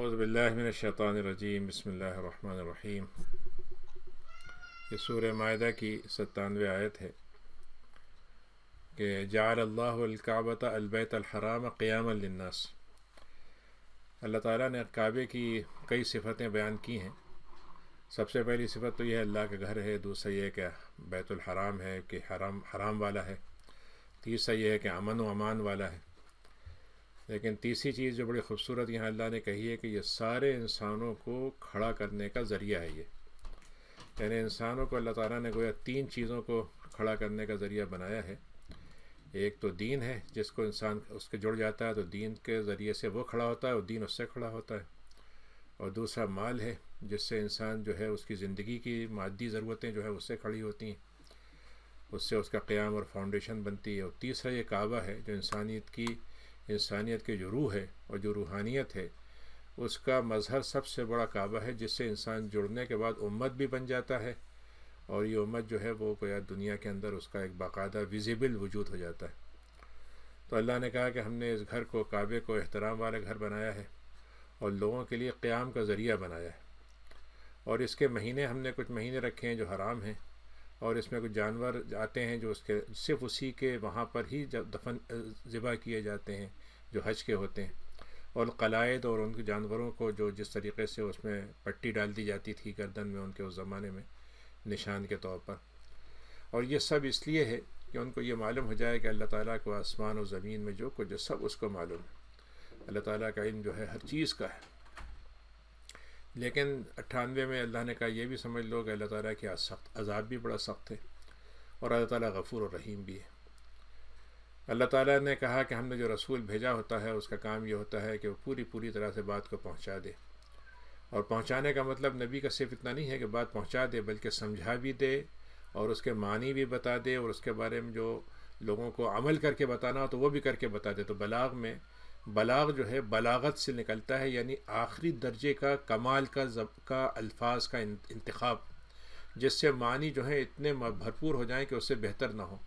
اعوذ باللہ من الشیطان الرجیم بسم اللہ الرحمن الرحیم۔ یہ سورہ مائدہ کی 97 آیت ہے کہ جعل اللہ الکعبۃ البیت الحرام قیاما للناس۔ اللہ تعالیٰ نے کعبے کی کئی صفتیں بیان کی ہیں۔ سب سے پہلی صفت تو یہ ہے اللہ کا گھر ہے، دوسرا یہ ہے کہ بیت الحرام ہے کہ حرام والا ہے، تیسرا یہ ہے کہ امن و امان والا ہے۔ لیکن تیسری چیز جو بڑی خوبصورت یہاں اللہ نے کہی ہے کہ یہ سارے انسانوں کو کھڑا کرنے کا ذریعہ ہے۔ یعنی انسانوں کو اللہ تعالیٰ نے گویا تین چیزوں کو کھڑا کرنے کا ذریعہ بنایا ہے۔ ایک تو دین ہے، جس کو انسان اس کے جڑ جاتا ہے تو دین کے ذریعے سے وہ کھڑا ہوتا ہے اور دین اس سے کھڑا ہوتا ہے۔ اور دوسرا مال ہے، جس سے انسان جو ہے اس کی زندگی کی مادی ضرورتیں جو ہے اس سے کھڑی ہوتی ہیں، اس سے اس کا قیام اور فاؤنڈیشن بنتی ہے۔ اور تیسرا یہ کعبہ ہے جو انسانیت کی جو روح ہے اور جو روحانیت ہے اس کا مظہر سب سے بڑا کعبہ ہے، جس سے انسان جڑنے کے بعد امت بھی بن جاتا ہے، اور یہ امت جو ہے وہ گویا دنیا کے اندر اس کا ایک باقاعدہ ویزیبل وجود ہو جاتا ہے۔ تو اللہ نے کہا کہ ہم نے اس گھر کو، کعبے کو احترام والے گھر بنایا ہے اور لوگوں کے لیے قیام کا ذریعہ بنایا ہے۔ اور اس کے مہینے ہم نے کچھ مہینے رکھے ہیں جو حرام ہیں، اور اس میں کچھ جانور آتے ہیں جو اس کے صرف اسی کے وہاں پر ہی ذبح کیے جاتے ہیں جو حج کے ہوتے ہیں، اور قلائد اور ان کے جانوروں کو جو جس طریقے سے اس میں پٹی ڈال دی جاتی تھی گردن میں ان کے اس زمانے میں نشان کے طور پر۔ اور یہ سب اس لیے ہے کہ ان کو یہ معلوم ہو جائے کہ اللہ تعالیٰ کو آسمان و زمین میں جو کچھ سب اس کو معلوم ہے۔ اللہ تعالیٰ کا علم جو ہے ہر چیز کا ہے۔ لیکن 98 میں اللہ نے کہا یہ بھی سمجھ لو کہ اللہ تعالیٰ کی عذاب بھی بڑا سخت ہے، اور اللہ تعالیٰ غفور و رحیم بھی ہے۔ اللہ تعالیٰ نے کہا کہ ہم نے جو رسول بھیجا ہوتا ہے اس کا کام یہ ہوتا ہے کہ وہ پوری طرح سے بات کو پہنچا دے۔ اور پہنچانے کا مطلب نبی کا صرف اتنا نہیں ہے کہ بات پہنچا دے، بلکہ سمجھا بھی دے اور اس کے معنی بھی بتا دے، اور اس کے بارے میں جو لوگوں کو عمل کر کے بتانا ہو تو وہ بھی کر کے بتا دے۔ تو بلاغ جو ہے بلاغت سے نکلتا ہے، یعنی آخری درجے کا کمال کا الفاظ کا انتخاب، جس سے معنی جو ہے اتنے بھرپور ہو جائیں کہ اس سے بہتر نہ ہو۔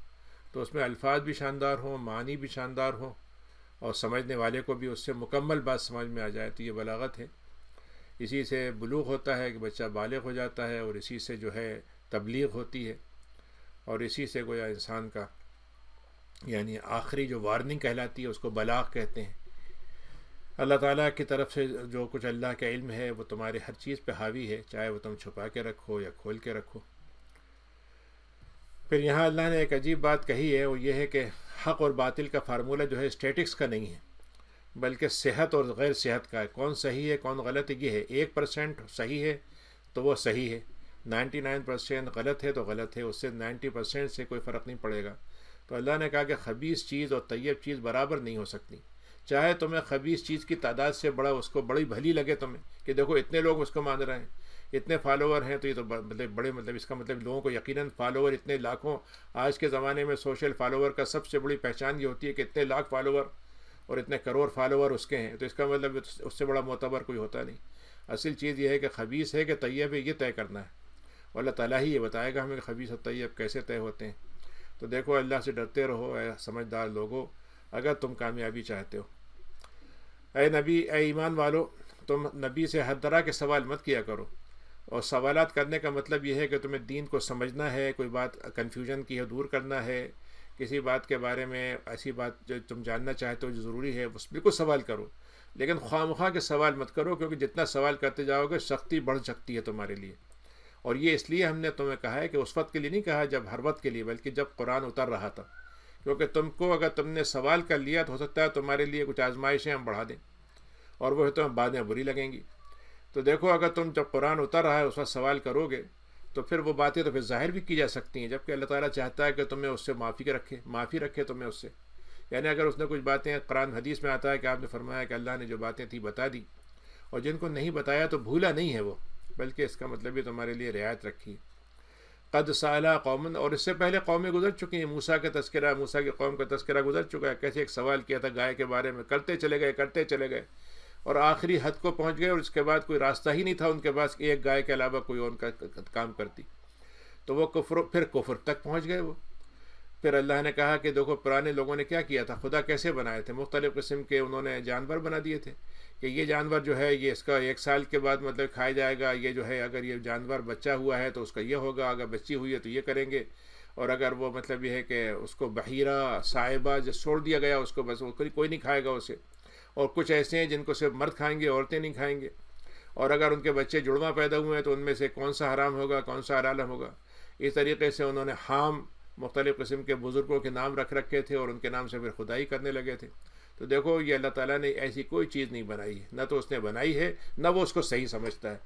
تو اس میں الفاظ بھی شاندار ہوں، معنی بھی شاندار ہوں، اور سمجھنے والے کو بھی اس سے مکمل بات سمجھ میں آ جائے، تو یہ بلاغت ہے۔ اسی سے بلوغ ہوتا ہے کہ بچہ بالغ ہو جاتا ہے، اور اسی سے جو ہے تبلیغ ہوتی ہے، اور اسی سے گویا انسان کا یعنی آخری جو وارننگ کہلاتی ہے اس کو بلاغ کہتے ہیں۔ اللہ تعالیٰ کی طرف سے جو کچھ اللہ کا علم ہے وہ تمہارے ہر چیز پہ حاوی ہے، چاہے وہ تم چھپا کے رکھو یا کھول کے رکھو۔ پھر یہاں اللہ نے ایک عجیب بات کہی ہے، وہ یہ ہے کہ حق اور باطل کا فارمولہ جو ہے اسٹیٹکس کا نہیں ہے، بلکہ صحت اور غیر صحت کا ہے۔ کون صحیح ہے کون غلط ہے یہ ہے۔ 1% صحیح ہے تو وہ صحیح ہے، 99% غلط ہے تو غلط ہے، اس سے 90% سے کوئی فرق نہیں پڑے گا۔ تو اللہ نے کہا کہ خبیث چیز اور طیب چیز برابر نہیں ہو سکتی۔ چاہے تمہیں خبیث چیز کی تعداد سے بڑا اس کو بڑی بھلی لگے تمہیں کہ دیکھو اتنے لوگ اس کو مان رہے ہیں، اتنے فالوور ہیں، تو یہ تو بڑے اس کا مطلب لوگوں کو یقیناً فالوور اتنے لاکھوں، آج کے زمانے میں سوشل فالوور کا سب سے بڑی پہچان یہ ہوتی ہے کہ اتنے لاکھ فالوور اور اتنے کروڑ فالوور اس کے ہیں، تو اس کا مطلب اس سے بڑا معتبر کوئی ہوتا نہیں۔ اصل چیز یہ ہے کہ خبیث ہے کہ طیب ہے، یہ طے کرنا ہے، اور اللہ تعالیٰ ہی یہ بتائے گا ہمیں کہ خبیث اور طیب کیسے طے ہوتے ہیں۔ تو دیکھو اللہ سے ڈرتے رہو اے سمجھدار لوگو، اگر تم کامیابی چاہتے ہو۔ اے نبی، اے ایمان والو، تم نبی سے ہر طرح کے سوال مت کیا کرو، اور سوالات کرنے کا مطلب یہ ہے کہ تمہیں دین کو سمجھنا ہے، کوئی بات کنفیوژن کی ہے دور کرنا ہے، کسی بات کے بارے میں ایسی بات جو تم جاننا چاہتے ہو جو ضروری ہے اس بالکل سوال کرو، لیکن خواہ مخواہ کے سوال مت کرو، کیونکہ جتنا سوال کرتے جاؤ گے سختی بڑھ سکتی ہے تمہارے لیے۔ اور یہ اس لیے ہم نے تمہیں کہا ہے کہ اس وقت کے لیے نہیں کہا جب ہر وقت کے لیے، بلکہ جب قرآن اتر رہا تھا، کیونکہ تم کو اگر تم نے سوال کر لیا تو ہو سکتا ہے تمہارے لیے کچھ آزمائشیں ہم بڑھا دیں، اور وہ تمہیں بعد میں بری لگیں گی۔ تو دیکھو اگر تم جب قرآن اتر رہا ہے اس وقت سوال کرو گے تو پھر وہ باتیں تو پھر ظاہر بھی کی جا سکتی ہیں، جبکہ اللہ تعالیٰ چاہتا ہے کہ تمہیں اس سے معافی رکھے تمہیں اس سے۔ یعنی اگر اس نے کچھ باتیں، قرآن حدیث میں آتا ہے کہ آپ نے فرمایا کہ اللہ نے جو باتیں تھیں بتا دی، اور جن کو نہیں بتایا تو بھولا نہیں ہے وہ، بلکہ اس کا مطلب بھی تمہارے لیے رعایت رکھی۔ قد سأل قوم، اور اس سے پہلے قومیں گزر چکی ہیں، موسیٰ کا تذکرہ، موسیٰ کی قوم کا تذکرہ گزر چکا ہے، کیسے ایک سوال کیا تھا گائے کے بارے میں، کرتے چلے گئے اور آخری حد کو پہنچ گئے، اور اس کے بعد کوئی راستہ ہی نہیں تھا ان کے پاس کہ ایک گائے کے علاوہ کوئی اور ان کا کام کرتی، تو وہ کفر تک پہنچ گئے وہ۔ پھر اللہ نے کہا کہ دیکھو پرانے لوگوں نے کیا کیا تھا، خدا کیسے بنائے تھے، مختلف قسم کے انہوں نے جانور بنا دیے تھے، کہ یہ جانور جو ہے یہ اس کا 1 سال کے بعد مطلب کھایا جائے گا، یہ جو ہے اگر یہ جانور بچہ ہوا ہے تو اس کا یہ ہوگا، اگر بچی ہوئی ہے تو یہ کریں گے، اور اگر وہ مطلب یہ ہے کہ اس کو بحیرہ صائبہ جو چھوڑ دیا گیا اس کو بس کوئی نہیں کھائے گا اسے، اور کچھ ایسے ہیں جن کو صرف مرد کھائیں گے، عورتیں نہیں کھائیں گے، اور اگر ان کے بچے جڑواں پیدا ہوئے ہیں تو ان میں سے کون سا حرام ہوگا کون سا حلال ہوگا۔ اس طریقے سے انہوں نے حام مختلف قسم کے بزرگوں کے نام رکھ رکھے تھے اور ان کے نام سے پھر خدائی کرنے لگے تھے۔ تو دیکھو یہ اللہ تعالیٰ نے ایسی کوئی چیز نہیں بنائی ہے، نہ تو اس نے بنائی ہے نہ وہ اس کو صحیح سمجھتا ہے۔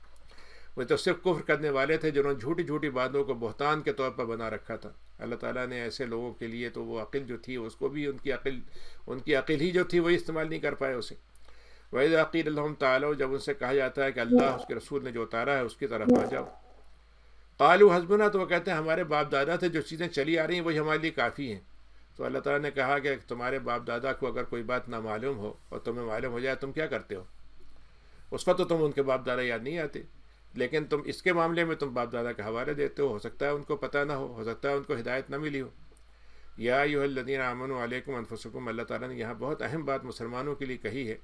وہ تو صرف کفر کرنے والے تھے جنہوں نے جھوٹی جھوٹی باتوں کو بہتان کے طور پر بنا رکھا تھا۔ اللہ تعالیٰ نے ایسے لوگوں کے لیے تو وہ عقل جو تھی اس کو بھی ان کی عقل ہی جو تھی وہی استعمال نہیں کر پائے اسے۔ وَإِذَا قِيلَ لَهُمْ تَعَالَوْا، جب ان سے کہا جاتا ہے کہ اللہ اس کے رسول نے جو اتارا ہے اس کی طرف آ جاؤ، قالوا حسبنا، تو وہ کہتے ہیں ہمارے باپ دادا سے جو چیزیں چلی آ رہی ہیں وہی ہمارے لیے کافی ہیں۔ تو اللہ تعالیٰ نے کہا کہ تمہارے باپ دادا کو اگر کوئی بات نہ معلوم ہو اور تمہیں معلوم ہو جائے تم کیا کرتے ہو؟ اس وقت تو تم ان کے باپ دادا یاد نہیں آتے، لیکن تم اس کے معاملے میں تم باپ دادا کے حوالے دیتے ہو سکتا ہے ان کو پتہ نہ ہو سکتا ہے ان کو ہدایت نہ ملی ہو۔ یا ایھا الذین آمنوا علیکم انفسکم، اللہ تعالیٰ نے یہاں بہت اہم بات مسلمانوں کے لیے کہی ہے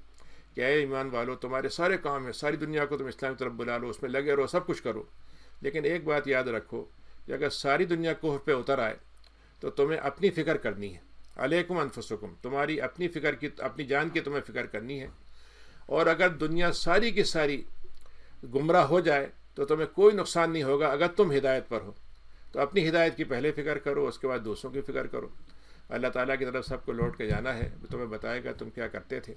کہ اے ایمان والو تمہارے سارے کام ہیں، ساری دنیا کو تم اسلام کی طرف بلا لو، اس میں لگے رہو، سب کچھ کرو، لیکن ایک بات یاد رکھو کہ اگر ساری دنیا کوہ پہ اتر آئے تو تمہیں اپنی فکر کرنی ہے۔ علیکم انفسکم، تمہاری اپنی فکر کی، اپنی جان کی تمہیں فکر کرنی ہے، اور اگر دنیا ساری کی ساری گمراہ ہو جائے تو تمہیں کوئی نقصان نہیں ہوگا اگر تم ہدایت پر ہو۔ تو اپنی ہدایت کی پہلے فکر کرو، اس کے بعد دوسروں کی فکر کرو۔ اللہ تعالیٰ کی طرف سب کو لوٹ کے جانا ہے، وہ تمہیں بتائے گا تم کیا کرتے تھے۔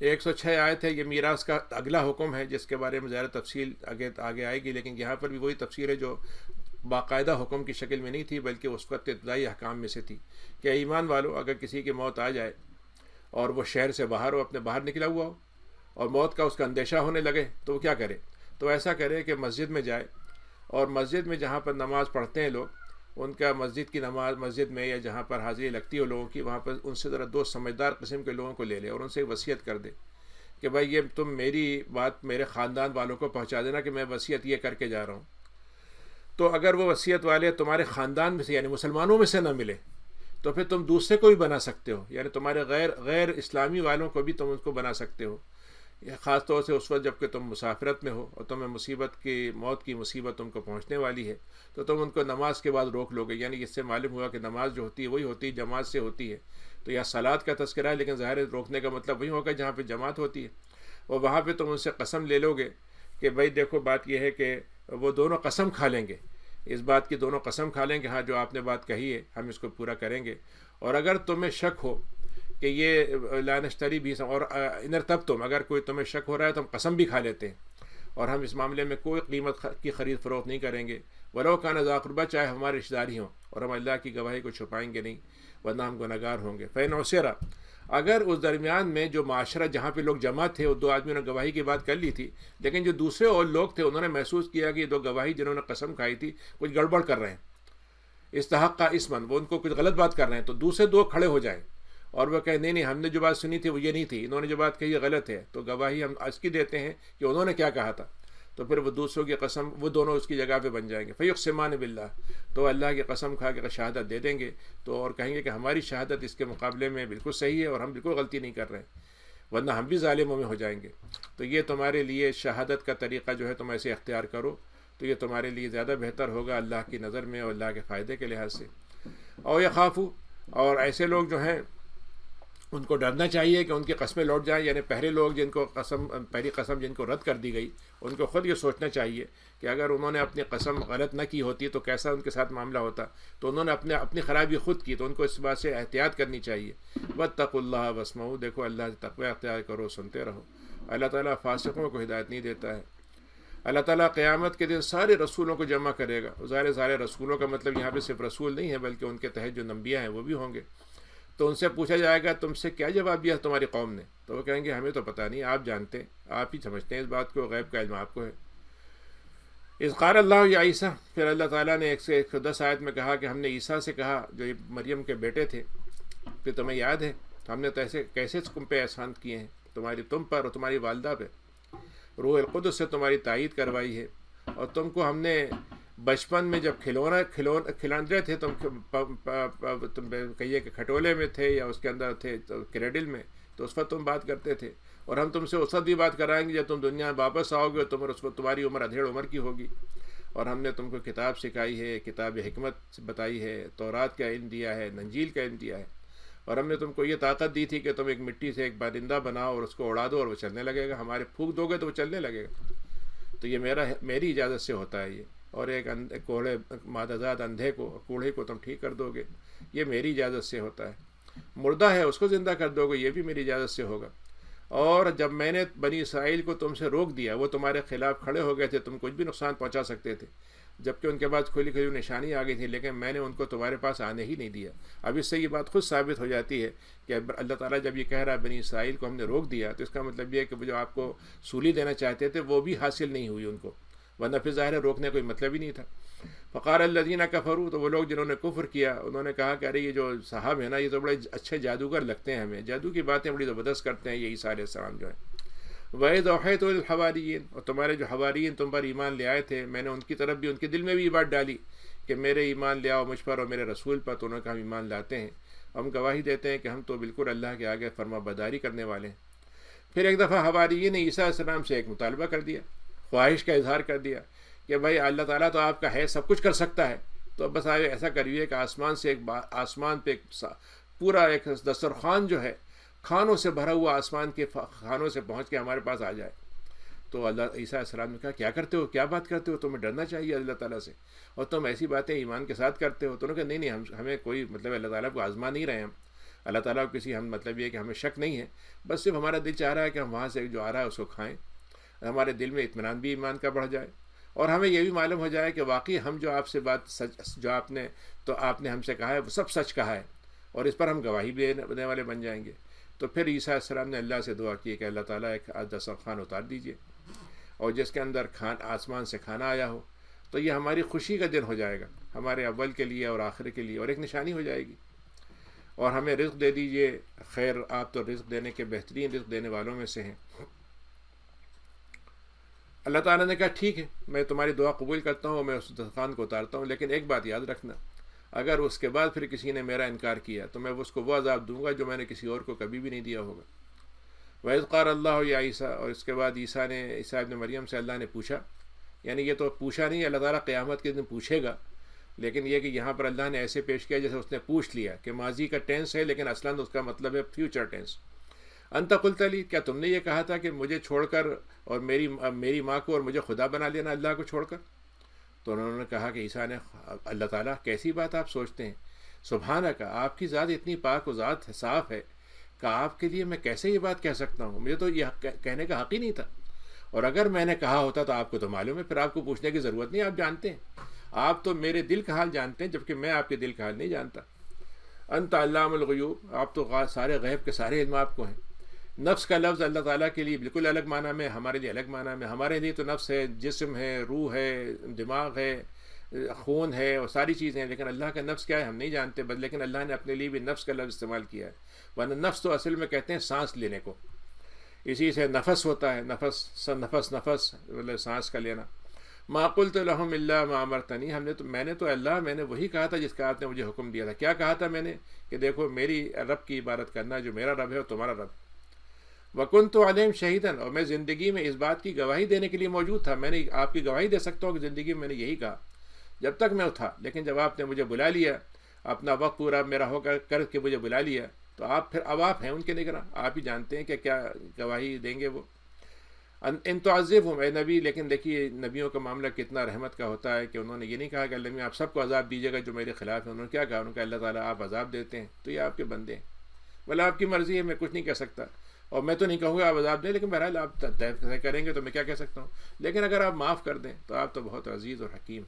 106 آیت ہے، یہ میراث کا اگلا حکم ہے جس کے بارے میں زیادہ تفصیل آگے آئے گی، لیکن یہاں پر بھی وہی تفصیل ہے جو باقاعدہ حکم کی شکل میں نہیں تھی بلکہ اس وقت ابتدائی احکام میں سے تھی کہ ایمان والو اگر کسی کی موت آ جائے اور وہ شہر سے باہر ہو، اپنے باہر نکلا ہوا ہو اور موت کا اس کا اندیشہ ہونے لگے تو وہ کیا کرے؟ تو ایسا کرے کہ مسجد میں جائے، اور مسجد میں جہاں پر نماز پڑھتے ہیں لوگ ان کا مسجد کی نماز، مسجد میں یا جہاں پر حاضری لگتی ہو لوگوں کی، وہاں پر ان سے ذرا 2 سمجھدار قسم کے لوگوں کو لے لے اور ان سے وصیت کر دے کہ بھائی یہ تم میری بات میرے خاندان والوں کو پہنچا دینا کہ میں وصیت یہ کر کے جا رہا ہوں۔ تو اگر وہ وصیت والے تمہارے خاندان میں سے یعنی مسلمانوں میں سے نہ ملے تو پھر تم دوسرے کو بھی بنا سکتے ہو، یعنی تمہارے غیر اسلامی والوں کو بھی تم اس کو بنا سکتے ہو، خاص طور سے اس وقت جب کہ تم مسافرت میں ہو اور تمہیں موت کی مصیبت تم کو پہنچنے والی ہے، تو تم ان کو نماز کے بعد روک لو گے۔ یعنی اس سے معلوم ہوا کہ نماز جو ہوتی ہے وہی ہوتی ہے جماعت سے ہوتی ہے، تو یہ صلاۃ کا تذکرہ ہے، لیکن ظاہر روکنے کا مطلب وہی ہوگا جہاں پہ جماعت ہوتی ہے، اور وہاں پہ تم ان سے قسم لے لو گے کہ بھائی دیکھو بات یہ ہے کہ وہ دونوں قسم کھا لیں گے، اس بات کی دونوں قسم کھا لیں گے ہاں جو آپ نے بات کہی ہے ہم اس کو پورا کریں گے، اور اگر تمہیں شک ہو کہ یہ لا نشتری بھی اور انر تب تم اگر کوئی تمہیں شک ہو رہا ہے تو ہم قسم بھی کھا لیتے ہیں اور ہم اس معاملے میں کوئی قیمت کی خرید فروخت نہیں کریں گے، ولو کان ذا قربیٰ، چاہے ہمارے رشتہ داری ہوں، اور ہم اللہ کی گواہی کو چھپائیں گے نہیں ورنہ ہم گنہگار ہوں گے۔ فإن عُسِرَ، اگر اس درمیان میں جو معاشرہ جہاں پہ لوگ جمع تھے وہ 2 آدمیوں نے گواہی کی بات کر لی تھی، لیکن جو دوسرے اور لوگ تھے انہوں نے محسوس کیا کہ یہ 2 گواہی جنہوں نے قسم کھائی تھی کچھ گڑبڑ کر رہے ہیں، استحق اسمن، وہ ان کو کچھ غلط بات کر رہے ہیں، تو دوسرے 2 کھڑے ہو جائیں اور وہ کہیں نہیں ہم نے جو بات سنی تھی وہ یہ نہیں تھی، انہوں نے جو بات کہی یہ غلط ہے، تو گواہی ہم اس کی دیتے ہیں کہ انہوں نے کیا کہا تھا، تو پھر وہ دوسروں کی قسم وہ دونوں اس کی جگہ پہ بن جائیں گے۔ فیقسمان باللہ، تو اللہ کی قسم کھا کے شہادت دے دیں گے، تو اور کہیں گے کہ ہماری شہادت اس کے مقابلے میں بالکل صحیح ہے اور ہم بالکل غلطی نہیں کر رہے ہیں، ورنہ ہم بھی ظالموں میں ہو جائیں گے۔ تو یہ تمہارے لیے شہادت کا طریقہ جو ہے تم ایسے اختیار کرو تو یہ تمہارے لیے زیادہ بہتر ہوگا اللہ کی نظر میں اور اللہ کے فائدے کے لحاظ سے۔ اور یخافو، اور ایسے لوگ جو ہیں ان کو ڈرنا چاہیے کہ ان کی قسمیں لوٹ جائیں، یعنی پہلے لوگ جن کو پہلی قسم جن کو رد کر دی گئی ان کو خود یہ سوچنا چاہیے کہ اگر انہوں نے اپنی قسم غلط نہ کی ہوتی تو کیسا ان کے ساتھ معاملہ ہوتا، تو انہوں نے اپنی خرابی خود کی، تو ان کو اس بات سے احتیاط کرنی چاہیے۔ واتقوا اللہ واسمعوا، دیکھو اللہ سے تقوی اختیار کرو، سنتے رہو۔ اللہ تعالیٰ فاسقوں کو ہدایت نہیں دیتا ہے۔ اللہ تعالیٰ قیامت کے دن سارے رسولوں کو جمع کرے گا، ظاہر رسولوں کا مطلب یہاں پہ صرف رسول نہیں ہے بلکہ ان کے تحت جو انبیاء ہیں وہ بھی ہوں گے، تو ان سے پوچھا جائے گا تم سے کیا جواب دیا تمہاری قوم نے، تو وہ کہیں گے ہمیں تو پتہ نہیں، آپ جانتے ہیں، آپ ہی سمجھتے ہیں اس بات کو، غیب کا علم آپ کو ہے۔ اذ قال اللہ یا عیسیٰ، پھر اللہ تعالیٰ نے 110 آیت میں کہا کہ ہم نے عیسیٰ سے کہا جو مریم کے بیٹے تھے، پھر تمہیں یاد ہے ہم نے کیسے تم پہ احسان کیے ہیں، تم پر اور تمہاری والدہ پہ روح القدس سے تمہاری تائید کروائی ہے، اور تم کو ہم نے بچپن میں جب کھلاندے تھے تم کہیے کہ کھٹولے میں تھے یا اس کے اندر تھے کریڈل میں، تو اس وقت تم بات کرتے تھے، اور ہم تم سے اس وقت بھی بات کرائیں گے جب تم دنیا میں واپس آؤ گے، اس کو تمہاری عمر ادھیڑ عمر کی ہوگی، اور ہم نے تم کو کتاب سکھائی ہے، کتاب حکمت بتائی ہے، تورات کا علم دیا ہے، انجیل کا علم دیا ہے، اور ہم نے تم کو یہ طاقت دی تھی کہ تم ایک مٹی سے ایک بارندہ بناؤ اور اس کو اڑا دو اور وہ چلنے لگے گا، ہمارے پھونک دو گے تو وہ چلنے لگے گا۔ تو یہ میری اجازت سے ہوتا ہے یہ، اور ایک کوڑے مادہزاد اندھے کو، کوڑھے کو تم ٹھیک کر دو گے، یہ میری اجازت سے ہوتا ہے۔ مردہ ہے اس کو زندہ کر دو گے، یہ بھی میری اجازت سے ہوگا۔ اور جب میں نے بنی اسرائیل کو تم سے روک دیا، وہ تمہارے خلاف کھڑے ہو گئے تھے، تم کچھ بھی نقصان پہنچا سکتے تھے، جبکہ ان کے پاس کھلی کھلی نشانی آ گئی تھی، لیکن میں نے ان کو تمہارے پاس آنے ہی نہیں دیا۔ اب اس سے یہ بات خود ثابت ہو جاتی ہے کہ اللہ تعالیٰ جب یہ کہہ رہا ہے بنی اسرائیل کو ہم نے روک دیا، تو اس کا مطلب یہ ہے کہ جو آپ کو سولی دینا چاہتے تھے وہ بھی حاصل نہیں ہوئی ان کو، ورنہ پھر ظاہر ہے روکنے کوئی مطلب ہی نہیں تھا۔ فقال الذین کفروا، تو وہ لوگ جنہوں نے کفر کیا انہوں نے کہا کہ ارے یہ جو صاحب ہیں نا یہ تو بڑے اچھے جادوگر لگتے ہیں، ہمیں جادو کی باتیں بڑی زبردست کرتے ہیں یہ عیسیٰ علیہ السلام جو ہیں۔ وَإِذْ أَوْحَيْتُ إِلَى الْحَوَارِيِّينَ، اور تمہارے جو حواریین تم پر ایمان لے آئے تھے، میں نے ان کی طرف بھی ان کے دل میں بھی یہ بات ڈالی کہ میرے ایمان لے آؤ مجھ پر اور میرے رسول پر، تو انہوں نے کہا ہم ایمان لاتے ہیں، ہم گواہی دیتے ہیں کہ ہم تو بالکل اللہ کے آگے فرما برداری کرنے والے ہیں۔ پھر ایک دفعہ حواریین نے عیسیٰ علیہ السلام سے ایک مطالبہ کر دیا، خواہش کا اظہار کر دیا کہ بھائی اللہ تعالیٰ تو آپ کا ہے، سب کچھ کر سکتا ہے، تو بس آپ ایسا کریے کہ آسمان پہ پورا ایک دسترخوان جو ہے کھانوں سے بھرا ہوا آسمان کے کھانوں سے پہنچ کے ہمارے پاس آ جائے۔ تو اللہ عیسیٰ علیہ السلام نے کہا کیا کرتے ہو، کیا بات کرتے ہو، تمہیں ڈرنا چاہیے اللہ تعالیٰ سے، اور تم ایسی باتیں ایمان کے ساتھ کرتے ہو۔ تو انہوں نے کہا نہیں ہمیں کوئی مطلب اللہ تعالیٰ کو آزما نہیں رہے ہم، اللہ تعالیٰ کو کسی ہم مطلب یہ ہے کہ ہمیں شک نہیں ہے، بس صرف ہمارا دل چاہ رہا ہے کہ ہم وہاں سے جو آ رہا ہے اس کو کھائیں، ہمارے دل میں اطمینان بھی ایمان کا بڑھ جائے، اور ہمیں یہ بھی معلوم ہو جائے کہ واقعی ہم جو آپ سے بات سچ جو آپ نے ہم سے کہا ہے وہ سب سچ کہا ہے، اور اس پر ہم گواہی بھی دینے والے بن جائیں گے۔ تو پھر عیسیٰ علیہ السلام نے اللہ سے دعا کی کہ اللہ تعالیٰ ایک دسترخوان اتار دیجیے اور جس کے اندر آسمان سے کھانا آیا ہو، تو یہ ہماری خوشی کا دن ہو جائے گا، ہمارے اول کے لیے اور آخر کے لیے، اور ایک نشانی ہو جائے گی، اور ہمیں رزق دے دیجیے، خیر آپ تو رزق دینے کے بہترین رزق دینے والوں میں سے ہیں۔ اللہ تعالیٰ نے کہا ٹھیک ہے میں تمہاری دعا قبول کرتا ہوں، میں اس دسترخوان کو اتارتا ہوں، لیکن ایک بات یاد رکھنا، اگر اس کے بعد پھر کسی نے میرا انکار کیا تو میں اس کو وہ عذاب دوں گا جو میں نے کسی اور کو کبھی بھی نہیں دیا ہوگا۔ وَإِذْ قَالَ اللَّهُ يَا عِيسَىٰ، اور اس کے بعد عیسیٰ ابن مریم سے اللہ نے پوچھا، یعنی یہ تو پوچھا نہیں، اللہ تعالیٰ قیامت کے دن پوچھے گا، لیکن یہ کہ یہاں پر اللہ نے ایسے پیش کیا جیسے اس نے پوچھ لیا کہ ماضی کا ٹینس ہے لیکن اصلاً اس کا مطلب ہے فیوچر ٹینس۔ انت قلت لی، کیا تم نے یہ کہا تھا کہ مجھے چھوڑ کر اور میری ماں کو اور مجھے خدا بنا لینا اللہ کو چھوڑ کر؟ تو انہوں نے کہا کہ عیسیٰ نے اللہ تعالیٰ کیسی بات آپ سوچتے ہیں، سبحانک، آپ کی ذات اتنی پاک و ذات صاف ہے کہ آپ کے لیے میں کیسے یہ بات کہہ سکتا ہوں، مجھے تو یہ کہنے کا حق ہی نہیں تھا، اور اگر میں نے کہا ہوتا تو آپ کو تو معلوم ہے، پھر آپ کو پوچھنے کی ضرورت نہیں، آپ جانتے ہیں، آپ تو میرے دل کا حال جانتے ہیں جبکہ میں آپ کے دل کا حال نہیں جانتا۔ انت علام الغیوب، آپ تو سارے غیب کے سارے علم آپ کو ہیں۔ نفس کا لفظ اللہ تعالیٰ کے لیے بالکل الگ معنی میں، ہمارے لیے الگ معنی میں۔ ہمارے لیے تو نفس ہے، جسم ہے، روح ہے، دماغ ہے، خون ہے اور ساری چیزیں ہیں، لیکن اللہ کا نفس کیا ہے ہم نہیں جانتے، بس لیکن اللہ نے اپنے لیے بھی نفس کا لفظ استعمال کیا ہے، ورنہ نفس تو اصل میں کہتے ہیں سانس لینے کو، اسی سے نفس ہوتا ہے، نفس مطلب سانس کا لینا۔ ما قلت لهم الا ما امرتنی، میں نے وہی کہا تھا جس کا آپ نے مجھے حکم دیا تھا۔ کیا کہا تھا میں نے؟ کہ دیکھو میری رب کی عبادت کرنا، جو میرا رب ہے اور تمہارا رب۔ وَكُنْتُ عَلَيْهِمْ شَهِيدًا، اور میں زندگی میں اس بات کی گواہی دینے کے لیے موجود تھا، میں نے آپ کی گواہی دے سکتا ہوں کہ زندگی میں نے یہی کہا جب تک میں تھا، لیکن جب آپ نے مجھے بلا لیا، اپنا وقت پورا میرا ہو کر کے مجھے بلا لیا، تو اب آپ ہیں ان کے نگراں، آپ ہی جانتے ہیں کہ کیا گواہی دیں گے وہ۔ ان تعذبہم، اے نبی، لیکن دیکھیے نبیوں کا معاملہ کتنا رحمت کا ہوتا ہے کہ انہوں نے یہ نہیں کہا کہ اللہ میں آپ سب کو عذاب دیجیے گا جو میرے خلاف ہے، انہوں نے کیا کہا؟ انہوں نے کہا اللہ تعالیٰ آپ عذاب دیتے ہیں تو یہ آپ کے بندے ہیں، بھلا آپ کی مرضی ہے، میں کچھ نہیں کہہ سکتا، اور میں تو نہیں کہوں گا آپ عذاب دیں، لیکن بہرحال آپ طے کریں گے تو میں کیا کہہ سکتا ہوں، لیکن اگر آپ معاف کر دیں تو آپ تو بہت عزیز اور حکیم۔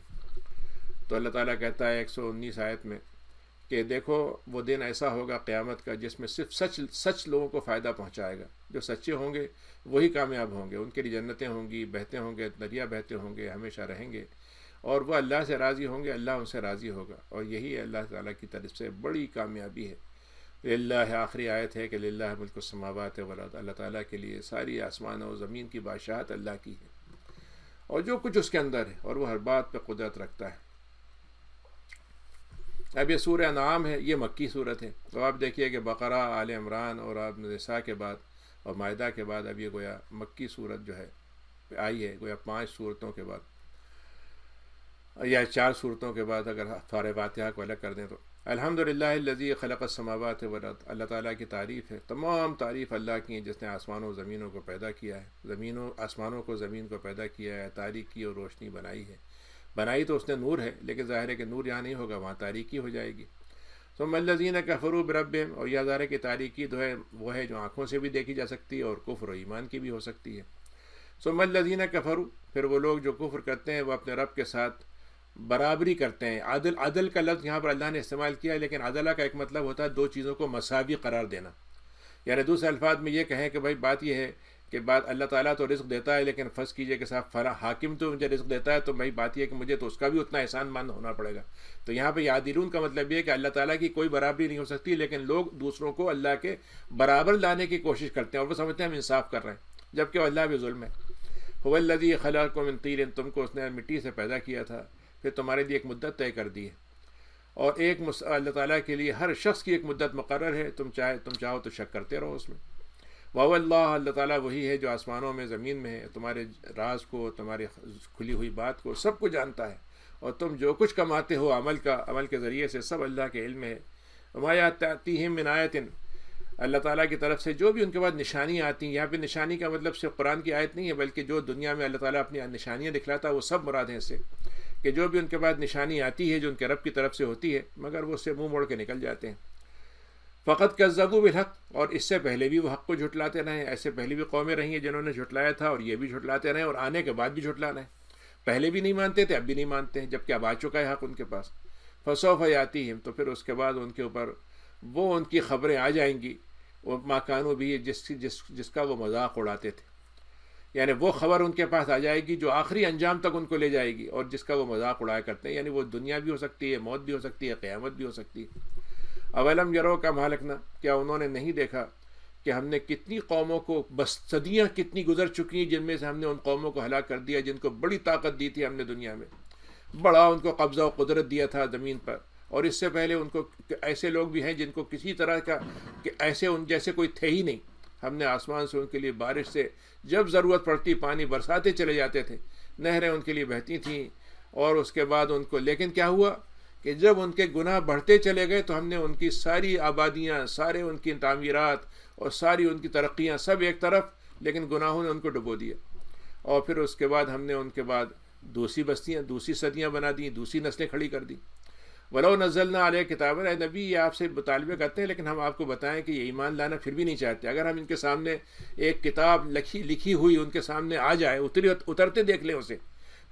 تو اللہ تعالیٰ کہتا ہے 119 آیت میں کہ دیکھو وہ دن ایسا ہوگا قیامت کا جس میں صرف سچ لوگوں کو فائدہ پہنچائے گا، جو سچے ہوں گے وہی کامیاب ہوں گے، ان کے لیے جنتیں ہوں گی، بہتے ہوں گے، دریا بہتے ہوں گے، ہمیشہ رہیں گے، اور وہ اللہ سے راضی ہوں گے، اللہ ان سے راضی ہوگا، اور یہی اللہ تعالیٰ کی طرف سے بڑی کامیابی ہے۔ للہ، آخری آیت ہے کہ للہ ملک السماوات والارض، اللہ تعالیٰ کے لیے ساری آسمان اور زمین کی بادشاہت اللہ کی ہے، اور جو کچھ اس کے اندر ہے، اور وہ ہر بات پہ قدرت رکھتا ہے۔ اب یہ سورہ انعام ہے، یہ مکی صورت ہے، تو آپ دیکھیے کہ بقرہ، آل عمران اور آپ نساء کے بعد اور مائدہ کے بعد اب یہ گویا مکی صورت جو ہے آئی ہے، گویا 5 صورتوں کے بعد یا 4 صورتوں کے بعد اگر سورہ فاتحہ کو الگ کر دیں تو الحمدللہ الذی خلق السماوات والارض، اللہ تعالیٰ کی تعریف ہے، تمام تعریف اللہ کی ہیں جس نے آسمانوں و زمینوں کو پیدا کیا ہے، آسمانوں کو زمین کو پیدا کیا ہے، تاریکی اور روشنی بنائی ہے، بنائی تو اس نے نور ہے، لیکن ظاہر ہے کہ نور یہاں نہیں ہوگا، وہاں تاریکی ہو جائے گی۔ ثم الذین کفروا بربہم، اور یہ ظاہر ہے کہ تاریکی جو ہے وہ ہے جو آنکھوں سے بھی دیکھی جا سکتی ہے اور کفر و ایمان کی بھی ہو سکتی ہے۔ ثم الذین کفروا، پھر وہ لوگ جو کفر کرتے ہیں وہ اپنے رب کے ساتھ برابری کرتے ہیں۔ عدل کا لفظ یہاں پر اللہ نے استعمال کیا ہے، لیکن عدلہ کا ایک مطلب ہوتا ہے دو چیزوں کو مساوی قرار دینا، یعنی دوسرے الفاظ میں یہ کہیں کہ بھائی بات یہ ہے کہ اللہ تعالیٰ تو رزق دیتا ہے، لیکن فرض کیجئے کہ صاحب فلاں حاکم تو مجھے رزق دیتا ہے، تو بھائی بات یہ ہے کہ مجھے تو اس کا بھی اتنا احسان مند ہونا پڑے گا۔ تو یہاں پہ عادلون کا مطلب یہ ہے کہ اللہ تعالیٰ کی کوئی برابری نہیں ہو سکتی، لیکن لوگ دوسروں کو اللہ کے برابر لانے کی کوشش کرتے ہیں اور وہ سمجھتے ہیں ہم انصاف کر رہے ہیں، جبکہ اللہ بھی ظلم ہے۔ هو الذی خلقکم من طین، تم کو اس نے مٹی سے پیدا کیا تھا، پھر تمہارے لیے ایک مدت طے کر دی ہے، اور اللہ تعالیٰ کے لیے ہر شخص کی ایک مدت مقرر ہے، تم چاہو تو شک کرتے رہو اس میں۔ وَهُوَ اللَّهُ، اللہ تعالیٰ وہی ہے جو آسمانوں میں زمین میں ہے، تمہارے راز کو، تمہاری کھلی ہوئی بات کو، سب کو جانتا ہے، اور تم جو کچھ کماتے ہو عمل کے ذریعے سے سب اللہ کے علم ہے۔ وَمَا تَأْتِيهِم مِّنْ آیَةٍ، اللہ تعالیٰ کی طرف سے جو بھی ان کے بعد نشانیاں آتی ہیں، یہاں پہ نشانی کا مطلب صرف قرآن کی آیت نہیں ہے، بلکہ جو دنیا میں اللہ تعالیٰ اپنی نشانیاں دکھلاتا ہے وہ سب مراد ہیں اس سے، کہ جو بھی ان کے بعد نشانی آتی ہے جو ان کے رب کی طرف سے ہوتی ہے، مگر وہ اس سے منہ موڑ کے نکل جاتے ہیں۔ فقط کذبوا بالحق، اور اس سے پہلے بھی وہ حق کو جھٹلاتے رہے، ایسے پہلے بھی قومیں رہی ہیں جنہوں نے جھٹلایا تھا، اور یہ بھی جھٹلاتے رہے، اور آنے کے بعد بھی جھٹلانا ہے، پہلے بھی نہیں مانتے تھے اب بھی نہیں مانتے ہیں، جبکہ اب آ چکا ہے حق ان کے پاس۔ فسوف یاتیہم، تو پھر اس کے بعد ان کے اوپر وہ ان کی خبریں آ جائیں گی، وہ ما کانوا بھی جس کا وہ مذاق اڑاتے تھے، یعنی وہ خبر ان کے پاس آ جائے گی جو آخری انجام تک ان کو لے جائے گی، اور جس کا وہ مذاق اڑایا کرتے ہیں، یعنی وہ دنیا بھی ہو سکتی ہے، موت بھی ہو سکتی ہے، قیامت بھی ہو سکتی ہے۔ اولم یرو کم ہلکنا، کیا انہوں نے نہیں دیکھا کہ ہم نے کتنی قوموں کو، بس صدیاں کتنی گزر چکی ہیں جن میں سے ہم نے ان قوموں کو ہلاک کر دیا جن کو بڑی طاقت دی تھی ہم نے دنیا میں، بڑا ان کو قبضہ و قدرت دیا تھا زمین پر، اور اس سے پہلے ان کو ایسے لوگ بھی ہیں جن کو کسی طرح کا کہ ایسے ان جیسے کوئی تھے ہی نہیں، ہم نے آسمان سے ان کے لیے بارش سے جب ضرورت پڑتی پانی برساتے چلے جاتے تھے، نہریں ان کے لیے بہتی تھیں، اور اس کے بعد ان کو، لیکن کیا ہوا کہ جب ان کے گناہ بڑھتے چلے گئے تو ہم نے ان کی ساری آبادیاں، سارے ان کی تعمیرات اور ساری ان کی ترقیاں سب ایک طرف، لیکن گناہوں نے ان کو ڈبو دیا، اور پھر اس کے بعد ہم نے ان کے بعد دوسری بستیاں، دوسری صدیاں بنا دیں، دوسری نسلیں کھڑی کر دیں۔ وَلَوْ نَزَّلْنَا عَلَيْكَ كِتَابًا، اے نبی یہ آپ سے مطالبے کرتے ہیں لیکن ہم آپ کو بتائیں کہ یہ ایمان لانا پھر بھی نہیں چاہتے۔ اگر ہم ان کے سامنے ایک کتاب لکھی ہوئی ان کے سامنے آ جائے، اترتے دیکھ لیں اسے،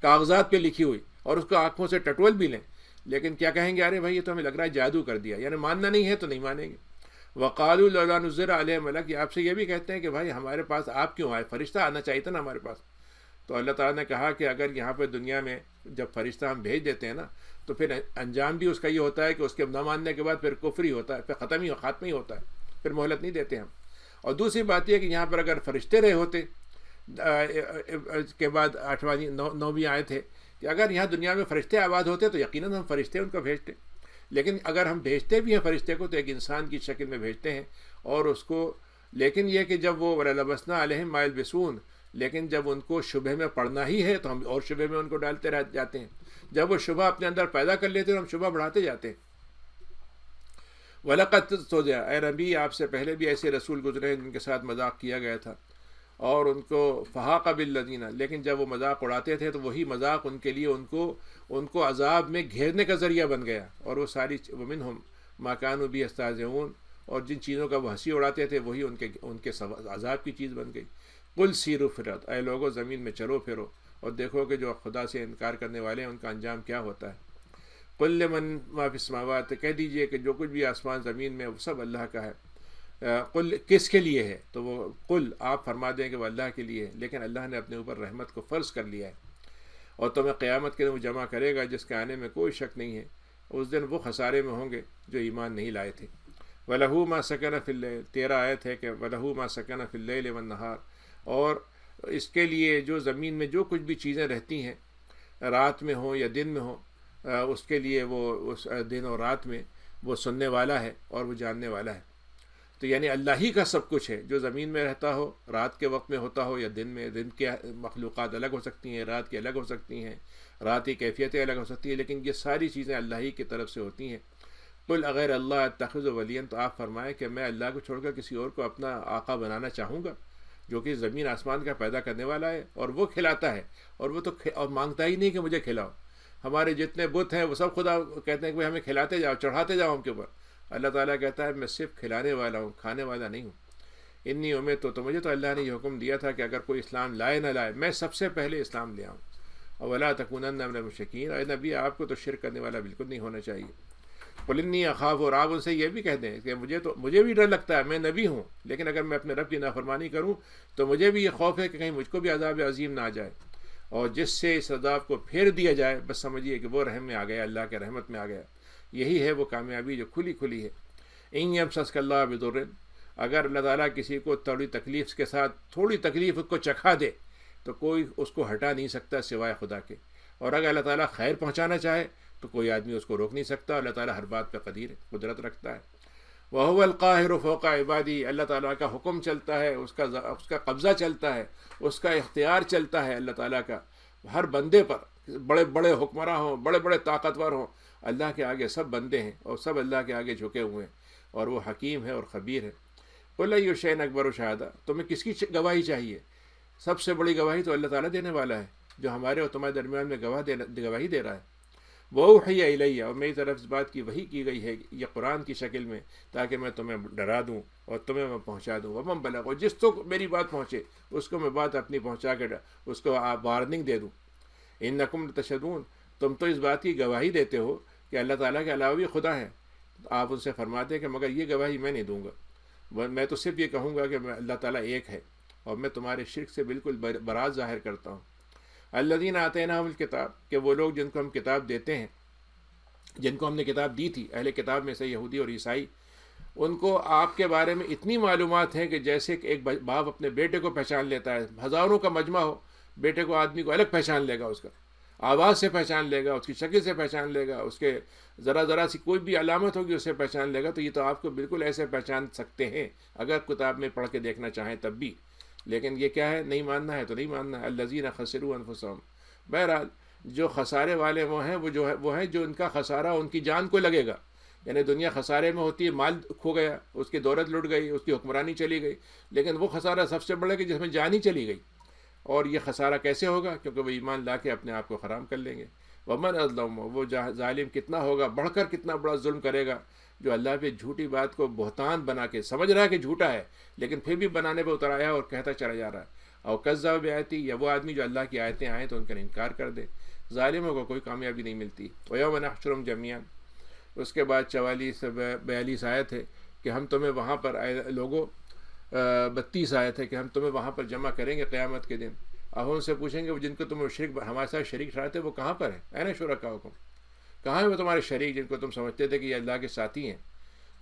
کاغذات پہ لکھی ہوئی، اور اس کو آنکھوں سے ٹٹول بھی لیں، لیکن کیا کہیں گے؟ ارے بھائی یہ تو ہمیں لگ رہا ہے جادو کر دیا، یعنی ماننا نہیں ہے تو نہیں مانیں گے۔ وَقَالُوا لَوْلَا نُزِّلَ عَلَيْهِ مَلَكٌ، یہ آپ سے یہ بھی کہتے ہیں کہ بھائی ہمارے پاس آپ کیوں آئے، فرشتہ آنا چاہیے تھا نا ہمارے پاس۔ تو اللہ تعالیٰ نے کہا کہ اگر یہاں پہ دنیا میں جب فرشتہ ہم بھیج دیتے ہیں نا تو پھر انجام بھی اس کا یہ ہوتا ہے کہ اس کے نہ ماننے کے بعد پھر کفر ہی ہوتا ہے، پھر خاتمہ ہی ہوتا ہے، پھر مہلت نہیں دیتے ہم۔ اور دوسری بات یہ کہ یہاں پر اگر فرشتے رہے ہوتے کے بعد 9ویں آیت ہے کہ اگر یہاں دنیا میں فرشتے آباد ہوتے تو یقیناً ہم فرشتے ان کو بھیجتے، لیکن اگر ہم بھیجتے بھی ہیں فرشتے کو تو ایک انسان کی شکل میں بھیجتے ہیں، اور اس کو، لیکن یہ کہ جب وہ وَلَلَبَسْنَا عَلَيْهِمْ مَا يَلْبِسُونَ، لیکن جب ان کو شبہ میں پڑھنا ہی ہے تو ہم اور شبہ میں ان کو ڈالتے رہ جاتے ہیں، جب وہ شبہ اپنے اندر پیدا کر لیتے ہیں تو ہم شبہ بڑھاتے جاتے ہیں۔ وَلَقَدْ تُوذِيَ، اے نبی آپ سے پہلے بھی ایسے رسول گزرے ہیں جن کے ساتھ مذاق کیا گیا تھا، اور ان کو فَحَاقَ بِالَّذِينَ، لیکن جب وہ مذاق اڑاتے تھے تو وہی مذاق ان کے لیے ان کو عذاب میں گھیرنے کا ذریعہ بن گیا، اور وہ ساری وَمِنْهُمْ مَا كَانُوا بِهِ يَسْتَهْزِئُونَ، اور جن چیزوں کا وہ ہنسی اڑاتے تھے وہی ان کے عذاب کی چیز بن گئی۔ قُلْ سِیرُوا فِی الْأَرْضِ، اے لوگو زمین میں چلو پھرو اور دیکھو کہ جو خدا سے انکار کرنے والے ہیں ان کا انجام کیا ہوتا ہے۔ قُلْ لِمَن مَا فِی السَّمَاوَاتِ، کہہ دیجئے کہ جو کچھ بھی آسمان زمین میں وہ سب اللہ کا ہے۔ قل کس کے لیے ہے؟ تو وہ قل آپ فرما دیں کہ وہ اللہ کے لیے ہے، لیکن اللہ نے اپنے اوپر رحمت کو فرض کر لیا ہے، اور تمہیں قیامت کے دن وہ جمع کرے گا جس کے آنے میں کوئی شک نہیں ہے، اس دن وہ خسارے میں ہوں گے جو ایمان نہیں لائے تھے۔ وَلَهُ مَا سَكَنَ فِی اللَّیلِ، 13 آیت ہے کہ وَلَهُ مَا سَكَنَ فِی اللَّیلِ وَالنَّهَارِ، اور اس کے لیے جو زمین میں جو کچھ بھی چیزیں رہتی ہیں رات میں ہوں یا دن میں ہوں، اس کے لیے وہ اس دن اور رات میں وہ سننے والا ہے اور وہ جاننے والا ہے۔ تو یعنی اللہ ہی کا سب کچھ ہے، جو زمین میں رہتا ہو، رات کے وقت میں ہوتا ہو یا دن میں، دن کے مخلوقات الگ ہو سکتی ہیں، رات کی الگ ہو سکتی ہیں، رات کی کیفیتیں الگ ہو سکتی ہیں، لیکن یہ ساری چیزیں اللہ ہی کی طرف سے ہوتی ہیں۔ قل اغیر اللہ اتخذ ولیا، تو آپ فرمائیں کہ میں اللہ کو چھوڑ کر کسی اور کو اپنا آقا بنانا چاہوں گا، جو کہ زمین آسمان کا پیدا کرنے والا ہے، اور وہ کھلاتا ہے، اور وہ تو اور مانگتا ہی نہیں کہ مجھے کھلاؤ۔ ہمارے جتنے بت ہیں وہ سب خدا کہتے ہیں کہ ہمیں کھلاتے جاؤ، چڑھاتے جاؤ ہم کے اوپر۔ اللہ تعالیٰ کہتا ہے میں صرف کھلانے والا ہوں، کھانے والا نہیں ہوں۔ انی امید تو مجھے تو اللہ نے یہ حکم دیا تھا کہ اگر کوئی اسلام لائے نہ لائے، میں سب سے پہلے اسلام لے آؤں۔ اور ولا تکونن من المشرکین، اے نبی آپ کو تو شرک کرنے والا بالکل نہیں ہونا چاہیے۔ قل انی اخاف، اور آپ ان سے یہ بھی کہہ دیں کہ مجھے بھی ڈر لگتا ہے، میں نبی ہوں، لیکن اگر میں اپنے رب کی نافرمانی کروں تو مجھے بھی یہ خوف ہے کہ کہیں مجھ کو بھی عذاب عظیم نہ آ جائے، اور جس سے اس عذاب کو پھیر دیا جائے بس سمجھیے کہ وہ رحم میں آ گیا، اللہ کے رحمت میں آ گیا۔ یہی ہے وہ کامیابی جو کھلی کھلی ہے۔ ان یمسسک اللہ بضر، اگر اللہ تعالیٰ کسی کو تھوڑی تکلیف کے ساتھ تھوڑی تکلیف کو چکھا دے تو کوئی اس کو ہٹا نہیں سکتا سوائے خدا کے، اور اگر اللہ تعالیٰ خیر پہنچانا چاہے تو کوئی آدمی اس کو روک نہیں سکتا۔ اللہ تعالیٰ ہر بات پہ قدیر قدرت رکھتا ہے۔ وَهُوَ الْقَاهِرُ فَوْقَ عِبَادِهِ، اللہ تعالیٰ کا حکم چلتا ہے، اس کا قبضہ چلتا ہے، اس کا اختیار چلتا ہے اللہ تعالیٰ کا ہر بندے پر، بڑے بڑے حکمراں ہوں، بڑے بڑے طاقتور ہوں، اللہ کے آگے سب بندے ہیں اور سب اللہ کے آگے جھکے ہوئے ہیں، اور وہ حکیم ہے اور خبیر ہے۔ قُلْ أَيُّ شَيْءٍ أَكْبَرُ شَهَادَةً، تمہیں کس کی گواہی چاہیے؟ سب سے بڑی گواہی تو اللہ تعالیٰ دینے والا ہے، جو ہمارے اور تمہارے درمیان میں گواہی دے رہا ہے۔ وَأُوحِيَ إِلَيَّ، اور میری طرف اس بات کی وحی کی گئی ہے یہ قرآن کی شکل میں، تاکہ میں تمہیں ڈرا دوں اور تمہیں میں پہنچا دوں۔ وَمَن بَلَغَ، اور جس تک میری بات پہنچے اس کو میں بات اپنی پہنچا کے اس کو وارننگ دے دوں۔ إِنَّكُمْ لَتَشْهَدُونَ، تم تو اس بات کی گواہی دیتے ہو کہ اللہ تعالیٰ کے علاوہ بھی خدا ہے۔ آپ ان سے فرماتے ہیں کہ مگر یہ گواہی میں نہیں دوں گا، میں تو صرف یہ کہوں گا کہ اللہ تعالیٰ ایک ہے، اور میں تمہارے شرک سے بالکل برات ظاہر کرتا ہوں۔ الذین آتیناہم الکتاب، کہ وہ لوگ جن کو ہم کتاب دیتے ہیں، جن کو ہم نے کتاب دی تھی، اہل کتاب میں سے یہودی اور عیسائی، ان کو آپ کے بارے میں اتنی معلومات ہیں کہ جیسے کہ ایک باپ اپنے بیٹے کو پہچان لیتا ہے، ہزاروں کا مجمع ہو، بیٹے کو آدمی کو الگ پہچان لے گا، اس کا آواز سے پہچان لے گا، اس کی شکل سے پہچان لے گا، اس کے ذرا سی کوئی بھی علامت ہوگی اسے پہچان لے گا۔ تو یہ تو آپ کو بالکل ایسے پہچان سکتے ہیں اگر کتاب میں پڑھ کے دیکھنا چاہیں تب بھی، لیکن یہ کیا ہے، نہیں ماننا ہے تو نہیں ماننا ہے۔ الذین خسروا انفسہم، بہرحال جو خسارے والے وہ ہیں، وہ ہیں جو ان کا خسارہ ان کی جان کو لگے گا، یعنی دنیا خسارے میں ہوتی ہے، مال کھو گیا، اس کی دولت لٹ گئی، اس کی حکمرانی چلی گئی، لیکن وہ خسارہ سب سے بڑا کہ جس میں جان ہی چلی گئی۔ اور یہ خسارہ کیسے ہوگا؟ کیونکہ وہ ایمان لا کے اپنے آپ کو حرام کر لیں گے۔ ومن اظلم، وہ ظالم کتنا ہوگا، بڑھ کر کتنا بڑا ظلم کرے گا، جو اللہ پہ جھوٹی بات کو بہتان بنا کے سمجھ رہا ہے کہ جھوٹا ہے، لیکن پھر بھی بنانے پہ اتر آیا اور کہتا چلا جا رہا ہے۔ اور کذب بآیاتی، یا وہ آدمی جو اللہ کی آیتیں آئیں تو ان کا انکار کر دے۔ ظالموں کو کوئی کامیابی نہیں ملتی۔ وَيَوْمَ نَحْشُرُهُمْ جَمِيعًا، اس کے بعد 44 سے 42 آیت ہے کہ ہم تمہیں وہاں پر لوگوں 32 آیت ہے کہ ہم تمہیں وہاں پر جمع کریں گے قیامت کے دن۔ اب ان سے پوچھیں گے وہ جن کو تم ہمارے ساتھ شریک ٹھہراتے وہ کہاں پر ہیں؟ این شرکاؤکم، کہاں ہیں وہ تمہارے شریک جن کو تم سمجھتے تھے کہ یہ اللہ کے ساتھی ہیں؟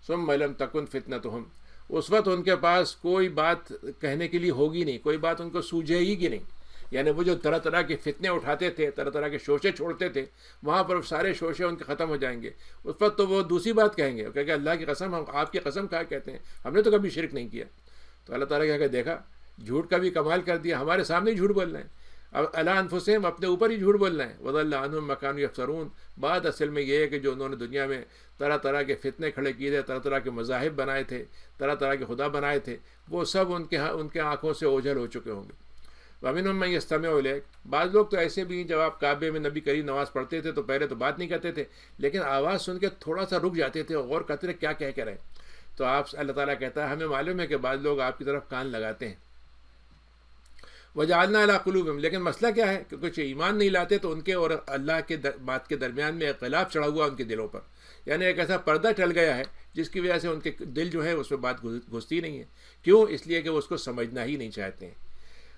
ثم لم تکن فتنتہم، اس وقت ان کے پاس کوئی بات کہنے کے لیے ہوگی نہیں، کوئی بات ان کو سوجھے گی نہیں، یعنی وہ جو طرح طرح کے فتنے اٹھاتے تھے، طرح طرح کے شوشے چھوڑتے تھے، وہاں پر سارے شوشے ان کے ختم ہو جائیں گے۔ اس وقت تو وہ دوسری بات کہیں گے، کہ اللہ کی قسم، ہم آپ کی قسم کھا کہتے ہیں ہم نے تو کبھی شرک نہیں کیا۔ تو اللہ تعالیٰ کہا کہ دیکھا، جھوٹ کا بھی کمال کر دیا، ہمارے سامنے ہی جھوٹ بول رہے ہیں۔ اب الا انفسہم، اپنے اوپر ہی جھوٹ بول رہے ہیں۔ وضل عنہم ما کانوا یفترون، بات اصل میں یہ ہے کہ جو انہوں نے دنیا میں طرح طرح کے فتنے کھڑے کیے تھے، طرح طرح کے مذاہب بنائے تھے، طرح طرح کے خدا بنائے تھے، وہ سب ان کے آنکھوں سے اوجھل ہو چکے ہوں گے۔ وَمِنْهُم مَّن يَسْتَمِعُ إِلَيْكَ، بعض لوگ تو ایسے بھی ہیں جب آپ کعبے میں نبی کریم نماز پڑھتے تھے تو پہلے تو بات نہیں کرتے تھے، لیکن آواز سن کے تھوڑا سا رک جاتے تھے اور غور کرتے تھے کیا کہہ کے رہے۔ تو آپ اللہ تعالیٰ کہتا ہے ہمیں معلوم ہے کہ بعض لوگ آپ کی طرف کان لگاتے ہیں۔ وَجَعَلْنَا عَلَىٰ قُلُوبِهِمْ، لیکن مسئلہ کیا ہے کہ کچھ ایمان نہیں لاتے تو ان کے اور اللہ کے بات کے درمیان میں اختلاف چڑھا ہوا ان کے دلوں پر، یعنی ایک ایسا پردہ ٹل گیا ہے جس کی وجہ سے ان کے دل جو ہے اس میں بات گھستی نہیں ہے۔ کیوں؟ اس لیے کہ وہ اس کو سمجھنا ہی نہیں چاہتے ہیں۔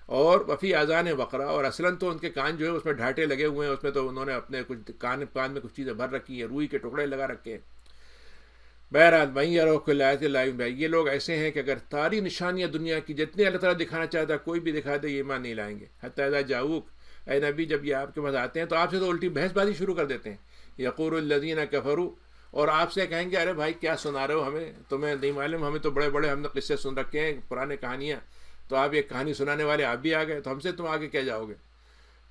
اور وفی آذان وقرا، اور اصلاً تو ان کے کان جو ہے اس میں ڈھانٹے لگے ہوئے ہیں، اس میں تو انہوں نے اپنے کچھ کان میں کچھ چیزیں بھر رکھی ہیں، روئی کے ٹکڑے لگا رکھے ہیں۔ بہرحال وہیں یروا کل آیۃ لا یؤمنون بہا، یہ لوگ ایسے ہیں کہ اگر ساری نشانیاں دنیا کی جتنے اللہ تعالیٰ دکھانا چاہتا ہے کوئی بھی دکھا دے یہ ایمان نہیں لائیں گے۔ حتیٰ اذا جاؤک، اے نبی جب یہ آپ کے پاس آتے ہیں تو آپ سے تو الٹی بحث بازی شروع کر دیتے ہیں۔ یقول الذین کفروا، اور آپ سے کہیں گے ارے بھائی کیا سنا رہے ہو ہمیں، تمہیں نہیں معلوم، ہمیں تو بڑے بڑے ہم نے قصے سن رکھے ہیں، پرانے کہانیاں، تو آپ ایک کہانی سنانے والے آپ بھی آ گئے، تو ہم سے تم آگے کیا جاؤ گے؟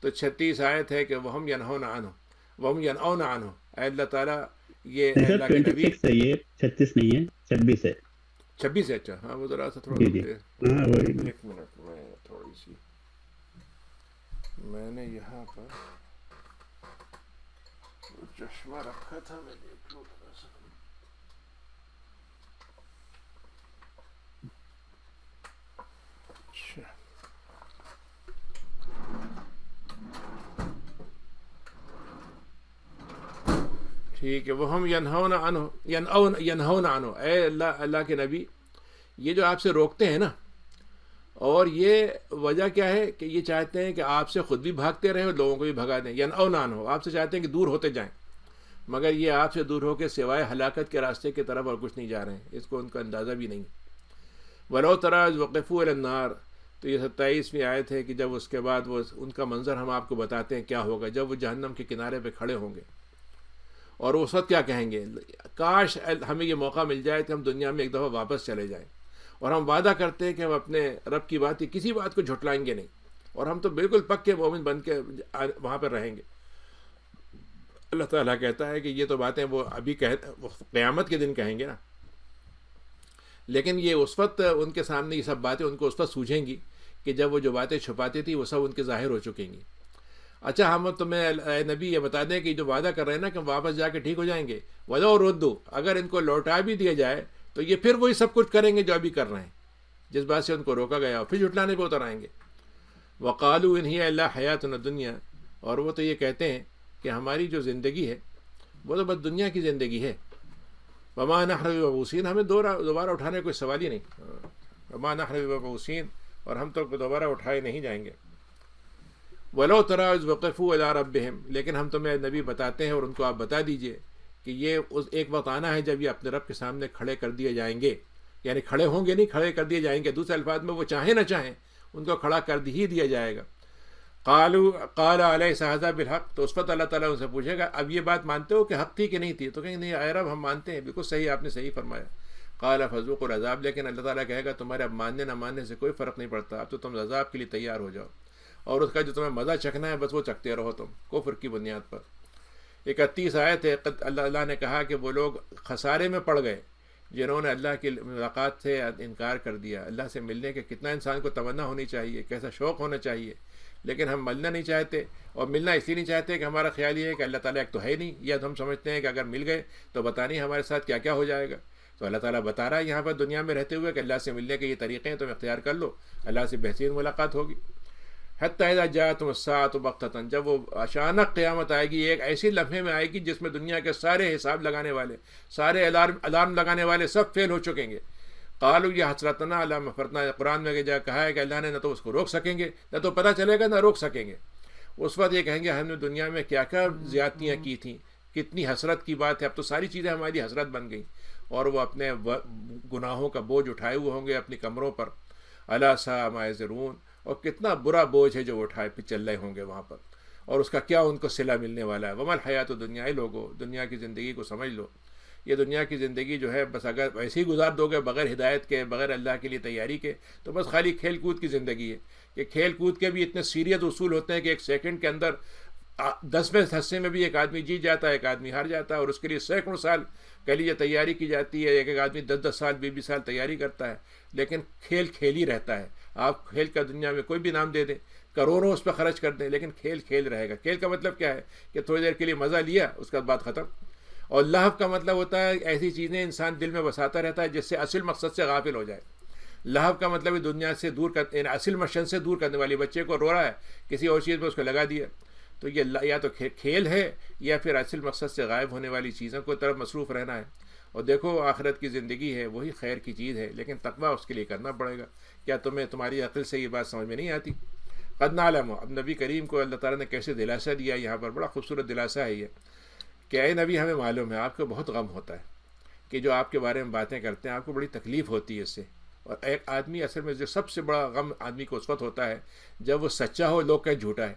تو 36 آیت ہے کہ وہم ینہون عنہ وہم ینأون عنہ، اے اللہ تعالیٰ یہ نہیں سر، اللہ کے نبی 26 ہے یہ، 36 نہیں ہے، 26 ہے. 26 ہے، اچھا ہاں وہ ذرا سا تھوڑا جی سا جی، تیز، ہاں وہی. ایک منٹ میں تھوڑی سی میں نے یہاں پر چشمہ رکھا تھا، میں دیکھ لوں تھوڑا سا. اچھا ٹھیک ہے، وہ ہم ینہون عنہ ینہون عنہ، اے اللہ کے نبی یہ جو آپ سے روکتے ہیں نا، اور یہ وجہ کیا ہے کہ یہ چاہتے ہیں کہ آپ سے خود بھی بھاگتے رہیں اور لوگوں کو بھی بھگا دیں. ینأون عنہ، آپ سے چاہتے ہیں کہ دور ہوتے جائیں، مگر یہ آپ سے دور ہو کے سوائے ہلاکت کے راستے کی طرف اور کچھ نہیں جا رہے ہیں، اس کو ان کا اندازہ بھی نہیں. ولو تری اذ وقفوا علی النار، تو یہ 27ویں آیت ہے کہ جب اس کے بعد وہ ان کا منظر ہم آپ کو بتاتے ہیں کیا ہوگا جب وہ جہنم کے کنارے پہ کھڑے ہوں گے، اور اس وقت کیا کہیں گے؟ کاش ہمیں یہ موقع مل جائے کہ ہم دنیا میں ایک دفعہ واپس چلے جائیں. اور ہم وعدہ کرتے ہیں کہ ہم اپنے رب کی بات کسی بات کو جھٹلائیں گے نہیں، اور ہم تو بالکل پکے مومن بن کے وہاں پر رہیں گے. اللہ تعالیٰ کہتا ہے کہ یہ تو باتیں وہ ابھی وہ قیامت کے دن کہیں گے نا، لیکن یہ اس وقت ان کے سامنے یہ سب باتیں ان کو اس وقت سوجھیں گی کہ جب وہ جو باتیں چھپاتی تھی وہ سب ان کے ظاہر ہو چکیں گی. اچھا ہم تمہیں اے نبی یہ بتا دیں کہ جو وعدہ کر رہے ہیں نا کہ واپس جا کے ٹھیک ہو جائیں گے، وَلَوْ رُدُّوا، اگر ان کو لوٹا بھی دیا جائے تو یہ پھر وہی سب کچھ کریں گے جو ابھی کر رہے ہیں، جس بات سے ان کو روکا گیا، اور پھر جھٹلانے پہ اتر آئیں گے. وَقَالُوا إِنْ هِيَ إِلَّا حَيَاتُنَا الدُّنْيَا، اور وہ تو یہ کہتے ہیں کہ ہماری جو زندگی ہے وہ تو بس دنیا کی زندگی ہے. وَمَا نَحْنُ بِمَبْعُوثِينَ، ہمیں دوبارہ اٹھانے کا کوئی سوال ہی نہیں. وَمَا نَحْنُ بِمَبْعُوثِينَ، اور ہم تو دوبارہ اٹھائے نہیں جائیں گے. وَلَوْ تَرَىٰ إِذْ وَقِفُوا إِلَىٰ رَبِّهِمْ، لیکن ہم تمہیں نبی بتاتے ہیں اور ان کو آپ بتا دیجئے کہ یہ ایک وقت آنا ہے جب یہ اپنے رب کے سامنے کھڑے کر دیے جائیں گے، یعنی کھڑے ہوں گے نہیں، کھڑے کر دیے جائیں گے. دوسرے الفاظ میں وہ چاہیں نہ چاہیں ان کو کھڑا کر ہی دیا جائے گا. قال أليس هذا بالحق، تو اس وقت اللہ تعالیٰ ان سے پوچھے گا اب یہ بات مانتے ہو کہ حق تھی کہ نہیں تھی؟ تو کہیں نہیں اے رب ہم مانتے ہیں، بالکل صحیح، آپ نے صحیح فرمایا. قال فذوقوا العذاب، لیکن اللہ تعالیٰ کہے گا تمہارے اب ماننے نہ ماننے سے کوئی فرق نہیں پڑتا، اب تو تم عذاب کے لیے تیار ہو جاؤ، اور اس کا جو تمہیں مزہ چکھنا ہے بس وہ چکھتے رہو تم کفر کی بنیاد پر. 31 آیت ہے، اللہ نے کہا کہ وہ لوگ خسارے میں پڑ گئے جنہوں نے اللہ کی ملاقات سے انکار کر دیا. اللہ سے ملنے کے کتنا انسان کو تمنا ہونی چاہیے، کیسا شوق ہونا چاہیے، لیکن ہم ملنا نہیں چاہتے. اور ملنا اس لیے نہیں چاہتے کہ ہمارا خیال یہ ہے کہ اللہ تعالیٰ ایک تو ہے نہیں، یا ہم سمجھتے ہیں کہ اگر مل گئے تو بتا نہیں ہمارے ساتھ کیا کیا ہو جائے گا. تو اللہ تعالیٰ بتا رہا ہے یہاں پر دنیا میں رہتے ہوئے کہ اللہ سے ملنے کے یہ طریقے ہیں، تم اختیار کر لو، اللہ سے بہترین ملاقات ہوگی. حتیٰ اذا جاءتهم الساعة بغتة، جب وہ اچانک قیامت آئے گی، ایک ایسی لمحے میں آئے گی جس میں دنیا کے سارے حساب لگانے والے، سارے الارم لگانے والے سب فیل ہو چکیں گے. قالوا یا حسرتنا علی ما فرطنا، قرآن میں جا کہا ہے کہ اللہ نے نہ تو اس کو روک سکیں گے، نہ تو پتہ چلے گا، نہ روک سکیں گے. اس وقت یہ کہیں گے ہم نے دنیا میں کیا کیا زیادتیاں کی تھیں، کتنی حسرت کی بات ہے، اب تو ساری چیزیں ہماری حسرت بن گئیں. اور وہ اپنے گناہوں کا بوجھ اٹھائے ہوئے ہوں گے اپنی کمروں پر. الا ساء ما یزرون، اور کتنا برا بوجھ ہے جو وہ اٹھائے پھر چل رہے ہوں گے وہاں پر، اور اس کا کیا ان کو صلہ ملنے والا ہے. وما الحیات الدنیا، لوگوں دنیا کی زندگی کو سمجھ لو، یہ دنیا کی زندگی جو ہے بس اگر ویسے ہی گزار دو گے بغیر ہدایت کے، بغیر اللہ کے لیے تیاری کے، تو بس خالی کھیل کود کی زندگی ہے. کہ کھیل کود کے بھی اتنے سیریت اصول ہوتے ہیں کہ ایک سیکنڈ کے اندر 10ویں حصے میں بھی ایک آدمی جیت جاتا ہے، ایک آدمی ہار جاتا ہے، اور اس کے لیے سینکڑوں سال کہہ لیجیے تیاری کی جاتی ہے. ایک آدمی 10 سال 20 سال تیاری کرتا ہے، لیکن کھیل کھیل ہی رہتا ہے. آپ کھیل کا دنیا میں کوئی بھی نام دے دیں، کروڑوں اس پہ خرچ کر دیں، لیکن کھیل کھیل رہے گا. کھیل کا مطلب کیا ہے کہ تھوڑی دیر کے لیے مزہ لیا، اس کا بعد ختم. اور لہو کا مطلب ہوتا ہے ایسی چیزیں انسان دل میں بساتا رہتا ہے جس سے اصل مقصد سے غافل ہو جائے. لہو کا مطلب ہے دنیا سے دور اصل مقصد سے دور کرنے والی. بچے کو رو رہا ہے، کسی اور چیز میں اس کو لگا دیا، تو یہ یا تو کھیل ہے یا پھر اصل مقصد سے غائب ہونے والی چیزوں کو طرف مصروف رہنا ہے. اور دیکھو آخرت کی زندگی ہے وہی خیر کی چیز ہے، لیکن تقویٰ اس کے لیے کرنا پڑے گا. کیا تمہاری عقل سے یہ بات سمجھ میں نہیں آتی؟ قد نعلم، اب نبی کریم کو اللہ تعالیٰ نے کیسے دلاسا دیا، یہاں پر بڑا خوبصورت دلاسا ہے یہ کہ اے نبی ہمیں معلوم ہے آپ کو بہت غم ہوتا ہے کہ جو آپ کے بارے میں باتیں کرتے ہیں، آپ کو بڑی تکلیف ہوتی ہے اس سے. اور ایک آدمی اصل میں جو سب سے بڑا غم آدمی کو اس وقت ہوتا ہے جب وہ سچا ہو لوگ کہیں جھوٹا ہے.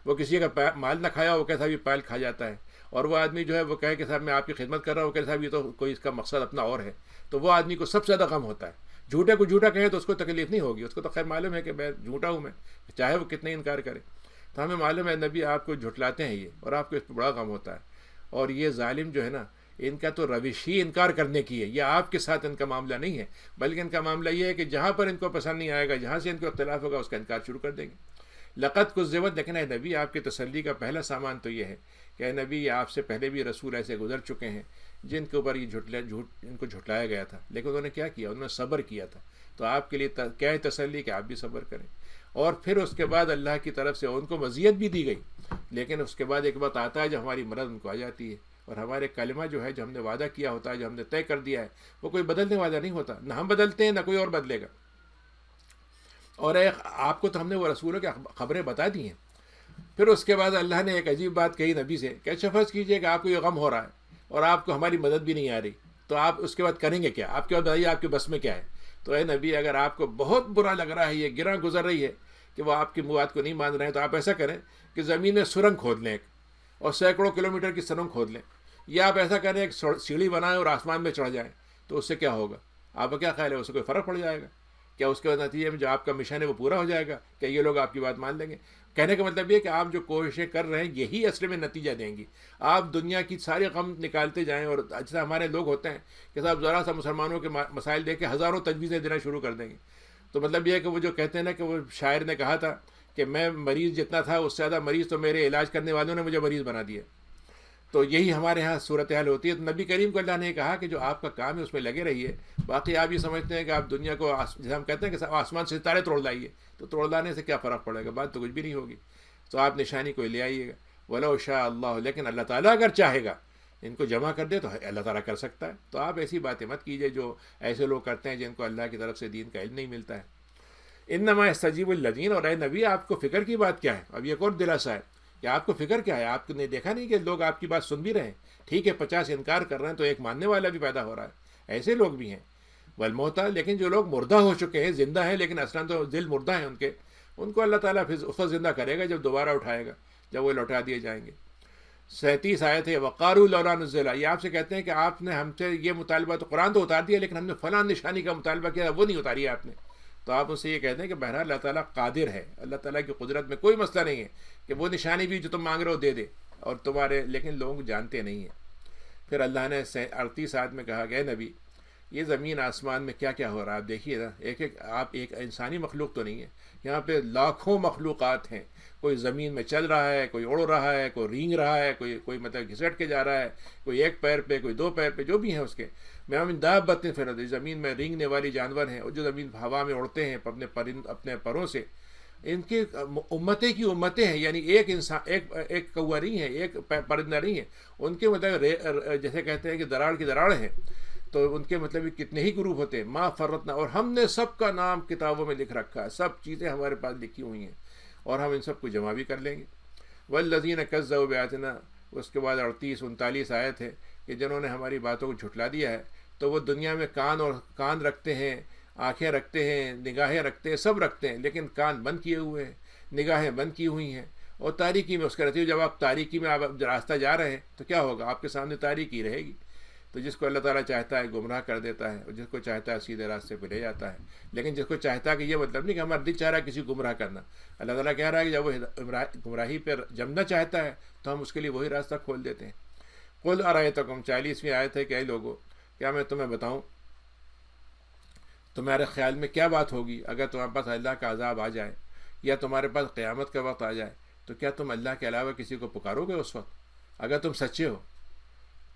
وہ کسی کا مال نہ کھایا وہ کیسا بھی پال کھا جاتا ہے، اور وہ آدمی جو ہے وہ کہے کہ صاحب میں آپ کی خدمت کر رہا ہوں، وہ کہے صاحب یہ تو کوئی اس کا مقصد اپنا اور ہے، تو وہ آدمی کو سب سے زیادہ غم ہوتا ہے۔ جھوٹے کو جھوٹا کہے تو اس کو تکلیف نہیں ہوگی، اس کو تو خیر معلوم ہے کہ میں جھوٹا ہوں، میں چاہے وہ کتنے انکار کرے۔ تو ہمیں معلوم ہے نبی آپ کو جھٹلاتے ہیں یہ، اور آپ کو اس پہ بڑا غم ہوتا ہے۔ اور یہ ظالم جو ہے نا، ان کا تو روش ہی انکار کرنے کی ہے، یہ آپ کے ساتھ ان کا معاملہ نہیں ہے، بلکہ ان کا معاملہ یہ ہے کہ جہاں پر ان کو پسند نہیں آئے گا، جہاں سے ان کو اختلاف ہوگا، اس کا انکار شروع کر دیں گے۔ لقد کذبت، لیکن اے نبی آپ کی تسلی کا پہلا سامان تو یہ ہے کہ اے نبی آپ سے پہلے بھی رسول ایسے گزر چکے ہیں جن کے اوپر یہ ان کو جھٹلایا گیا تھا، لیکن انہوں نے کیا کیا؟ انہوں نے صبر کیا تھا۔ تو آپ کے لیے کیا ہے تسلی کہ آپ بھی صبر کریں۔ اور پھر اس کے بعد اللہ کی طرف سے ان کو مزیت بھی دی گئی، لیکن اس کے بعد ایک بات آتا ہے جو ہماری مرض ان کو آ جاتی ہے، اور ہمارے کلمہ جو ہے، جو ہم نے وعدہ کیا ہوتا ہے، جو ہم نے طے کر دیا ہے، وہ کوئی بدلنے والا نہیں ہوتا، نہ ہم بدلتے ہیں نہ کوئی اور بدلے گا۔ اور آپ کو تو ہم نے وہ رسولوں کی خبریں بتا دی ہیں۔ پھر اس کے بعد اللہ نے ایک عجیب بات کہی نبی سے کہ اچھا فرض کیجئے کہ آپ کو یہ غم ہو رہا ہے اور آپ کو ہماری مدد بھی نہیں آ رہی، تو آپ اس کے بعد کریں گے کیا؟ آپ کے بعد بتائیے آپ کے بس میں کیا ہے؟ تو اے نبی اگر آپ کو بہت برا لگ رہا ہے، یہ گراں گزر رہی ہے کہ وہ آپ کی بات کو نہیں مان رہے ہیں، تو آپ ایسا کریں کہ زمین میں سرنگ کھود لیں ایک، اور سینکڑوں کلومیٹر کی سرنگ کھود لیں، یا آپ ایسا کریں ایک سیڑھی بنائیں اور آسمان میں چڑھ جائیں۔ تو اس سے کیا ہوگا؟ آپ کا کیا خیال ہے؟ اس سے کوئی فرق پڑ جائے گا کیا؟ اس کے نتیجے میں جو آپ کا مشن ہے وہ پورا ہو جائے گا؟ کیا یہ لوگ آپ کی بات مان لیں گے؟ کہنے کا مطلب یہ کہ آپ جو کوششیں کر رہے ہیں یہی اصل میں نتیجہ دیں گی۔ آپ دنیا کی سارے غم نکالتے جائیں، اور جیسا ہمارے لوگ ہوتے ہیں کہ صاحب ذرا سا مسلمانوں کے مسائل دیکھ کے ہزاروں تجویزیں دینا شروع کر دیں گے۔ تو مطلب یہ ہے کہ وہ جو کہتے ہیں نا کہ وہ شاعر نے کہا تھا کہ میں مریض جتنا تھا اس سے زیادہ مریض تو میرے علاج کرنے والوں نے مجھے مریض بنا دیا۔ تو یہی ہمارے ہاں صورتحال ہوتی ہے۔ تو نبی کریم کو اللہ نے کہا کہ جو آپ کا کام ہے اس میں لگے رہیے، باقی آپ یہ سمجھتے ہیں کہ آپ دنیا کو جیسے ہم کہتے ہیں کہ آسمان سے ستارے توڑ لائیے، تو توڑ لانے سے کیا فرق پڑے گا؟ بات تو کچھ بھی نہیں ہوگی۔ تو آپ نشانی کوئی لے آئیے گا، وَلَوْ شَاءَ اللَّهُ، لیکن اللہ تعالیٰ اگر چاہے گا ان کو جمع کر دے تو اللہ تعالیٰ کر سکتا ہے۔ تو آپ ایسی باتیں مت کیجیے جو ایسے لوگ کرتے ہیں جن کو اللہ کی طرف سے دین کا علم نہیں ملتا ہے۔ انما یستجیب الذین، اور اے نبی آپ کو فکر کی بات کیا ہے؟ اب یہ ایک اور دلاسا ہے کہ آپ کو فکر کیا ہے؟ آپ نے دیکھا نہیں کہ لوگ آپ کی بات سن بھی رہے ہیں؟ ٹھیک ہے 50 انکار کر رہے ہیں تو ایک ماننے والا بھی پیدا ہو رہا ہے، ایسے لوگ بھی ہیں۔ والموتیٰ، لیکن جو لوگ مردہ ہو چکے ہیں، زندہ ہیں لیکن اصلاً تو دل مردہ ہیں ان کو اللہ تعالیٰ پھر اس وقت زندہ کرے گا جب دوبارہ اٹھائے گا، جب وہ لوٹا دیے جائیں گے۔ 37 آیت ہے وقاروا لولا نزل، یہ آپ سے کہتے ہیں کہ آپ نے ہم سے یہ مطالبہ، تو قرآن تو اتار دیا لیکن ہم نے فلاں نشانی کا مطالبہ کیا وہ نہیں اتاری ہے آپ نے۔ تو آپ اس سے یہ کہتے ہیں کہ بہرحال اللہ تعالیٰ قادر ہے، اللہ تعالیٰ کی قدرت میں کوئی مسئلہ نہیں ہے کہ وہ نشانی بھی جو تم مانگ رہے ہو دے دے، اور تمہارے لیکن لوگ جانتے نہیں ہیں۔ پھر اللہ نے 38 آیت میں کہا کہ نبی یہ زمین آسمان میں کیا کیا ہو رہا ہے آپ دیکھیے نا، آپ ایک انسانی مخلوق تو نہیں ہے، یہاں پہ لاکھوں مخلوقات ہیں، کوئی زمین میں چل رہا ہے، کوئی اڑ رہا ہے، کوئی رینگ رہا ہے، کوئی مطلب گھسٹ کے جا رہا ہے، کوئی ایک پیر پہ، کوئی 2 پیر پہ، جو بھی ہیں اس کے میں دابۃ فی الارض، زمین میں رینگنے والی جانور ہیں، اور جو زمین ہوا میں اڑتے ہیں اپنے پروں سے، ان کی امتیں کی امتیں ہیں، یعنی ایک انسان ایک کوا نہیں ہے، ایک پرندہ نہیں ہے، ان کے مطلب جیسے کہتے ہیں کہ دراڑ کی دراڑ ہیں، تو ان کے مطلب کتنے ہی گروپ ہوتے ہیں۔ ما فرطنا، اور ہم نے سب کا نام کتابوں میں لکھ رکھا ہے، سب چیزیں ہمارے پاس لکھی ہوئی ہیں، اور ہم ان سب کو جمع بھی کر لیں گے۔ والذین کذبوا بآیاتنا، اس کے بعد 38 39 آیت ہے کہ جنہوں نے ہماری باتوں کو جھٹلا دیا ہے، تو وہ دنیا میں کان رکھتے ہیں، آنکھیں رکھتے ہیں، نگاہیں رکھتے ہیں، سب رکھتے ہیں، لیکن کان بند کیے ہوئے ہیں، نگاہیں بند کی ہوئی ہیں، اور تاریکی میں اس کا نتیجہ جب آپ تاریکی میں آپ راستہ جا رہے ہیں تو کیا ہوگا؟ آپ کے سامنے تاریکی رہے گی۔ تو جس کو اللہ تعالیٰ چاہتا ہے گمراہ کر دیتا ہے، اور جس کو چاہتا ہے سیدھے راستے پہ لے جاتا ہے۔ لیکن جس کو چاہتا ہے کہ یہ مطلب نہیں کہ ہمارا دل چاہ رہا ہے کسی گمراہ کرنا، اللہ تعالیٰ کہہ رہا ہے کہ جب وہ گمراہی پہ جمنا چاہتا ہے تو ہم اس کے لیے وہی راستہ کھول دیتے ہیں۔ قل ارأیتکم، 40ویں آیت ہے کہ اے لوگو کیا میں تمہیں بتاؤں تمہارے خیال میں کیا بات ہوگی اگر تمہارے پاس اللہ کا عذاب آ جائے، یا تمہارے پاس قیامت کا وقت آ جائے، تو کیا تم اللہ کے علاوہ کسی کو پکارو گے اس وقت اگر تم سچے ہو؟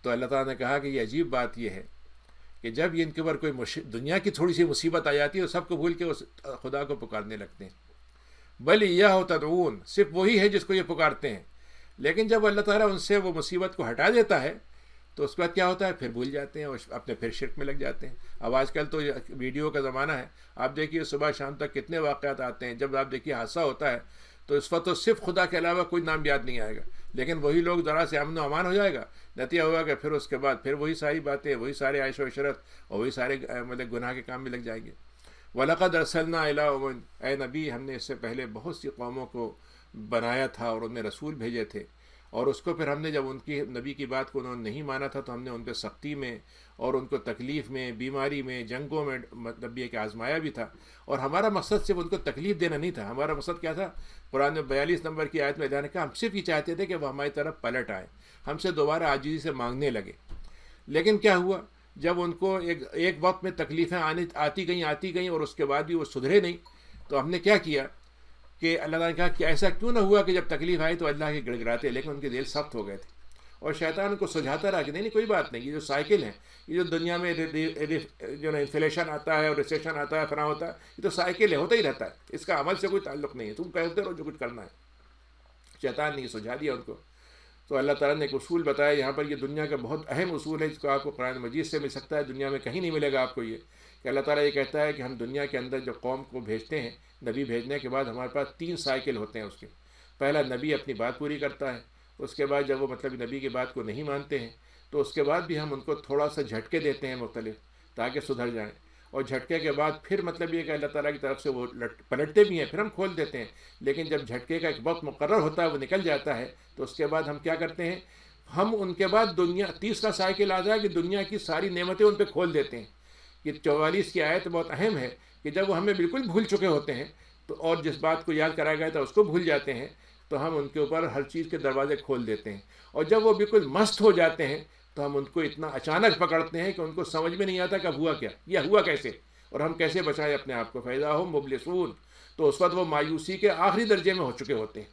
تو اللہ تعالیٰ نے کہا کہ یہ عجیب بات یہ ہے کہ جب ان کے اوپر کوئی دنیا کی تھوڑی سی مصیبت آ جاتی ہے تو سب کو بھول کے اس خدا کو پکارنے لگتے ہیں۔ بل ایاہ تدعون، صرف وہی ہے جس کو یہ پکارتے ہیں، لیکن جب اللہ تعالیٰ ان سے وہ مصیبت کو ہٹا دیتا ہے تو اس کے بعد کیا ہوتا ہے؟ پھر بھول جاتے ہیں اور اپنے پھر شرک میں لگ جاتے ہیں۔ اب آج کل تو ویڈیو کا زمانہ ہے، آپ دیکھیے صبح شام تک کتنے واقعات آتے ہیں، جب آپ دیکھیے حادثہ ہوتا ہے تو اس وقت تو صرف خدا کے علاوہ کوئی نام یاد نہیں آئے گا، لیکن وہی لوگ ذرا سے امن و امان ہو جائے گا، نتیجہ ہوگا کہ پھر اس کے بعد پھر وہی ساری باتیں، وہی سارے عیش و عشرت اور وہی سارے مطلب گناہ کے کام میں لگ جائیں گے۔ وَلَقَدْ أَرْسَلْنَا إِلَىٰ أُمَمٍ، اے نبی ہم نے اس سے پہلے بہت سی قوموں کو بنایا تھا اور ان میں رسول بھیجے تھے، اور اس کو پھر ہم نے جب ان کی نبی کی بات کو انہوں نے نہیں مانا تھا تو ہم نے ان پہ سختی میں اور ان کو تکلیف میں، بیماری میں، جنگوں میں مطلب یہ کہ آزمایا بھی تھا. اور ہمارا مقصد صرف ان کو تکلیف دینا نہیں تھا، ہمارا مقصد کیا تھا؟ قرآن میں 42 نمبر کی آیت میں اللہ نے کہا ہم صرف یہ چاہتے تھے کہ وہ ہماری طرف پلٹ آئیں، ہم سے دوبارہ عاجزی سے مانگنے لگے. لیکن کیا ہوا؟ جب ان کو ایک وقت میں تکلیفیں آتی گئیں اور اس کے بعد بھی وہ سدھرے نہیں، تو ہم نے کیا کیا کہ اللہ تعالیٰ نے کہا کہ ایسا کیوں نہ ہوا کہ جب تکلیف آئی تو اللہ کے گڑگڑاتے، لیکن ان کے دل سخت ہو گئے تھے. اور شیطان ان کو سجھاتا رہا کہ نہیں کوئی بات نہیں، یہ جو سائیکل ہے، یہ جو دنیا میں جو نا انفلیشن آتا ہے اور ریسیشن آتا ہے، فنا ہوتا ہے، یہ تو سائیکل ہے، ہوتا ہی رہتا ہے، اس کا عمل سے کوئی تعلق نہیں ہے، تم کہتے رہو جو کچھ کرنا ہے. شیطان نے یہ سجھا دیا ان کو. تو اللہ تعالیٰ نے ایک اصول بتایا یہاں پر، یہ دنیا کا بہت اہم اصول ہے، جس کو آپ کو قرآن مجید سے مل سکتا ہے، دنیا میں کہیں نہیں ملے گا آپ کو. یہ کہ اللہ تعالیٰ یہ کہتا ہے کہ ہم دنیا کے اندر جو قوم کو بھیجتے ہیں، نبی بھیجنے کے بعد ہمارے پاس 3 سائیکل ہوتے ہیں اس کے. پہلا، نبی اپنی بات پوری کرتا ہے، اس کے بعد جب وہ مطلب نبی کی بات کو نہیں مانتے ہیں تو اس کے بعد بھی ہم ان کو تھوڑا سا جھٹکے دیتے ہیں مختلف، تاکہ سدھر جائیں. اور جھٹکے کے بعد پھر مطلب یہ کہ اللہ تعالیٰ کی طرف سے وہ پلٹتے بھی ہیں، پھر ہم کھول دیتے ہیں. لیکن جب جھٹکے کا ایک وقت مقرر ہوتا ہے، وہ نکل جاتا ہے، تو اس کے بعد ہم کیا کرتے ہیں؟ ہم ان کے بعد دنیا، تیسرا سائیکل آ جائے کہ دنیا کی ساری نعمتیں ان پہ کھول دیتے ہیں. یہ 44 کی آیت بہت اہم ہے کہ جب وہ ہمیں بالکل بھول چکے ہوتے ہیں تو، اور جس بات کو یاد کرایا گیا تھا اس کو بھول جاتے ہیں، تو ہم ان کے اوپر ہر چیز کے دروازے کھول دیتے ہیں. اور جب وہ بالکل مست ہو جاتے ہیں تو ہم ان کو اتنا اچانک پکڑتے ہیں کہ ان کو سمجھ میں نہیں آتا کہ ہوا کیا، یہ ہوا کیسے، اور ہم کیسے بچائیں اپنے آپ کو. فَإِذَا هُمْ مُبْلِسُونَ، تو اس وقت وہ مایوسی کے آخری درجے میں ہو چکے ہوتے ہیں.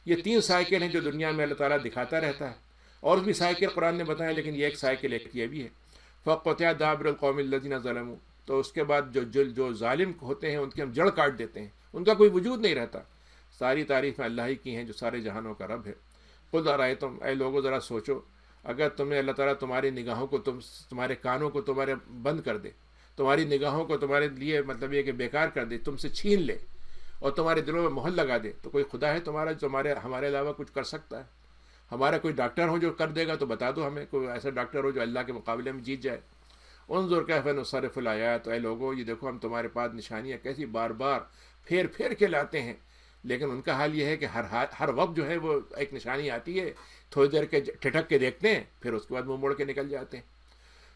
یہ 3 سائیکل ہیں جو دنیا میں اللہ تعالیٰ دکھاتا رہتا ہے. اور بھی سائیکل قرآن نے بتایا، لیکن یہ ایک سائیکل ایک یہ بھی ہے. فَقَطَعَ دَابِرَ الْقَوْمِ الَّذِينَ ظَلَمُوا، تو اس کے بعد جو ظالم ہوتے ہیں ان کی ہم جڑ کاٹ دیتے ہیں، ان کا کوئی وجود نہیں رہتا. ساری تعریفیں اللہ ہی کی ہیں جو سارے جہانوں کا رب ہے. قُلْ أَرَأَيْتُمْ، اے لوگوں ذرا سوچو، اگر تمہیں اللہ تعالیٰ تمہاری نگاہوں کو، تمہارے کانوں کو تمہارے بند کر دے، تمہاری نگاہوں کو تمہارے لیے مطلب یہ کہ بیکار کر دے، تم سے چھین لے، اور تمہارے دلوں میں مہر لگا دے، تو کوئی خدا ہے تمہارا جو ہمارے علاوہ کچھ کر سکتا ہے؟ ہمارا کوئی ڈاکٹر ہو جو کر دے گا تو بتا دو ہمیں، کوئی ایسا ڈاکٹر ہو جو اللہ کے مقابلے میں جیت جائے. انظر کیف نصرف الآیات، تو اے لوگوں یہ دیکھو ہم تمہارے پاس نشانیاں کیسی بار بار پھیر پھیر کے لاتے ہیں. لیکن ان کا حال یہ ہے کہ ہر وقت جو ہے وہ ایک نشانی آتی ہے، تھوڑی دیر کے ٹھٹک کے دیکھتے ہیں، پھر اس کے بعد منہ موڑ کے نکل جاتے ہیں.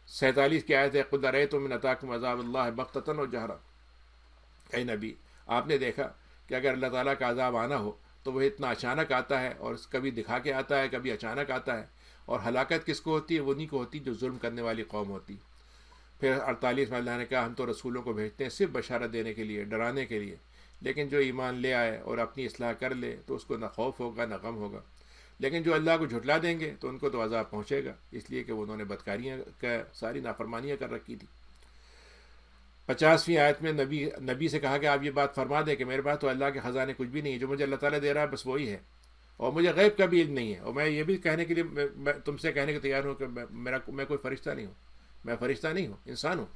47 کی آیت ہے، قُلْ أَرَأَيْتُمْ إِنْ أَتَاكُمْ عَذَابُ اللَّهِ بَغْتَةً وَجَهْرًا، اے نبی آپ نے دیکھا کہ اگر اللہ تعالیٰ کا عذاب آنا ہو تو وہ اتنا اچانک آتا ہے، اور کبھی دکھا کے آتا ہے، کبھی اچانک آتا ہے. اور ہلاکت کس کو ہوتی ہے؟ وہ نہیں کو ہوتی جو ظلم کرنے والی قوم ہوتی. پھر 48 میں اللہ نے کہا ہم تو رسولوں کو بھیجتے ہیں صرف بشارت دینے کے لیے، ڈرانے کے لیے، لیکن جو ایمان لے آئے اور اپنی اصلاح کر لے تو اس کو نہ خوف ہوگا نہ غم ہوگا. لیکن جو اللہ کو جھٹلا دیں گے تو ان کو تو عذاب پہنچے گا، اس لیے کہ انہوں نے بدکاریاں کا ساری نافرمانیاں کر رکھی تھی. 50ویں آیت میں نبی سے کہا کہ آپ یہ بات فرما دیں کہ میرے پاس تو اللہ کے خزانے کچھ بھی نہیں ہے، جو مجھے اللہ تعالیٰ دے رہا ہے بس وہی ہے، اور مجھے غیب کا بھی علم نہیں ہے. اور میں یہ بھی کہنے کے لیے میں تم سے کہنے کے تیار ہوں کہ میں کوئی فرشتہ نہیں ہوں، میں فرشتہ نہیں ہوں، انسان ہوں.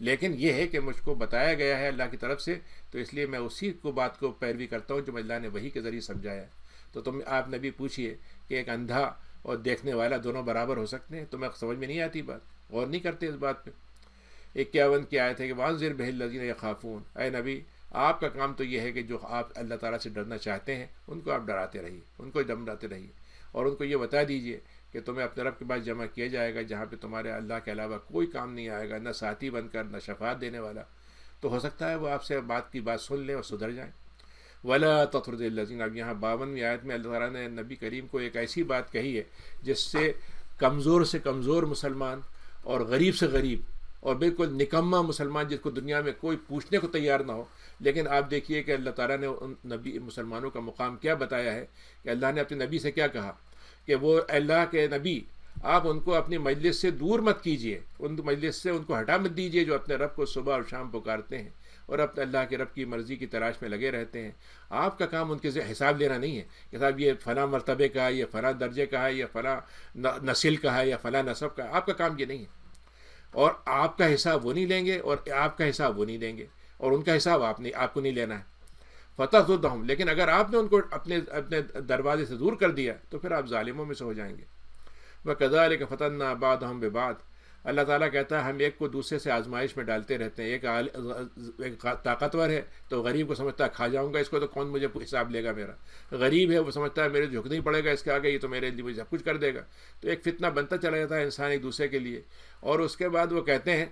لیکن یہ ہے کہ مجھ کو بتایا گیا ہے اللہ کی طرف سے، تو اس لیے میں اسی کو بات کو پیروی کرتا ہوں جو اللہ نے وحی کے ذریعے سمجھایا ہے. تو آپ نبی پوچھئے کہ ایک اندھا اور دیکھنے والا دونوں برابر ہو سکتے ہیں؟ تمہیں سمجھ میں نہیں آتی بات، غور نہیں کرتے اس بات پہ. 51 کی آیت ہے کہ وَأَنذِرْ بِهِ الَّذِينَ يَخَافُونَ، اے نبی آپ کا کام تو یہ ہے کہ جو آپ اللہ تعالیٰ سے ڈرنا چاہتے ہیں ان کو آپ ڈراتے رہیے، ان کو ڈراتے رہیے، اور ان کو یہ بتا دیجئے کہ تمہیں اپنے رب کے پاس جمع کیا جائے گا جہاں پہ تمہارے اللہ کے علاوہ کوئی کام نہیں آئے گا، نہ ساتھی بن کر، نہ شفاعت دینے والا. تو ہو سکتا ہے وہ آپ سے بات سن لیں اور سدھر جائیں. وَلَا تَطْرُدِ الَّذِينَ، اب یہاں 52ویں آیت میں اللہ تعالیٰ نے نبی کریم کو ایک ایسی بات کہی ہے جس سے کمزور سے کمزور مسلمان اور غریب سے غریب اور بالکل نکما مسلمان جس کو دنیا میں کوئی پوچھنے کو تیار نہ ہو، لیکن آپ دیکھیے کہ اللہ تعالیٰ نے ان نبی مسلمانوں کا مقام کیا بتایا ہے کہ اللہ نے اپنے نبی سے کیا کہا کہ وہ اللہ کے نبی آپ ان کو اپنی مجلس سے دور مت کیجئے، ان مجلس سے ان کو ہٹا مت دیجئے جو اپنے رب کو صبح اور شام پکارتے ہیں اور اپنے اللہ کے رب کی مرضی کی تلاش میں لگے رہتے ہیں. آپ کا کام ان کے حساب لینا نہیں ہے کہ صاحب یہ فلاں مرتبے کا ہے، یہ فلاں درجے کا ہے، یہ فلاں نسل کا ہے، یا فلاں نسب کا ہے. آپ کا کام یہ نہیں ہے، اور آپ کا حساب وہ نہیں لیں گے اور آپ کا حساب وہ نہیں دیں گے، اور ان کا حساب آپ کو نہیں لینا ہے. فَتَصُدَّهُمْ، لیکن اگر آپ نے ان کو اپنے دروازے سے دور کر دیا تو پھر آپ ظالموں میں سے ہو جائیں گے. وَكَذَلِكَ فَتَنَّا بَعْضَهُمْ بِبَعْضٍ، اللہ تعالیٰ کہتا ہے ہم ایک کو دوسرے سے آزمائش میں ڈالتے رہتے ہیں. ایک طاقتور ہے تو غریب کو سمجھتا ہے کھا جاؤں گا اس کو تو کون مجھے حساب لے گا میرا. غریب ہے وہ سمجھتا ہے میرے جھک نہیں پڑے گا اس کے آگے، یہ تو میرے لیے مجھے سب کچھ کر دے گا. تو ایک فتنہ بنتا چلا جاتا ہے انسان ایک دوسرے کے لیے. اور اس کے بعد وہ کہتے ہیں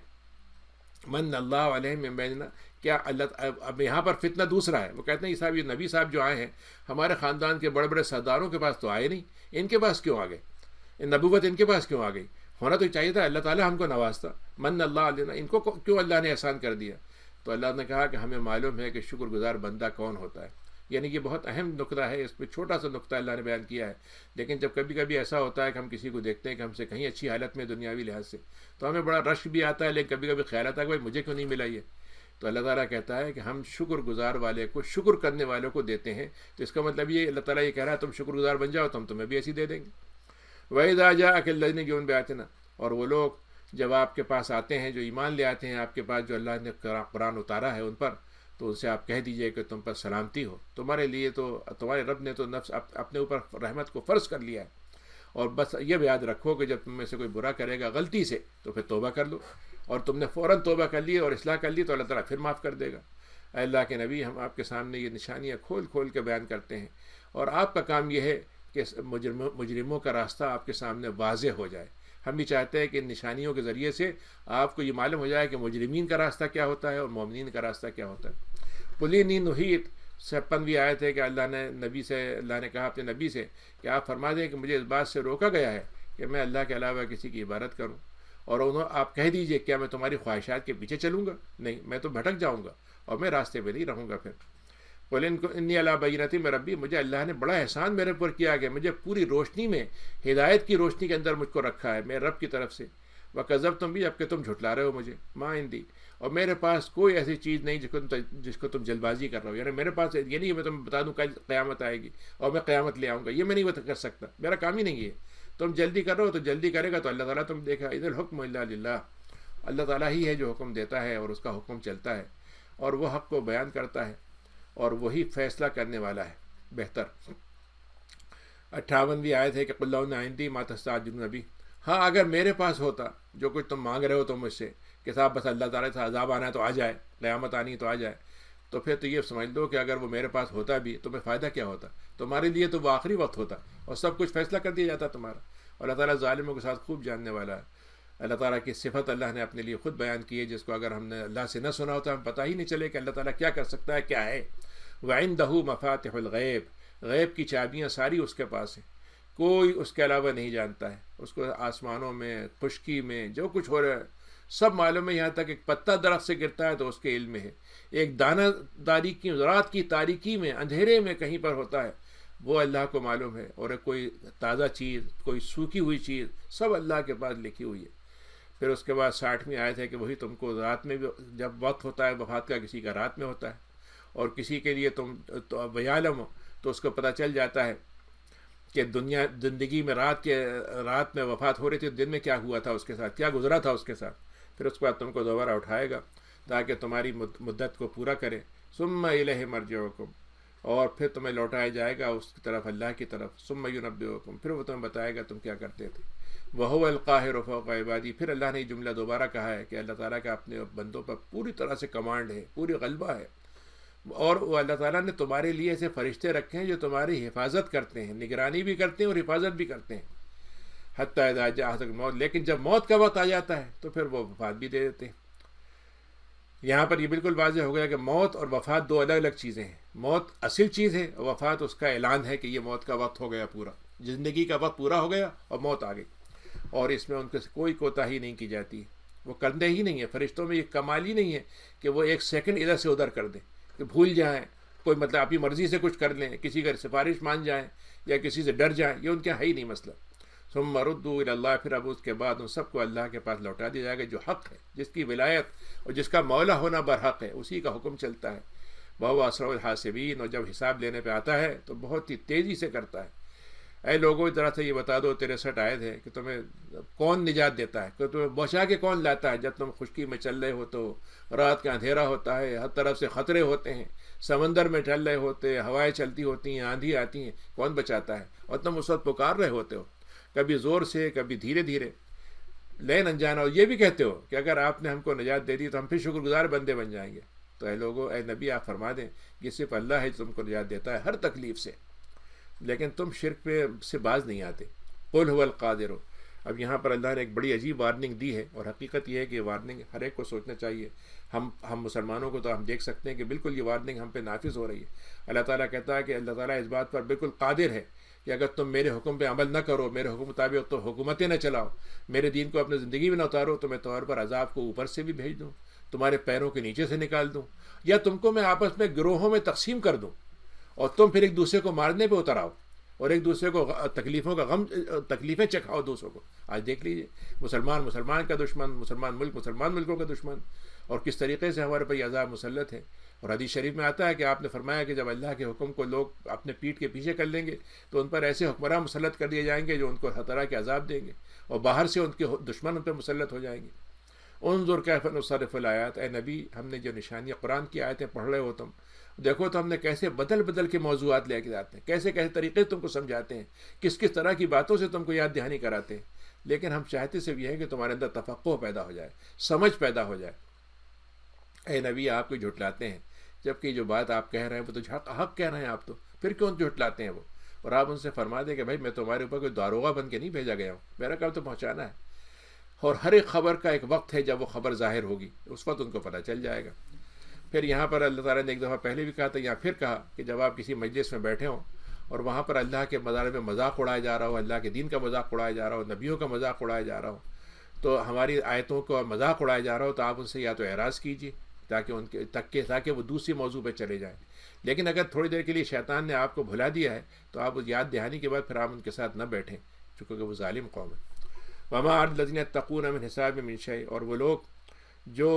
من اللہ علیہ من بیننا، کیا اللہ، اب یہاں پر فتنہ دوسرا ہے. وہ کہتے ہیں یہ صاحب، یہ نبی صاحب جو آئے ہیں ہمارے خاندان کے بڑے بڑے سرداروں کے پاس تو آئے نہیں، ان کے پاس کیوں آ گئے؟ نبوت ان کے پاس کیوں آ گئی؟ ہونا تو چاہیے تھا اللہ تعالیٰ ہم کو نوازتا. من اللہ علیہ، ان کو کیوں اللہ نے احسان کر دیا؟ تو اللہ نے کہا کہ ہمیں معلوم ہے کہ شکر گزار بندہ کون ہوتا ہے. یعنی یہ بہت اہم نقطہ ہے، اس پہ چھوٹا سا نقطہ اللہ نے بیان کیا ہے. لیکن جب کبھی کبھی ایسا ہوتا ہے کہ ہم کسی کو دیکھتے ہیں کہ ہم سے کہیں اچھی حالت میں دنیاوی لحاظ سے، تو ہمیں بڑا رش بھی آتا ہے، لیکن کبھی کبھی خیال آتا ہے کہ بھائی مجھے کیوں نہیں ملا یہ. تو اللہ تعالیٰ کہتا ہے کہ ہم شکر گزار والے کو، شکر کرنے والوں کو دیتے ہیں. تو اس کا مطلب یہ اللہ تعالیٰ یہ کہہ رہا ہے تم شکر گزار بن جاؤ تو ہم تمہیں بھی ایسی دے دیں گے. وَإِذَا جَاءَكَ الَّذِينَ يُؤْمِنُونَ بِآيَاتِنَا، اور وہ لوگ جب آپ کے پاس آتے ہیں جو ایمان لے آتے ہیں آپ کے پاس، جو اللہ نے قرآن اتارا ہے ان پر، تو ان سے آپ کہہ دیجئے کہ تم پر سلامتی ہو. تمہارے لیے تو تمہارے رب نے تو نفس اپنے اوپر رحمت کو فرض کر لیا ہے. اور بس یہ بھی یاد رکھو کہ جب تم میں سے کوئی برا کرے گا غلطی سے تو پھر توبہ کر لو، اور تم نے فوراً توبہ کر لی اور اصلاح کر لی تو اللہ تعالیٰ پھر معاف کر دے گا. اے اللہ کے نبی، ہم آپ کے سامنے یہ نشانیاں کھول کھول کے بیان کرتے ہیں، اور آپ کا کام یہ ہے کہ مجرموں کا راستہ آپ کے سامنے واضح ہو جائے. ہم بھی چاہتے ہیں کہ ان نشانیوں کے ذریعے سے آپ کو یہ معلوم ہو جائے کہ مجرمین کا راستہ کیا ہوتا ہے اور مومنین کا راستہ کیا ہوتا ہے. قُلْ نُہِیتُ 56ویں آیت ہے کہ اللہ نے کہا اپنے نبی سے کہ آپ فرما دیں کہ مجھے اس بات سے روکا گیا ہے کہ میں اللہ کے علاوہ کسی کی عبادت کروں. اور آپ کہہ دیجئے کیا میں تمہاری خواہشات کے پیچھے چلوں گا؟ نہیں، میں تو بھٹک جاؤں گا اور میں راستے پہ نہیں رہوں گا. پھر قُلْ إِنِّي عَلَىٰ بَيِّنَةٍ مِّن رَبِّي، مجھے اللہ نے بڑا احسان میرے پر کیا کہ مجھے پوری روشنی میں، ہدایت کی روشنی کے اندر مجھ کو رکھا ہے میرے رب کی طرف سے. وَكَذَّبْتُمْ بِهِ، جبکہ تم جھٹلا رہے ہو مجھے. مَا عِندِي، اور میرے پاس کوئی ایسی چیز نہیں جس کو تم جلد بازی کر رہے ہو. یعنی میرے پاس یہ نہیں ہے میں تمہیں بتا دوں کل قیامت آئے گی اور میں قیامت لے آؤں گا، یہ میں نہیں کر سکتا، میرا کام ہی نہیں ہے. تم جلدی کر رہے ہو تو جلدی کرے گا تو اللہ تعالیٰ تم دیکھا. اِذِ الْحُكْمُ إِلَّا لِلَّهِ، اللہ تعالیٰ ہی ہے جو حکم دیتا ہے اور اس کا حکم چلتا ہے، اور وہ حق کو بیان کرتا ہے اور وہی فیصلہ کرنے والا ہے بہتر. 58ویں آیت ہے کہ قُلْ لَوْ عِندِي مَا تَسْتَعْجِلُونَ بِهِ، ہاں اگر میرے پاس ہوتا جو کچھ تم مانگ رہے ہو تم مجھ سے کہ صاحب بس اللہ تعالیٰ سے عذاب آنا ہے تو آ جائے، قیامت آنی ہے تو آ جائے، تو پھر تو یہ سمجھ لو کہ اگر وہ میرے پاس ہوتا بھی تمہیں فائدہ کیا ہوتا؟ تمہارے لیے تو وہ آخری وقت ہوتا اور سب کچھ فیصلہ کر دیا جاتا تمہارا. اور اللہ تعالیٰ ظالموں کے ساتھ خوب جاننے والا ہے. اللہ تعالیٰ کی صفت اللہ نے اپنے لیے خود بیان کی ہے، جس کو اگر ہم نے اللہ سے نہ سنا ہوتا ہم پتہ ہی نہیں چلے کہ اللہ تعالیٰ کیا کر سکتا ہے، کیا ہے. وَعِندَهُ مَفَاتِحُ الْغَیْبِ، غیب کی چابیاں ساری اس کے پاس ہیں، کوئی اس کے علاوہ نہیں جانتا ہے. اس کو آسمانوں میں، خشکی میں جو کچھ ہو رہا ہے سب معلوم ہے. یہاں تک ایک پتا درخت سے گرتا ہے تو اس کے علم میں ہے. ایک دانہ داری کی رات کی تاریکی میں، اندھیرے میں کہیں پر ہوتا ہے وہ اللہ کو معلوم ہے. اور کوئی تازہ چیز، کوئی سوکھی ہوئی چیز، سب اللہ کے پاس لکھی ہوئی ہے. پھر اس کے بعد 60ویں آیت ہے کہ وہی تم کو رات میں بھی جب وقت ہوتا ہے وفات کا، کسی کا رات میں ہوتا ہے اور کسی کے لیے تم ویعلم ہو تو اس کو پتہ چل جاتا ہے کہ زندگی میں رات میں وفات ہو رہی تھی، دن میں کیا ہوا تھا اس کے ساتھ، کیا گزرا تھا اس کے ساتھ. پھر اس کے بعد تم کو دوبارہ اٹھائے گا تاکہ تمہاری مدت کو پورا کرے. ثم الیہ مرجعکم، اور پھر تمہیں لوٹایا جائے گا اس کی طرف، اللہ کی طرف. ثم ینبئکم، پھر وہ تمہیں بتائے گا تم کیا کرتے تھے. وہو القاہر فوق عبادی، پھر اللہ نے یہ جملہ دوبارہ کہا ہے کہ اللہ تعالیٰ کا اپنے بندوں پر پوری طرح سے کمانڈ ہے، پوری غلبہ ہے. اور وہ اللہ تعالیٰ نے تمہارے لیے ایسے فرشتے رکھے ہیں جو تمہاری حفاظت کرتے ہیں، نگرانی بھی کرتے ہیں اور حفاظت بھی کرتے ہیں. حتیٰ اذا جاء احدکم الموت، لیکن جب موت کا وقت آ جاتا ہے تو پھر وہ وفات بھی دے دیتے ہیں. یہاں پر یہ بالکل واضح ہو گیا کہ موت اور وفات دو الگ الگ چیزیں ہیں. موت اصل چیز ہے، وفات اس کا اعلان ہے کہ یہ موت کا وقت ہو گیا، پورا زندگی کا وقت پورا ہو گیا اور موت آ گئی. اور اس میں ان کے کوئی کوتاہی نہیں کی جاتی، وہ کرتے ہی نہیں ہے. فرشتوں میں یہ کمال ہی نہیں ہے کہ وہ ایک سیکنڈ ادھر سے ادھر کر دیں، کہ بھول جائیں، کوئی مطلب اپنی مرضی سے کچھ کر لیں، کسی کا سفارش مان جائیں یا کسی سے ڈر جائیں. یہ ان کے ہے ہی نہیں مسئلہ. ثم ردوا الی اللہ، پھر اب اس کے بعد ان سب کو اللہ کے پاس لوٹا دیا جائے گا. جو حق ہے، جس کی ولایت اور جس کا مولا ہونا برحق ہے، اسی کا حکم چلتا ہے. وہو اسرع الحاسبین، اور جب حساب لینے پہ آتا ہے تو بہت ہی تیزی سے کرتا ہے. اے لوگوں ذرا سے یہ بتا دو، 63 آیت ہے کہ تمہیں کون نجات دیتا ہے، کہ تمہیں بچا کے کون لاتا ہے جب تم خشکی میں چل رہے ہو تو رات کا اندھیرا ہوتا ہے، ہر طرف سے خطرے ہوتے ہیں، سمندر میں چل رہے ہوتے، ہوائیں چلتی ہوتی ہیں، آندھی آتی ہیں، کون بچاتا ہے؟ اور تم اس وقت پکار رہے ہوتے ہو، کبھی زور سے کبھی دھیرے دھیرے. لین انجانا، اور یہ بھی کہتے ہو کہ اگر آپ نے ہم کو نجات دے دی تو ہم پھر شکر گزار بندے بن جائیں گے. تو اے لوگو، اے نبی آپ فرما دیں کہ صرف اللہ ہے جو تم کو نجات دیتا ہے ہر تکلیف سے، لیکن تم شرک پہ سے باز نہیں آتے. قل هو القادر. اب یہاں پر اللہ نے ایک بڑی عجیب وارننگ دی ہے، اور حقیقت یہ ہے کہ یہ وارننگ ہر ایک کو سوچنا چاہیے. ہم مسلمانوں کو تو ہم دیکھ سکتے ہیں کہ بالکل یہ وارننگ ہم پہ نافذ ہو رہی ہے. اللہ تعالیٰ کہتا ہے کہ اللہ تعالیٰ اس بات پر بالکل قادر ہے کہ اگر تم میرے حکم پہ عمل نہ کرو، میرے حکم مطابق تو حکومتیں نہ چلاؤ، میرے دین کو اپنے زندگی میں نہ اتارو، تو میں تمہارے پر عذاب کو اوپر سے بھی بھیج دوں، تمہارے پیروں کے نیچے سے نکال دوں، یا تم کو میں آپس میں گروہوں میں تقسیم کر دوں اور تم پھر ایک دوسرے کو مارنے پہ اتر آؤ اور ایک دوسرے کو تکلیفیں چکھاؤ دوسروں کو. آج دیکھ لیجیے، مسلمان کا دشمن، مسلمان ملکوں کا دشمن، اور کس طریقے سے ہمارے پر یہ عذاب مسلط ہے. اور حدیث شریف میں آتا ہے کہ آپ نے فرمایا کہ جب اللہ کے حکم کو لوگ اپنے پیٹھ کے پیچھے کر لیں گے تو ان پر ایسے حکمراں مسلط کر دیے جائیں گے جو ان کو ہر طرح کے عذاب دیں گے، اور باہر سے ان کے دشمن ان پہ مسلط ہو جائیں گے. انظر کیف نصرف الآیات. اے نبی، ہم نے جو نشانیاں قرآن کی آیتیں پڑھ رہے ہو تم، دیکھو تو ہم نے کیسے بدل کے موضوعات لے کے آتے ہیں، کیسے طریقے تم کو سمجھاتے ہیں، کس طرح کی باتوں سے تم کو یاد دہانی کراتے ہیں. لیکن ہم چاہتے صرف یہ ہے کہ تمہارے اندر تفقہ پیدا ہو جائے، سمجھ پیدا ہو جائے. اے نبی، آپ کو جھٹلاتے ہیں، جبکہ جو بات آپ کہہ رہے ہیں وہ تو حق کہہ رہے ہیں آپ تو، پھر کیوں جھٹلاتے ہیں وہ؟ اور آپ ان سے فرما دیں کہ بھائی میں تمہارے اوپر کوئی داروغہ بن کے نہیں بھیجا گیا ہوں، میرا کام تو پہنچانا ہے، اور ہر ایک خبر کا ایک وقت ہے جب وہ خبر ظاہر ہوگی، اس وقت ان کو پتہ چل جائے گا. پھر یہاں پر اللہ تعالیٰ نے ایک دفعہ پہلے بھی کہا تھا، یہاں پھر کہا کہ جب آپ کسی مجلس میں بیٹھے ہوں اور وہاں پر اللہ کے مزار میں مذاق اڑایا جا رہا ہو، اللہ کے دین کا مذاق اڑایا جا رہا ہو، نبیوں کا مذاق اڑایا جا رہا ہو، تو ہماری آیتوں کا مذاق اڑایا جا رہا ہو، تو آپ ان سے یا تو اعراض کیجیے تاکہ وہ دوسری موضوع پہ چلے جائیں. لیکن اگر تھوڑی دیر کے لیے شیطان نے آپ کو بھلا دیا ہے تو آپ اس یاد دہانی کے بعد پھر آپ ان کے ساتھ نہ بیٹھیں، چونکہ وہ ظالم قوم ہے. وما الذین یتقون من حساب من شیء. اور وہ لوگ جو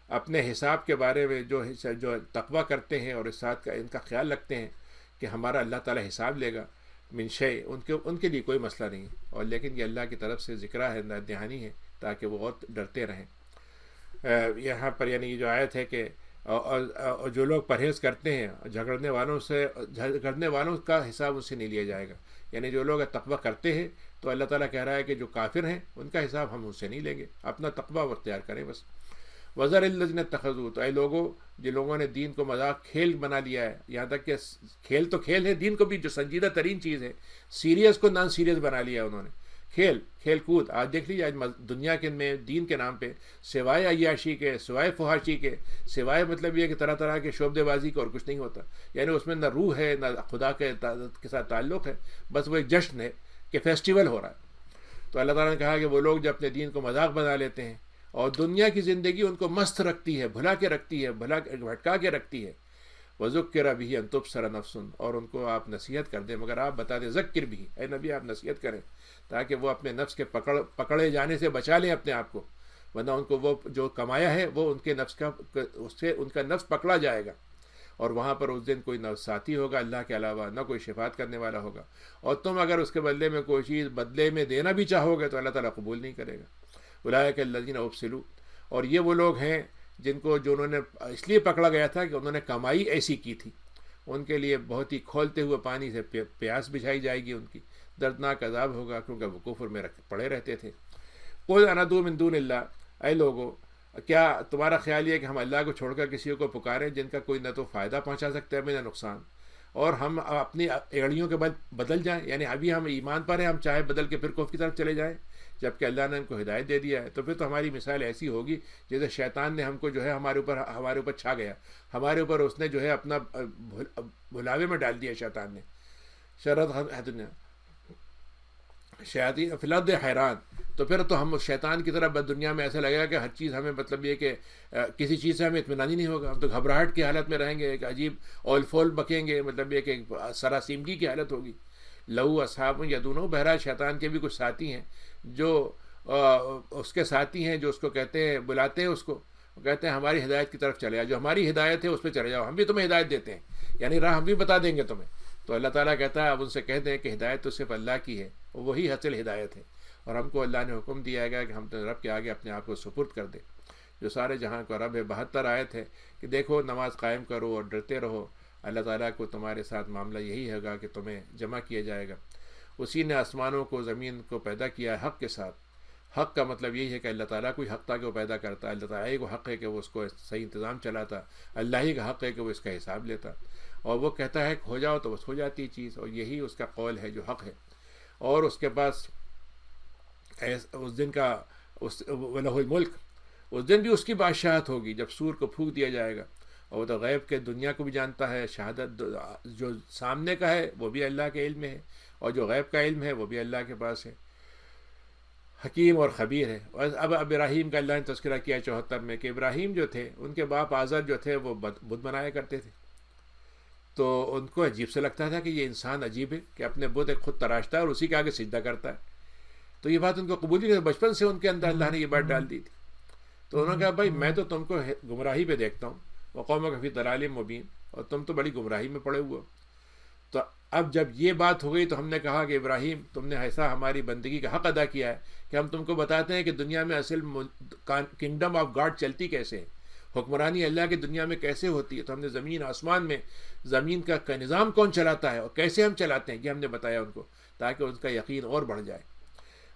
اپنے حساب کے بارے میں جو تقوی کرتے ہیں اور اس ساتھ ان کا خیال رکھتے ہیں کہ ہمارا اللہ تعالیٰ حساب لے گا، من شیء، ان کے لیے کوئی مسئلہ نہیں ہے. اور لیکن یہ اللہ کی طرف سے ذکرہ ہے، دہانی ہے، تاکہ وہ اور ڈرتے رہیں. یہاں پر یعنی یہ جو آیت ہے کہ اور جو لوگ پرہیز کرتے ہیں جھگڑنے والوں کا حساب ان سے نہیں لیا جائے گا. یعنی جو لوگ تقوی کرتے ہیں تو اللہ تعالیٰ کہہ رہا ہے کہ جو کافر ہیں ان کا حساب ہم ان سے نہیں لیں گے، اپنا تقوی اختیار کریں بس. وذر الذین اتخذوا. تو اے لوگوں، جن لوگوں نے دین کو مذاق کھیل بنا لیا ہے، یہاں تک کہ کھیل تو کھیل ہے، دین کو بھی جو سنجیدہ ترین چیز ہے، سیریس کو نان سیریس بنا لیا انہوں نے. کھیل کود. آج دیکھ لیجیے، آج دنیا کے میں دین کے نام پہ سوائے عیاشی کے، سوائے فحاشی کے، سوائے مطلب یہ کہ طرح طرح کے شعبدے بازی کا اور کچھ نہیں ہوتا. یعنی اس میں نہ روح ہے، نہ خدا کے ساتھ تعلق ہے، بس وہ ایک جشن ہے کہ فیسٹیول ہو رہا ہے. تو اللہ تعالیٰ نے کہا کہ وہ لوگ جو اپنے دین کو مذاق بنا لیتے ہیں اور دنیا کی زندگی ان کو مست رکھتی ہے، بھلا کے رکھتی ہے، بھٹکا کے رکھتی ہے. وذکر بہ ان تبصر نفس. اور ان کو آپ نصیحت کر دیں، مگر آپ بتا دیں ذکر بھی، اے نبی آپ نصیحت کریں تاکہ وہ اپنے نفس کے پکڑے جانے سے بچا لیں اپنے آپ کو، ورنہ ان کو وہ جو کمایا ہے وہ ان کے نفس کا، اس سے ان کا نفس پکڑا جائے گا، اور وہاں پر اس دن کوئی نہ ساتھی ہوگا اللہ کے علاوہ، نہ کوئی شفاعت کرنے والا ہوگا. اور تم اگر اس کے بدلے میں کوئی چیز بدلے میں دینا بھی چاہو گے تو اللہ تعالیٰ قبول نہیں کرے گا. اولئک الذین ابسلوا. اور یہ وہ لوگ ہیں جو انہوں نے اس لیے پکڑا گیا تھا کہ انہوں نے کمائی ایسی کی تھی. ان کے لیے بہت ہی کھولتے ہوئے پانی سے پیاس بجھائی جائے گی، ان کی دردناک عذاب ہوگا، کیونکہ وہ کفر میں پڑے رہتے تھے. قل اندعو من دون اللہ. اے لوگو، کیا تمہارا خیال یہ ہے کہ ہم اللہ کو چھوڑ کر کسی کو پکاریں جن کا کوئی نہ تو فائدہ پہنچا سکتا ہے نہ نقصان، اور ہم اپنی ایڑیوں کے بعد بدل جائیں؟ یعنی ابھی ہم ایمان پر ہیں، ہم چاہے بدل کے پھر کفر کی طرف چلے جائیں، جبکہ اللہ نے ان کو ہدایت دے دیا ہے. تو پھر تو ہماری مثال ایسی ہوگی جیسے شیطان نے ہم کو جو ہے ہمارے اوپر چھا گیا، ہمارے اوپر اس نے جو ہے اپنا بھلاوے میں ڈال دیا شیطان نے. شیاطین فی الارض حیران. تو پھر تو ہم شیطان کی طرح دنیا میں ایسا لگے گا کہ ہر چیز ہمیں مطلب یہ کہ کسی چیز سے ہمیں اطمینان ہی نہیں ہوگا، ہم تو گھبراہٹ کی حالت میں رہیں گے، ایک عجیب اول فول بکیں گے، مطلب یہ کہ سراسیمگی کی حالت ہوگی. لہو اصحاب یدونہ. بہرحال شیطان کے بھی کچھ ساتھی ہیں جو اس کے ساتھی ہیں جو اس کو کہتے ہیں، بلاتے ہیں اس کو، کہتے ہیں ہماری ہدایت کی طرف چلے جاؤ، جو ہماری ہدایت ہے اس پہ چلے جاؤ، ہم بھی تمہیں ہدایت دیتے ہیں، یعنی راہ ہم بھی بتا دیں گے تمہیں. تو اللہ تعالیٰ کہتا ہے اب ان سے کہہ دیں کہ ہدایت تو صرف اللہ کی ہے، وہی اصل ہدایت ہے، اور ہم کو اللہ نے حکم دیا گیا کہ ہم تو رب کے آگے اپنے آپ کو سپرد کر دیں جو سارے جہاں کا رب ہے. 72 آیت ہے کہ دیکھو نماز قائم کرو اور ڈرتے رہو، اللہ تعالیٰ کو تمہارے ساتھ معاملہ یہی ہوگا کہ تمہیں جمع کیا جائے گا. اسی نے آسمانوں کو، زمین کو پیدا کیا ہے حق کے ساتھ، حق کا مطلب یہی ہے کہ اللہ تعالیٰ کوئی حق تھا کہ وہ پیدا کرتا، اللہ تعالیٰ ہی کو حق ہے کہ وہ اس کو صحیح انتظام چلاتا، اللہ ہی کا حق ہے کہ وہ اس کا حساب لیتا، اور وہ کہتا ہے کہ ہو جاؤ تو بس ہو جاتی چیز، اور یہی اس کا قول ہے جو حق ہے. اور اس کے پاس اس دن کا وَلَهُ الْمُلْک، اس دن بھی اس کی بادشاہت ہوگی جب سور کو پھونک دیا جائے گا. اور وہ تو غیب کے دنیا کو بھی جانتا ہے، شہادت جو سامنے کا ہے وہ بھی اللہ کے علم میں ہے، اور جو غیب کا علم ہے وہ بھی اللہ کے پاس ہے. حکیم اور خبیر ہے. اور اب ابراہیم کا اللہ نے تذکرہ کیا 74 میں کہ ابراہیم جو تھے ان کے باپ آزر جو تھے وہ بت بنایا کرتے تھے، تو ان کو عجیب سے لگتا تھا کہ یہ انسان عجیب ہے کہ اپنے بت خود تراشتا ہے اور اسی کے آگے سجدہ کرتا ہے. تو یہ بات ان کو قبول نہیں، بچپن سے ان کے اندر اللہ نے یہ بات ڈال دی تھی. تو انہوں نے کہا بھائی میں تو تم کو گمراہی پہ دیکھتا ہوں، وقومک فی ضلال مبین، اور تم تو بڑی گمراہی میں پڑے ہوئے ہو. تو اب جب یہ بات ہو گئی تو ہم نے کہا کہ ابراہیم تم نے ایسا ہماری بندگی کا حق ادا کیا ہے کہ ہم تم کو بتاتے ہیں کہ دنیا میں اصل کنگڈم آف گاڈ چلتی کیسے ہے، حکمرانی اللہ کی دنیا میں کیسے ہوتی ہے. تو ہم نے زمین آسمان میں زمین کا نظام کون چلاتا ہے اور کیسے ہم چلاتے ہیں یہ ہم نے بتایا ان کو، تاکہ ان کا یقین اور بڑھ جائے.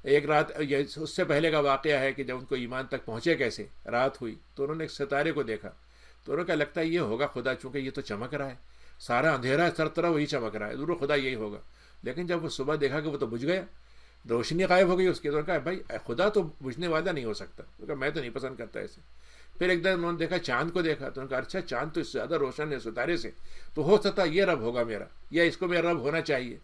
ایک رات اس سے پہلے کا واقعہ ہے کہ جب ان کو ایمان تک پہنچے کیسے، رات ہوئی تو انہوں نے ایک ستارے کو دیکھا، تو انہوں کا لگتا ہے یہ ہوگا خدا، چونکہ یہ تو چمک رہا ہے، سارا اندھیرا سر طرح وہی چمک رہا ہے، ضرور خدا یہی ہوگا. لیکن جب وہ صبح دیکھا کہ وہ تو بجھ گیا، روشنی غائب ہو گئی اس کی، تو انہوں نے کہا بھائی خدا تو بجھنے والا نہیں ہو سکتا، کہا میں تو نہیں پسند کرتا ایسے. پھر ایک دن انہوں نے دیکھا چاند کو دیکھا، تو انہوں نے کہا اچھا چاند تو اس سے زیادہ روشن ہے ستارے سے، تو ہو سکتا یہ رب ہوگا میرا، یا اس کو میرا رب ہونا چاہیے.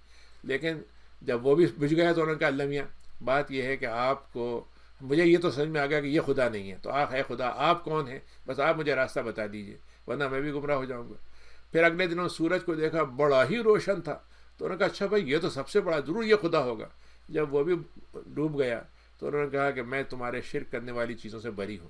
لیکن جب وہ بھی بجھ گیا تو انہوں نے کہا اللہ میاں بات یہ ہے کہ آپ کو، مجھے یہ تو سمجھ میں آ گیا کہ یہ خدا نہیں ہے، تو آپ ہے خدا، آپ کون ہیں، بس آپ مجھے راستہ بتا دیجئے ورنہ میں بھی گمراہ ہو جاؤں گا. پھر اگلے دنوں سورج کو دیکھا بڑا ہی روشن تھا، تو انہوں نے کہا اچھا بھائی یہ تو سب سے بڑا، ضرور یہ خدا ہوگا. جب وہ بھی ڈوب گیا تو انہوں نے کہا کہ میں تمہارے شرک کرنے والی چیزوں سے بری ہوں.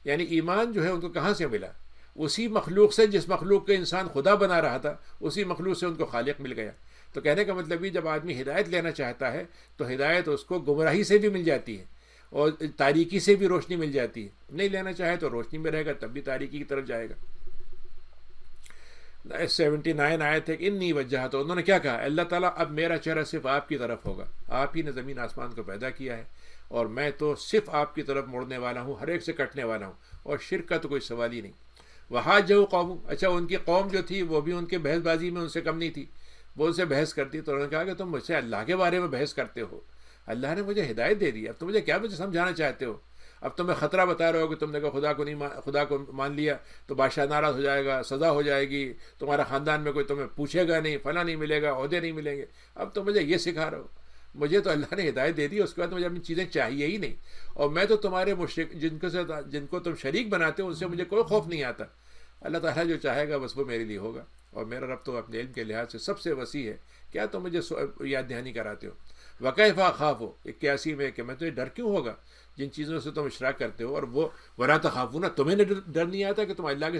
یعنی ایمان جو ہے ان کو کہاں سے ملا؟ اسی مخلوق سے جس مخلوق کے انسان خدا بنا رہا تھا، اسی مخلوق سے ان کو خالق مل گیا. تو کہنے کا مطلب یہ جب آدمی ہدایت لینا چاہتا ہے تو ہدایت اس کو گمراہی سے بھی مل جاتی ہے اور تاریکی سے بھی روشنی مل جاتی ہے. نہیں لینا چاہے تو روشنی میں رہے گا تب بھی تاریکی کی طرف جائے گا. 79 آیت ہے کہ انی وجہ، تو انہوں نے کیا کہا، اللہ تعالیٰ اب میرا چہرہ صرف آپ کی طرف ہوگا، آپ ہی نے زمین آسمان کو پیدا کیا ہے اور میں تو صرف آپ کی طرف مڑنے والا ہوں، ہر ایک سے کٹنے والا ہوں، اور شرک کا تو کوئی سوال ہی نہیں. وحاجہ قوم، اچھا ان کی قوم جو تھی وہ بھی ان کے بحث بازی میں ان سے کم نہیں تھی، وہ ان سے بحث کرتی. تو انہوں نے کہا کہ تم مجھ سے اللہ کے بارے میں بحث کرتے ہو، اللہ نے مجھے ہدایت دے دی، اب تم مجھے کیا سمجھانا چاہتے ہو؟ اب تمہیں خطرہ بتا رہے ہو کہ تم نے خدا کو مان لیا تو بادشاہ ناراض ہو جائے گا، سزا ہو جائے گی، تمہارا خاندان میں کوئی تمہیں پوچھے گا نہیں، فلاں نہیں ملے گا، عہدے نہیں ملیں گے. اب تم مجھے یہ سکھا رہے ہو؟ مجھے تو اللہ نے ہدایت دے دی، اس کے بعد مجھے اپنی چیزیں چاہیے ہی نہیں، اور میں تو تمہارے مشرک جن کو تم شریک بناتے ہو ان سے مجھے کوئی خوف نہیں آتا. اللہ تعالیٰ جو چاہے گا بس وہ میرے لیے ہوگا، اور میرا رب تو اپنے علم کے لحاظ سے سب سے وسیع ہے، کیا تم مجھے یاد دہانی کراتے ہو؟ وکیف اخاف 81 میں کہ میں تمہیں ڈر کیوں ہوگا جن چیزوں سے تم اشراک کرتے ہو، اور وہ ولا تخافون، تمہیں ڈر نہیں آتا کہ تم اللہ کے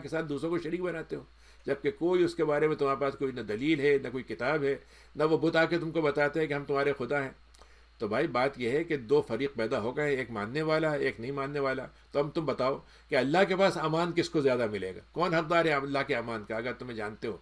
ساتھ دوسروں کو شریک بناتے ہو، جبکہ کوئی اس کے بارے میں تمہارے پاس کوئی نہ دلیل ہے، نہ کوئی کتاب ہے، نہ وہ بت آ کے تم کو بتاتے ہیں کہ ہم تمہارے خدا ہیں. تو بھائی بات یہ ہے کہ دو فریق پیدا ہو گئے، ایک ماننے والا ایک نہیں ماننے والا. تو اب تم بتاؤ کہ اللہ کے پاس امان کس کو زیادہ ملے گا، کون حقدار ہے اللہ کے امان کا، اگر تمہیں جانتے ہو.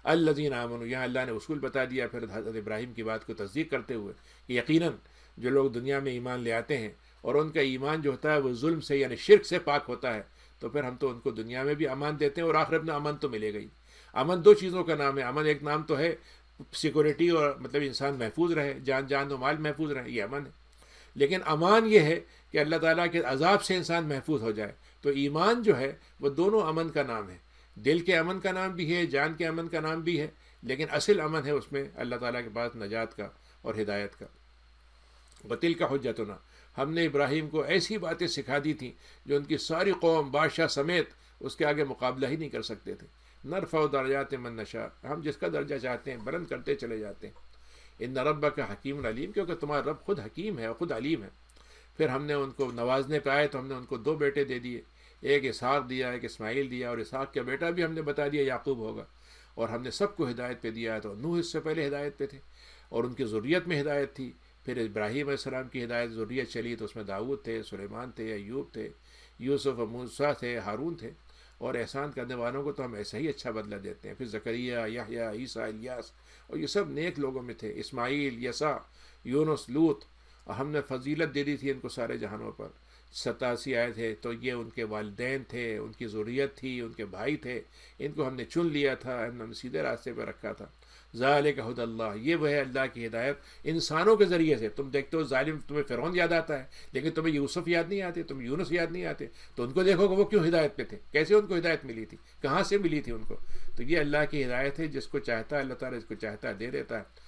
الذین آمنوا، یہاں اللہ نے اصول بتا دیا پھر حضرت ابراہیم کی بات کو تصدیق کرتے ہوئے کہ یقیناً جو لوگ دنیا میں ایمان لے آتے ہیں اور ان کا ایمان جو ہوتا ہے وہ ظلم سے یعنی شرک سے پاک ہوتا ہے، تو پھر ہم تو ان کو دنیا میں بھی امان دیتے ہیں اور آخرت میں امن تو ملے گا ہی. امن دو چیزوں کا نام ہے، امن ایک نام تو ہے سیکورٹی، اور مطلب انسان محفوظ رہے، جان و مال محفوظ رہے، یہ امن ہے. لیکن امان یہ ہے کہ اللہ تعالیٰ کے عذاب سے انسان محفوظ ہو جائے. تو ایمان جو ہے وہ دونوں امن کا نام ہے، دل کے امن کا نام بھی ہے، جان کے امن کا نام بھی ہے، لیکن اصل امن ہے اس میں اللہ تعالیٰ کے پاس نجات کا اور ہدایت کا. وَتِلْكَ حُجَّتُنَا، ہم نے ابراہیم کو ایسی باتیں سکھا دی تھیں جو ان کی ساری قوم بادشاہ سمیت اس کے آگے مقابلہ ہی نہیں کر سکتے تھے. نرفع درجات من نشاء، ہم جس کا درجہ چاہتے ہیں بلند کرتے چلے جاتے ہیں. ان ربک حکیم علیم، کیونکہ تمہارا رب خود حکیم ہے اور خود علیم ہے. پھر ہم نے ان کو نوازنے پہ آئے تو ہم نے ان کو 2 بیٹے دے دیے، ایک اسحاق دیا، ایک اسماعیل دیا، اور اسحاق کا بیٹا بھی ہم نے بتا دیا یعقوب ہوگا. اور ہم نے سب کو ہدایت پہ دیا ہے. تو نوح اس سے پہلے ہدایت پہ تھے اور ان کی ذریت میں ہدایت تھی. پھر ابراہیم علیہ السلام کی ہدایت ذریت چلی تو اس میں داؤد تھے، سلیمان تھے، ایوب تھے، یوسف و موسیٰ تھے، ہارون تھے. اور احسان کرنے والوں کو تو ہم ایسا ہی اچھا بدلہ دیتے ہیں. پھر زکریا، یحییٰ، عیسیٰ، الیاس، اور یہ سب نیک لوگوں میں تھے. اسماعیل، یسع، یونس، لوط، اور ہم نے فضیلت دے دی تھی ان کو سارے جہانوں پر. 87 آئے تھے تو یہ ان کے والدین تھے، ان کی ذریت تھی، ان کے بھائی تھے، ان کو ہم نے چن لیا تھا، ہم نے سیدھے راستے پہ رکھا تھا. ذالک ھدی اللہ، یہ وہ ہے اللہ کی ہدایت انسانوں کے ذریعے سے. تم دیکھتے ہو ظالم، تمہیں فرعون یاد آتا ہے لیکن تمہیں یوسف یاد نہیں آتے، تم یونس یاد نہیں آتے، تو ان کو دیکھو کہ وہ کیوں ہدایت پہ تھے، کیسے ان کو ہدایت ملی تھی، کہاں سے ملی تھی ان کو. تو یہ اللہ کی ہدایت ہے، جس کو چاہتا ہے اللہ تعالیٰ، جس کو چاہتا ہے دے دیتا ہے.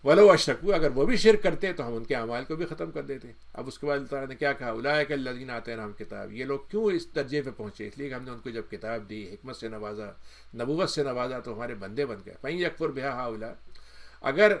ولو اشرکوا، اگر وہ بھی شرک کرتے تو ہم ان کے اعمال کو بھی ختم کر دیتے. اب اس کے بعد اللہ تعالیٰ نے کیا کہا، اولئک الذین آتیناھم کتاب. یہ لوگ کیوں اس درجے پہ پہنچے؟ اس لیے کہ ہم نے ان کو جب کتاب دی، حکمت سے نوازا، نبوت سے نوازا، تو ہمارے بندے بن گئے. فَإِن یکفر بہا ہؤلاء، اگر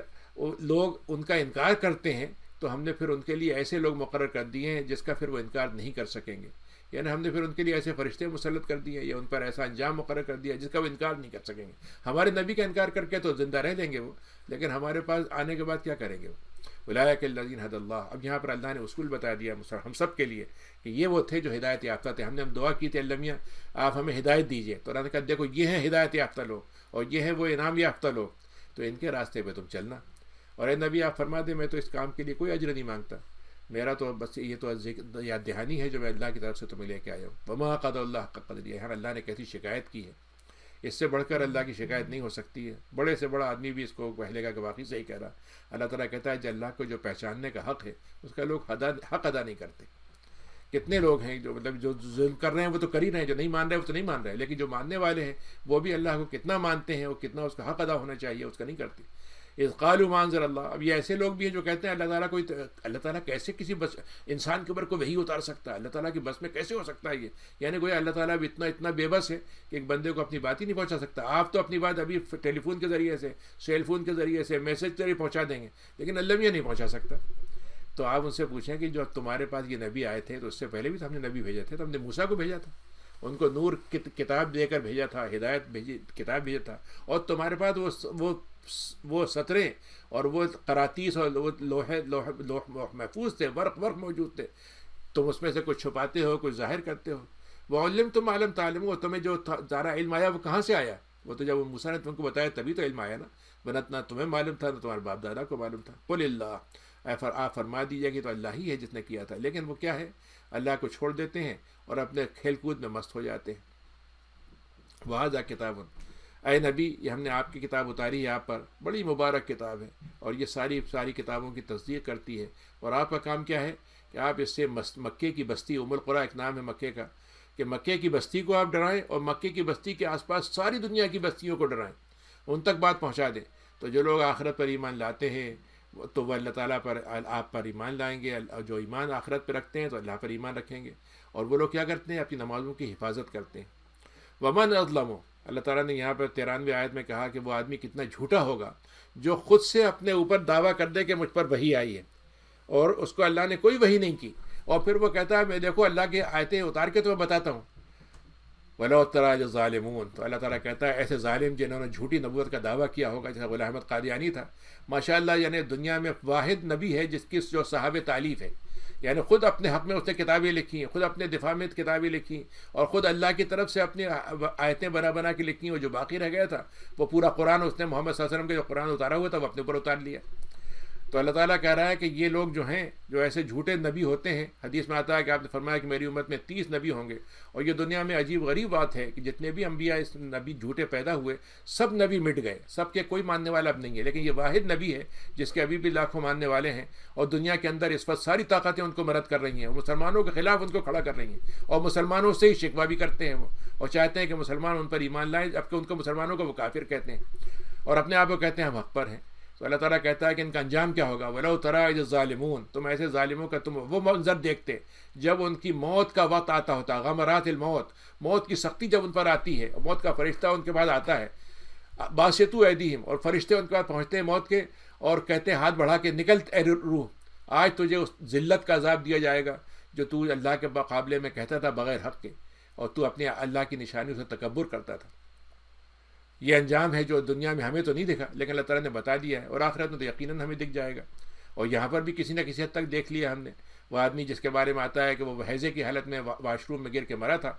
لوگ ان کا انکار کرتے ہیں تو ہم نے پھر ان کے لیے ایسے لوگ مقرر کر دیے ہیں جس کا پھر وہ انکار نہیں کر سکیں گے. یعنی ہم نے پھر ان کے لیے ایسے فرشتے مسلط کر دیے یا ان پر ایسا انجام مقرر کر دیا جس کا وہ انکار نہیں کر سکیں گے. ہمارے نبی کا انکار کر کے تو زندہ رہ لیں گے وہ، لیکن ہمارے پاس آنے کے بعد کیا کریں گے وہ. اولئک الذین ھدی اللہ. اب یہاں پر اللہ نے اصول بتا دیا ہم سب کے لیے کہ یہ وہ تھے جو ہدایت یافتہ تھے. ہم دعا کی تھی، اللہ میاں آپ ہمیں ہدایت دیجیے، تو اللہ نے کہا دیکھو یہ ہیں ہدایت یافتہ لوگ اور یہ ہیں وہ انعام یافتہ لوگ، تو ان کے راستے پہ تم چلنا. اور اے نبی آپ فرما دیں میں تو اس کام کے لیے کوئی اجر نہیں مانگتا، میرا تو بس یہ تو یاد دہانی ہے جو میں اللہ کی طرف سے تمہیں لے کے آیا ہوں. وما قدر اللہ حق قدرہ. یہاں اللہ نے کیسی شکایت کی ہے، اس سے بڑھ کر اللہ کی شکایت نہیں ہو سکتی ہے. بڑے سے بڑا آدمی بھی اس کو پہلے گا کہ واقعی صحیح کہہ رہا. اللہ تعالیٰ کہتا ہے جو اللہ کو جو پہچاننے کا حق ہے اس کا لوگ حق ادا نہیں کرتے. کتنے لوگ ہیں جو مطلب جو ظلم کر رہے ہیں وہ تو کر ہی رہے ہیں، جو نہیں مان رہے وہ تو نہیں مان رہے، لیکن جو ماننے والے ہیں وہ بھی اللہ کو کتنا مانتے ہیں اور کتنا اس کا حق ادا ہونا چاہیے اس کا نہیں کرتے. اذ قالوا ما انزل اللہ. اب یہ ایسے لوگ بھی ہیں جو کہتے ہیں اللہ تعالیٰ کیسے کسی بس انسان کے اوپر کو وحی اتار سکتا ہے، اللہ تعالیٰ کی بس میں کیسے ہو سکتا ہے یہ. یعنی گویا اللہ تعالیٰ بھی اتنا بے بس ہے کہ ایک بندے کو اپنی بات ہی نہیں پہنچا سکتا. آپ تو اپنی بات ابھی ٹیلی فون کے ذریعے سے، سیل فون کے ذریعے سے، میسج کے ذریعے پہنچا دیں گے، لیکن اللہ بھی نہیں پہنچا سکتا. تو آپ ان سے پوچھیں کہ جو تمہارے پاس یہ نبی آئے تھے تو اس سے پہلے بھی تو ہم نے نبی بھیجے تھے، تو ہم نے موسیٰ کو بھیجا تھا، ان کو نور کتاب دے کر بھیجا تھا، ہدایت کتاب بھیجا تھا، اور تمہارے پاس وہ سطریں اور وہ قراطیس اور وہ لوح محفوظ تھے، ورق موجود تھے. تم اس میں سے کچھ چھپاتے ہو، کچھ ظاہر کرتے ہو. وَعُلِّمْتُم مَا لَمْ تَعْلَمُوا. تمہیں جو سارا علم آیا وہ کہاں سے آیا؟ وہ تو جب موسیٰ نے تم کو بتایا تبھی تو علم آیا نا، ورنہ نہ تمہیں معلوم تھا نہ تمہارے باپ دادا کو معلوم تھا. قُلِ اللَّهُ. آپ فرما دیجیے کہ تو اللہ ہی ہے جس نے کیا تھا، لیکن وہ کیا ہے، اللہ کو چھوڑ دیتے ہیں اور اپنے کھیل کود میں مست ہو جاتے ہیں. وَهَذَا کتاب. اے نبی یہ ہم نے آپ کی کتاب اتاری ہے آپ پر، بڑی مبارک کتاب ہے اور یہ ساری کتابوں کی تصدیق کرتی ہے. اور آپ کا کام کیا ہے کہ آپ اس سے مکے کی بستی، ام القریٰ ایک نام ہے مکے کا، کہ مکے کی بستی کو آپ ڈرائیں اور مکے کی بستی کے آس پاس ساری دنیا کی بستیوں کو ڈرائیں، ان تک بات پہنچا دیں. تو جو لوگ آخرت پر ایمان لاتے ہیں تو وہ اللہ تعالیٰ پر آپ پر ایمان لائیں گے، جو ایمان آخرت پہ رکھتے ہیں تو اللہ پر ایمان رکھیں گے. اور وہ لوگ کیا کرتے ہیں، اپنی نمازوں کی حفاظت کرتے ہیں. ومن اظلم. اللہ تعالیٰ نے یہاں پر 93 آیت میں کہا کہ وہ آدمی کتنا جھوٹا ہوگا جو خود سے اپنے اوپر دعویٰ کر دے کہ مجھ پر وحی آئی ہے اور اس کو اللہ نے کوئی وحی نہیں کی، اور پھر وہ کہتا ہے میں دیکھو اللہ کے آیتیں اتار کے تمہیں بتاتا ہوں. وَلَوْ تَرَىٰ الظَّالِمُونَ. تو اللہ تعالیٰ کہتا ہے ایسے ظالم جنہوں نے جھوٹی نبوت کا دعویٰ کیا ہوگا، جیسے غلام احمد قادیانی تھا ماشاءاللہ، یعنی دنیا میں واحد نبی ہے جس کی جو صاحب تعلیف ہے، یعنی خود اپنے حق میں اس نے کتابیں لکھی ہیں، خود اپنے دفاع میں کتابیں لکھی اور خود اللہ کی طرف سے اپنی آیتیں بنا کے لکھی، اور جو باقی رہ گیا تھا وہ پورا قرآن اس نے محمد صلی اللہ علیہ وسلم کا جو قرآن اتارا ہوا تھا وہ اپنے اوپر اتار لیا. تو اللہ تعالیٰ کہہ رہا ہے کہ یہ لوگ جو ہیں جو ایسے جھوٹے نبی ہوتے ہیں، حدیث میں آتا ہے کہ آپ نے فرمایا کہ میری امت میں 30 نبی ہوں گے. اور یہ دنیا میں عجیب غریب بات ہے کہ جتنے بھی انبیاء اس نبی جھوٹے پیدا ہوئے سب نبی مٹ گئے، سب کے کوئی ماننے والا اب نہیں ہے، لیکن یہ واحد نبی ہے جس کے ابھی بھی لاکھوں ماننے والے ہیں، اور دنیا کے اندر اس وقت ساری طاقتیں ان کو مدد کر رہی ہیں، اور مسلمانوں کے خلاف ان کو کھڑا کر رہی ہیں، اور مسلمانوں سے ہی شکوہ بھی کرتے ہیں وہ، اور چاہتے ہیں کہ مسلمان ان پر ایمان لائیں، جبکہ ان کو مسلمانوں کو وہ کافر کہتے ہیں اور اپنے آپ کو کہتے ہیں ہم حق پر ہیں. تو اللہ تعالیٰ کہتا ہے کہ ان کا انجام کیا ہوگا. وَلَوْ تَرَىٰ إِذِ الظَّالِمُونَ. تم ایسے ظالموں کا تم وہ منظر دیکھتے جب ان کی موت کا وقت آتا ہوتا، غمرات الموت، موت کی سختی جب ان پر آتی ہے، موت کا فرشتہ ان کے بعد آتا ہے، باسطوا ایدیہم، اور فرشتے ان کے بعد پہنچتے ہیں موت کے اور کہتے ہیں ہاتھ بڑھا کے نکل اے روح، آج تجھے اس ذلت کا عذاب دیا جائے گا جو تو اللہ کے مقابلے میں کہتا تھا بغیر حق کے، اور تو اپنے اللہ کی نشانیوں سے تکبر کرتا تھا. یہ انجام ہے جو دنیا میں ہمیں تو نہیں دیکھا لیکن اللہ تعالیٰ نے بتا دیا ہے، اور آخرت میں تو یقیناً ہمیں دکھ جائے گا. اور یہاں پر بھی کسی نہ کسی حد تک دیکھ لیا ہم نے. وہ آدمی جس کے بارے میں آتا ہے کہ وہ حیضے کی حالت میں واش روم میں گر کے مرا تھا،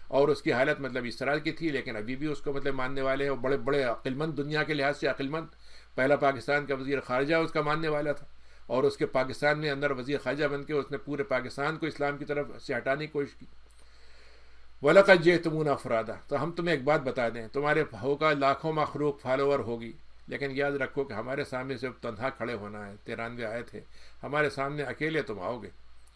اور اس کی حالت مطلب اس طرح کی تھی، لیکن ابھی بھی اس کو مطلب ماننے والے ہیں، اور بڑے بڑے عقل مند، دنیا کے لحاظ سے عقل مند، پہلا پاکستان کا وزیر خارجہ اس کا ماننے والا تھا، اور اس کے پاکستان میں اندر وزیر خارجہ بن کے اس نے پورے پاکستان کو اسلام کی طرف سے ہٹانے کی کوشش کی. وَلَقَدْ جِئْتُمُونَا أَفْرَادًا. تو ہم تمہیں ایک بات بتا دیں, تمہارے ہوگا لاکھوں مخلوق فالوور ہوگی, لیکن یاد رکھو کہ ہمارے سامنے صرف تنہا کھڑے ہونا ہے. 93 آیت ہے, ہمارے سامنے اکیلے تم آؤ گے.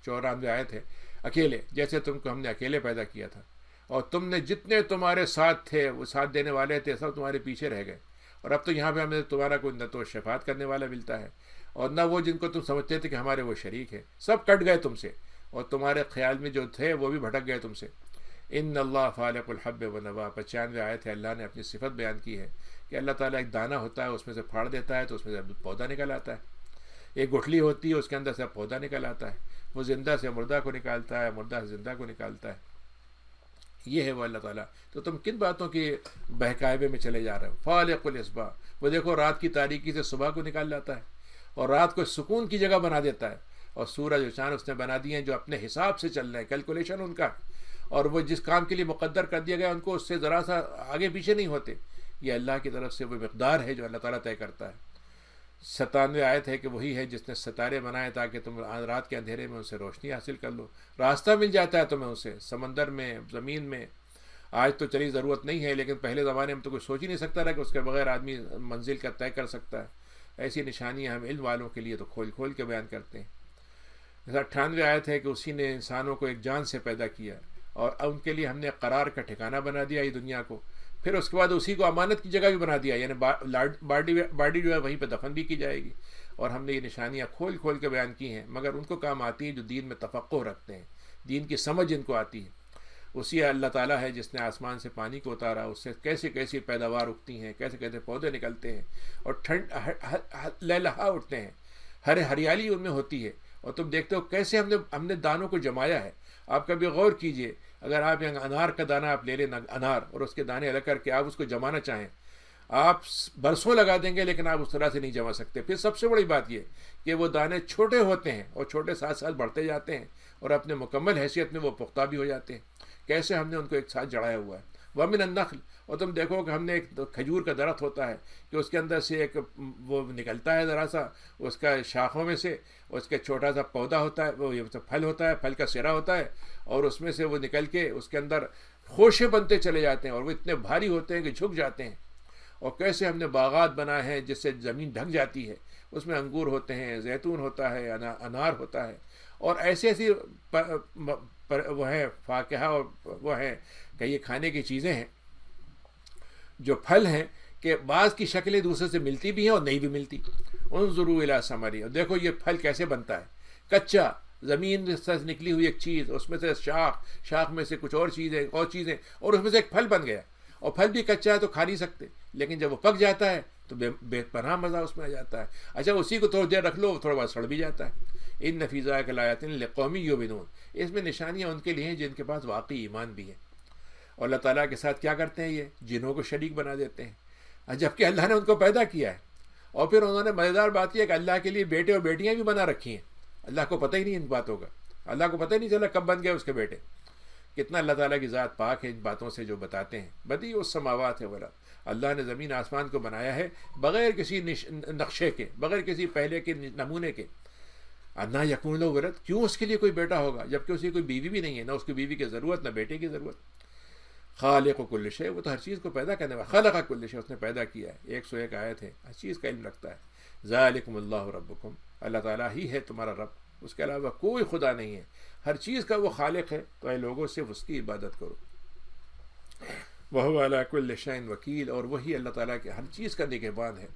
94 آیت ہے, اکیلے, جیسے تم کو ہم نے اکیلے پیدا کیا تھا, اور تم نے جتنے تمہارے ساتھ تھے, وہ ساتھ دینے والے تھے, سب تمہارے پیچھے رہ گئے. اور اب تو یہاں پہ ہمیں تمہارا کوئی نہ تو شفاعت کرنے والا ملتا ہے, اور نہ وہ جن کو تم سمجھتے تھے کہ ہمارے وہ شریک ہیں, سب کٹ گئے تم سے, اور تمہارے خیال میں جو تھے وہ بھی بھٹک گئے تم سے. ان اللہ فالق الحب ونوا. 95 آیت ہے, اللہ نے اپنی صفت بیان کی ہے کہ اللہ تعالیٰ ایک دانہ ہوتا ہے, اس میں سے پھاڑ دیتا ہے تو اس میں سے پودا نکل آتا ہے. ایک گٹھلی ہوتی ہے, اس کے اندر سے پودا نکل آتا ہے. وہ زندہ سے مردہ کو نکالتا ہے, مردہ سے زندہ کو نکالتا ہے. یہ ہے وہ اللہ تعالیٰ. تو تم کن باتوں کی بہکائبے میں چلے جا رہے ہو؟ فالق الاصباح. وہ دیکھو رات کی تاریکی سے صبح کو نکال لاتا ہے, اور رات کو سکون کی جگہ بنا دیتا ہے. اور سورج و چاند اس نے بنا دیے ہیں جو اپنے حساب سے چل رہے ہیں, کیلکولیشن ان کا, اور وہ جس کام کے لیے مقدر کر دیا گیا ان کو اس سے ذرا سا آگے پیچھے نہیں ہوتے. یہ اللہ کی طرف سے وہ مقدار ہے جو اللہ تعالیٰ طے کرتا ہے. 97 آیت ہے کہ وہی ہے جس نے ستارے بنائے تاکہ تم رات کے اندھیرے میں ان سے روشنی حاصل کر لو. راستہ مل جاتا ہے تمہیں اسے, سمندر میں, زمین میں. آج تو چلی ضرورت نہیں ہے, لیکن پہلے زمانے میں تو کوئی سوچ ہی نہیں سکتا رہا کہ اس کے بغیر آدمی منزل کا طے کر سکتا ہے. ایسی نشانیاں ہم علم والوں کے لیے تو کھول کھول کے بیان کرتے ہیں. 98 آیت ہے کہ اسی نے انسانوں کو ایک جان سے پیدا کیا, اور ان کے لیے ہم نے قرار کا ٹھکانہ بنا دیا یہ دنیا کو. پھر اس کے بعد اسی کو امانت کی جگہ بھی بنا دیا, یعنی باڈی جو ہے وہیں پہ دفن بھی کی جائے گی. اور ہم نے یہ نشانیاں کھول کھول کے بیان کی ہیں, مگر ان کو کام آتی ہیں جو دین میں تفقہ رکھتے ہیں, دین کی سمجھ جن کو آتی ہے. اسی اللہ تعالیٰ ہے جس نے آسمان سے پانی کو اتارا, اس سے کیسے کیسی پیداوار اگتی ہیں, کیسے کیسے پودے نکلتے ہیں, اور ٹھنڈ لہلہا اٹھتے ہیں, ہریالی ان میں ہوتی ہے. اور تم دیکھتے ہو کیسے ہم نے دانوں کو جمایا ہے. آپ کبھی غور کیجئے, اگر آپ یہاں انار کا دانہ آپ لے لیں, انار, اور اس کے دانے الگ کر کے آپ اس کو جمانا چاہیں, آپ برسوں لگا دیں گے, لیکن آپ اس طرح سے نہیں جما سکتے. پھر سب سے بڑی بات یہ کہ وہ دانے چھوٹے ہوتے ہیں, اور چھوٹے ساتھ ساتھ بڑھتے جاتے ہیں, اور اپنے مکمل حیثیت میں وہ پختہ بھی ہو جاتے ہیں. کیسے ہم نے ان کو ایک ساتھ جڑایا ہوا ہے. وَمِنَ النَّخْلِ. اور تم دیکھو کہ ہم نے ایک کھجور کا درخت ہوتا ہے کہ اس کے اندر سے ایک وہ نکلتا ہے ذرا سا, اس کا شاخوں میں سے اس کے چھوٹا سا پودا ہوتا ہے, وہ پھل ہوتا ہے, پھل کا سرا ہوتا ہے, اور اس میں سے وہ نکل کے اس کے اندر خوشے بنتے چلے جاتے ہیں, اور وہ اتنے بھاری ہوتے ہیں کہ جھک جاتے ہیں. اور کیسے ہم نے باغات بنائے ہیں جس سے زمین ڈھک جاتی ہے, اس میں انگور ہوتے ہیں, زیتون ہوتا ہے, انار ہوتا ہے, اور ایسی وہ ہیں فاکہہ, اور وہ ہیں کہ یہ کھانے کی چیزیں ہیں جو پھل ہیں کہ بعض کی شکلیں دوسرے سے ملتی بھی ہیں اور نہیں بھی ملتی. انظروا الی ثمرہ. اور دیکھو یہ پھل کیسے بنتا ہے, کچا زمین سے نکلی ہوئی ایک چیز, اس میں سے شاخ میں سے کچھ اور چیزیں, اور اس میں سے ایک پھل بن گیا. اور پھل بھی کچا ہے تو کھا نہیں سکتے, لیکن جب وہ پک جاتا ہے تو بے پناہ مزہ اس میں آ جاتا ہے. اچھا اسی کو تھوڑی دیر رکھ لو, تھوڑا بہت سڑ بھی جاتا ہے. ان فی ذلک لآیات لقوم یؤمنون. اس میں نشانیاں ان کے لیے ہیں جن کے پاس واقعی ایمان بھی ہے. اور اللہ تعالیٰ کے ساتھ کیا کرتے ہیں, یہ جنوں کو شریک بنا دیتے ہیں, جبکہ اللہ نے ان کو پیدا کیا ہے. اور پھر انہوں نے مزیدار بات یہ کہ اللہ کے لیے بیٹے اور بیٹیاں بھی بنا رکھی ہیں. اللہ کو پتہ ہی نہیں ان باتوں کا, اللہ کو پتہ ہی نہیں چلا کب بن گئے اس کے بیٹے. کتنا اللہ تعالیٰ کی ذات پاک ہے ان باتوں سے جو بتاتے ہیں. بدیع السماوات والارض. اللہ نے زمین آسمان کو بنایا ہے بغیر کسی نقشے کے, بغیر کسی پہلے کے نمونے کے. انا یکون لہ ولد. کیوں اس کے لیے کوئی بیٹا ہوگا جبکہ اس کی کوئی بیوی بھی نہیں ہے, نہ اس کی بیوی کی ضرورت, نہ بیٹے کی ضرورت. خالق کل شیء. وہ تو ہر چیز کو پیدا کرنے والا, خلق کل شیء, اس نے پیدا کیا ہے. 101 آیت ہے, ہر چیز کا علم رکھتا ہے. ذالکم اللہ ربکم. اللہ تعالیٰ ہی ہے تمہارا رب, اس کے علاوہ کوئی خدا نہیں ہے. ہر چیز کا وہ خالق ہے, تو اے لوگوں صرف اس کی عبادت کرو. وَهُوَ عَلَىٰ كُلِّ شَيْءٍ وَكِيلٌ. اور وہی اللہ تعالیٰ کے ہر چیز کا نگہبان ہے.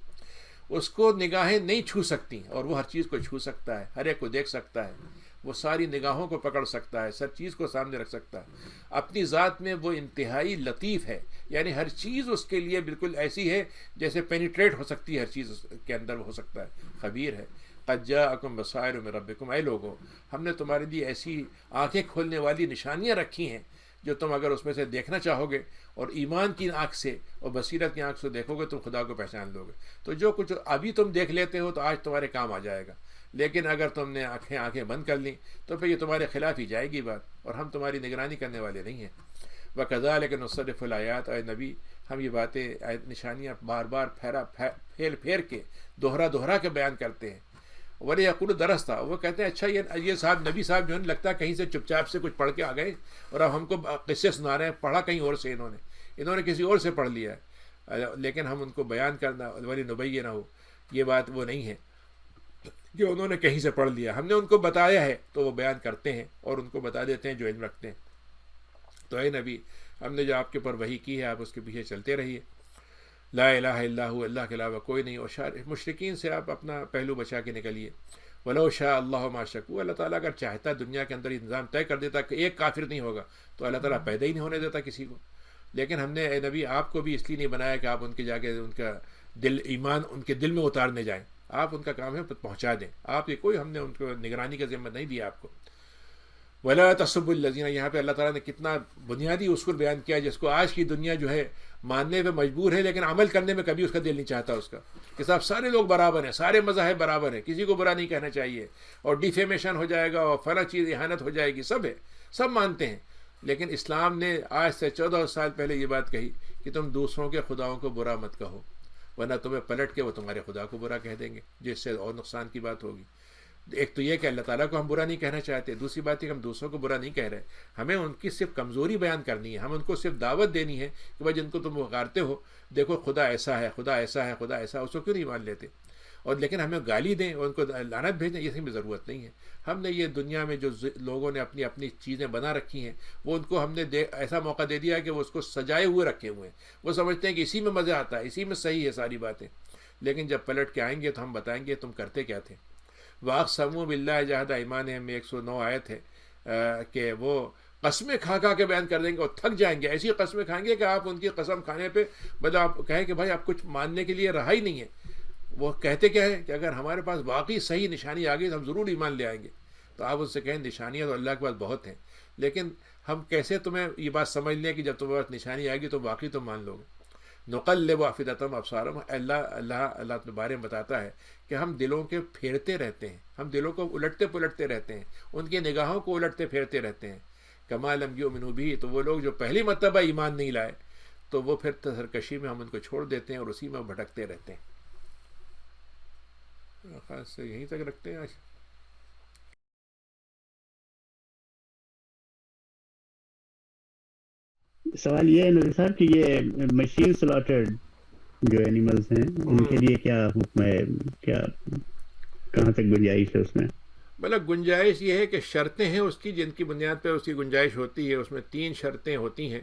اس کو نگاہیں نہیں چھو سکتی, اور وہ ہر چیز کو چھو سکتا ہے, ہر ایک کو دیکھ سکتا ہے, وہ ساری نگاہوں کو پکڑ سکتا ہے, ہر چیز کو سامنے رکھ سکتا ہے. اپنی ذات میں وہ انتہائی لطیف ہے, یعنی ہر چیز اس کے لیے بالکل ایسی ہے جیسے پینیٹریٹ ہو سکتی ہے, ہر چیز کے اندر ہو سکتا ہے. خبیر ہے. قد جاءکم بصائر من ربکم. اے لوگو, ہم نے تمہارے لیے ایسی آنکھیں کھولنے والی نشانیاں رکھی ہیں جو تم اگر اس میں سے دیکھنا چاہو گے, اور ایمان کی آنکھ سے اور بصیرت کی آنکھ سے دیکھو گے, تم خدا کو پہچان لو گے. تو جو کچھ ابھی تم دیکھ لیتے ہو تو آج تمہارے کام آ جائے گا, لیکن اگر تم نے آنکھیں بند کر لیں تو پھر یہ تمہارے خلاف ہی جائے گی بات, اور ہم تمہاری نگرانی کرنے والے نہیں ہیں. وَكَذَلِكَ نُصَرِّفُ الْآيَاتِ. اے نبی, ہم یہ باتیں نشانیاں بار بار پھیر کے دوہرا کے بیان کرتے ہیں. ولی یقول درس تھا، وہ کہتے ہیں اچھا یہ صاحب نبی صاحب جو ہے لگتا ہے کہیں سے چپ چاپ سے کچھ پڑھ کے آ گئے اور اب ہم کو قصے سنا رہے ہیں، پڑھا کہیں اور سے انہوں نے کسی اور سے پڑھ لیا ہے، لیکن ہم ان کو بیان کرنا ولی نبی نہ ہو، یہ بات وہ نہیں ہے کہ انہوں نے کہیں سے پڑھ لیا، ہم نے ان کو بتایا ہے تو وہ بیان کرتے ہیں اور ان کو بتا دیتے ہیں جو علم رکھتے ہیں. تو اے نبی، ہم نے جو آپ کے اوپر وحی کی ہے آپ اس کے پیچھے چلتے رہیے. لا الہ الا ہو، اللہ کے علاوہ کوئی نہیں، اور مشرکین سے آپ اپنا پہلو بچا کے نکلیے. ولو شاء اللہ ما شرکوا، اللہ تعالیٰ اگر چاہتا دنیا کے اندر انتظام طے کر دیتا کہ ایک کافر نہیں ہوگا تو اللہ تعالیٰ پیدا ہی نہیں ہونے دیتا کسی کو. لیکن ہم نے اے نبی آپ کو بھی اس لیے نہیں بنایا کہ آپ ان کے جا کے ان کا دل ایمان ان کے دل میں اتارنے جائیں، آپ ان کا کام ہے پہنچا دیں، آپ یہ کوئی ہم نے ان کو نگرانی کا ذمہ نہیں دیا آپ کو. ولا تسبوا الذین، یہاں پہ اللہ تعالیٰ نے کتنا بنیادی اصول بیان کیا جس کو آج کی دنیا جو ہے ماننے پہ مجبور ہے لیکن عمل کرنے میں کبھی اس کا دل نہیں چاہتا اس کا، کہ صاحب سارے لوگ برابر ہیں، سارے مذاہب برابر ہیں، کسی کو برا نہیں کہنا چاہیے، اور ڈیفیمیشن ہو جائے گا اور فلاں چیز اہانت ہو جائے گی، سب ہے، سب مانتے ہیں. لیکن اسلام نے آج سے 14 سال پہلے یہ بات کہی کہ تم دوسروں کے خداؤں کو برا مت کہو، ورنہ تمہیں پلٹ کے وہ تمہارے خدا کو برا کہہ دیں گے جس سے اور نقصان کی بات ہوگی. ایک تو یہ کہ اللہ تعالیٰ کو ہم برا نہیں کہنا چاہتے، دوسری بات ہے کہ ہم دوسروں کو برا نہیں کہہ رہے، ہمیں ان کی صرف کمزوری بیان کرنی ہے، ہم ان کو صرف دعوت دینی ہے کہ بھائی جن کو تم وقارتے ہو دیکھو خدا ایسا ہے، خدا ایسا ہے، خدا ایسا ہے، اس کو کیوں نہیں مان لیتے. اور لیکن ہمیں گالی دیں اور ان کو لعنت بھیجیں، یہ بھی ضرورت نہیں ہے. ہم نے یہ دنیا میں جو لوگوں نے اپنی اپنی چیزیں بنا رکھی ہیں وہ ان کو ہم نے ایسا موقع دے دیا کہ وہ اس کو سجائے ہوئے رکھے ہوئے ہیں، وہ سمجھتے ہیں کہ اسی میں مزہ آتا ہے، اسی میں صحیح ہے ساری باتیں. لیکن جب پلٹ کے آئیں گے تو ہم بتائیں گے تم کرتے کیا تھے. وَأَقْسَمُوا بِاللَّهِ جَهْدَ أَيْمَانِهِمْ میں 109 آیت ہے کہ وہ قسمیں کھا کھا کے بیان کر دیں گے اور تھک جائیں گے، ایسی قسمیں کھائیں گے کہ آپ ان کی قسم کھانے پہ مطلب آپ کہیں کہ بھائی آپ کچھ ماننے کے لیے رہا ہی نہیں ہے. وہ کہتے کیا ہے کہ اگر ہمارے پاس واقعی صحیح نشانی آ گئی تو ہم ضرور ایمان لے آئیں گے. تو آپ ان سے کہیں نشانیاں تو اللہ کے پاس بہت ہیں، لیکن ہم کیسے تمہیں یہ بات سمجھ لیں کہ جب تمہارے پاس نشانی آئے گی تو واقعی تم مان لو گے. نقلب افئدتہم ابصارہم، اللہ کے بارے میں بتاتا ہے کہ ہم دلوں کے پھیرتے رہتے ہیں، ہم دلوں کو الٹتے پلٹتے رہتے ہیں، ان کی نگاہوں کو الٹتے پھیرتے رہتے ہیں. کما لم یؤمنوا بہ، تو وہ لوگ جو پہلی مرتبہ ایمان نہیں لائے تو وہ پھر سرکشی میں ہم ان کو چھوڑ دیتے ہیں اور اسی میں بھٹکتے رہتے ہیں. خاص سے یہیں تک رکھتے ہیں آج. سوال یہ ہے نبی صاحب کہ یہ مشین سلاٹرڈ جو اینیملز ہیں ان کے لیے کیا حکم ہے، کیا کہاں تک گنجائش ہے اس میں؟ مطلب گنجائش یہ ہے کہ شرطیں ہیں اس کی جن کی بنیاد پہ اس کی گنجائش ہوتی ہے. اس میں 3 شرطیں ہوتی ہیں.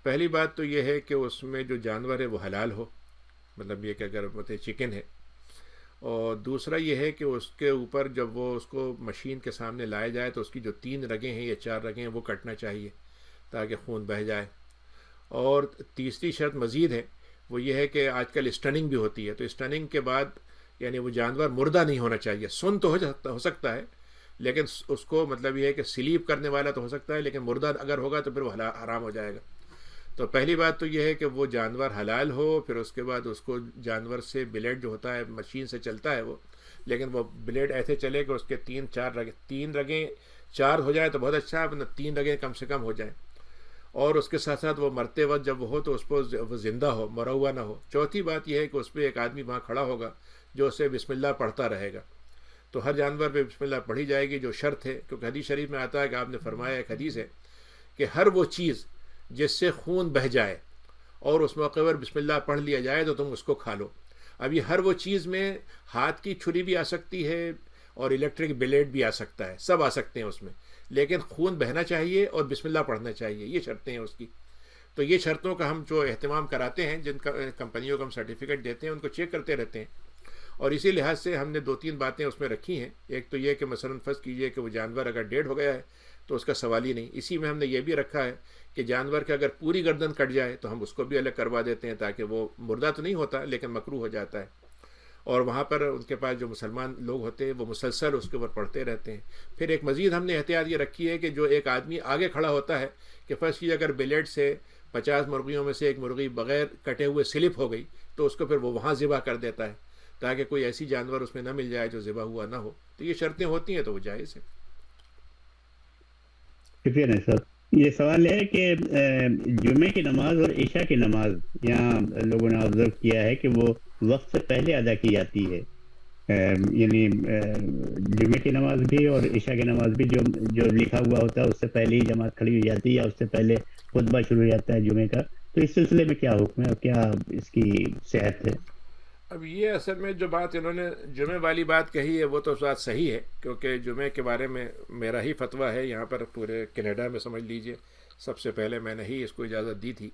پہلی بات تو یہ ہے کہ اس میں جو جانور ہے وہ حلال ہو، مطلب یہ کہ اگر مطلب چکن ہے، اور دوسرا یہ ہے کہ اس کے اوپر جب وہ اس کو مشین کے سامنے لایا جائے تو اس کی جو 3 رگیں ہیں یا 4 رگیں ہیں وہ کٹنا چاہیے تاکہ خون بہہ جائے. اور تیسری شرط مزید ہے، وہ یہ ہے کہ آج کل اسٹننگ بھی ہوتی ہے، تو اسٹننگ کے بعد یعنی وہ جانور مردہ نہیں ہونا چاہیے. سن تو ہو سکتا ہے لیکن اس کو مطلب یہ ہے کہ سلیپ کرنے والا تو ہو سکتا ہے لیکن مردہ اگر ہوگا تو پھر وہ حرام ہو جائے گا. تو پہلی بات تو یہ ہے کہ وہ جانور حلال ہو، پھر اس کے بعد اس کو جانور سے بلیڈ جو ہوتا ہے مشین سے چلتا ہے وہ، لیکن وہ بلیڈ ایسے چلے کہ اس کے 3 رگیں 4 ہو جائے تو بہت اچھا ہے، 3 رگیں کم سے کم ہو جائیں. اور اس کے ساتھ ساتھ وہ مرتے وقت جب وہ ہو تو اس پر وہ زندہ ہو، مرا ہوا نہ ہو. چوتھی بات یہ ہے کہ اس پہ ایک آدمی وہاں کھڑا ہوگا جو اسے بسم اللہ پڑھتا رہے گا. تو ہر جانور پہ بسم اللہ پڑھی جائے گی جو شرط ہے، کیونکہ حدیث شریف میں آتا ہے کہ آپ نے فرمایا، ایک حدیث ہے کہ ہر وہ چیز جس سے خون بہہ جائے اور اس موقع پر بسم اللہ پڑھ لیا جائے تو تم اس کو کھا لو. اب یہ ہر وہ چیز میں ہاتھ کی چھری بھی آ سکتی ہے اور الیکٹرک بلیڈ بھی آ سکتا ہے، سب آ سکتے ہیں اس میں، لیکن خون بہنا چاہیے اور بسم اللہ پڑھنا چاہیے، یہ شرطیں ہیں اس کی. تو یہ شرطوں کا ہم جو اہتمام کراتے ہیں، جن کمپنیوں کو ہم سرٹیفکیٹ دیتے ہیں ان کو چیک کرتے رہتے ہیں. اور اسی لحاظ سے ہم نے 2-3 باتیں اس میں رکھی ہیں. ایک تو یہ کہ مثلاً فرض کیجئے کہ وہ جانور اگر ڈیڈ ہو گیا ہے تو اس کا سوال ہی نہیں. اسی میں ہم نے یہ بھی رکھا ہے کہ جانور کا اگر پوری گردن کٹ جائے تو ہم اس کو بھی الگ کروا دیتے ہیں تاکہ وہ مردہ تو نہیں ہوتا لیکن مکروہ ہو جاتا ہے. اور وہاں پر ان کے پاس جو مسلمان لوگ ہوتے ہیں وہ مسلسل اس کے اوپر پڑھتے رہتے ہیں. پھر ایک مزید ہم نے احتیاط یہ رکھی ہے کہ جو ایک آدمی آگے کھڑا ہوتا ہے کہ فرض کیجیے اگر بلیڈ سے 50 مرغیوں میں سے ایک مرغی بغیر کٹے ہوئے سلپ ہو گئی تو اس کو پھر وہ وہاں ذبح کر دیتا ہے تاکہ کوئی ایسی جانور اس میں نہ مل جائے جو ذبح ہوا نہ ہو. تو یہ شرطیں ہوتی ہیں تو وہ جائز ہے. شکریہ نہیں صاحب. یہ سوال ہے کہ جمعے کی نماز اور عشاء کی نماز یہاں لوگوں نے آبزرو کیا ہے کہ وہ وقت سے پہلے ادا کی جاتی ہے، یعنی جمعے کی نماز بھی اور عشاء کی نماز بھی جو لکھا ہوا ہوتا ہے اس سے پہلے ہی جماعت کھڑی ہو جاتی ہے یا اس سے پہلے خطبہ شروع ہو جاتا ہے جمعے کا، تو اس سلسلے میں کیا حکم ہے اور کیا اس کی صحت ہے؟ اب یہ اصل میں جو بات انہوں نے جمعے والی بات کہی ہے وہ تو بات صحیح ہے، کیونکہ جمعے کے بارے میں میرا ہی فتویٰ ہے یہاں پر پورے کینیڈا میں، سمجھ لیجئے سب سے پہلے میں نے ہی اس کو اجازت دی تھی،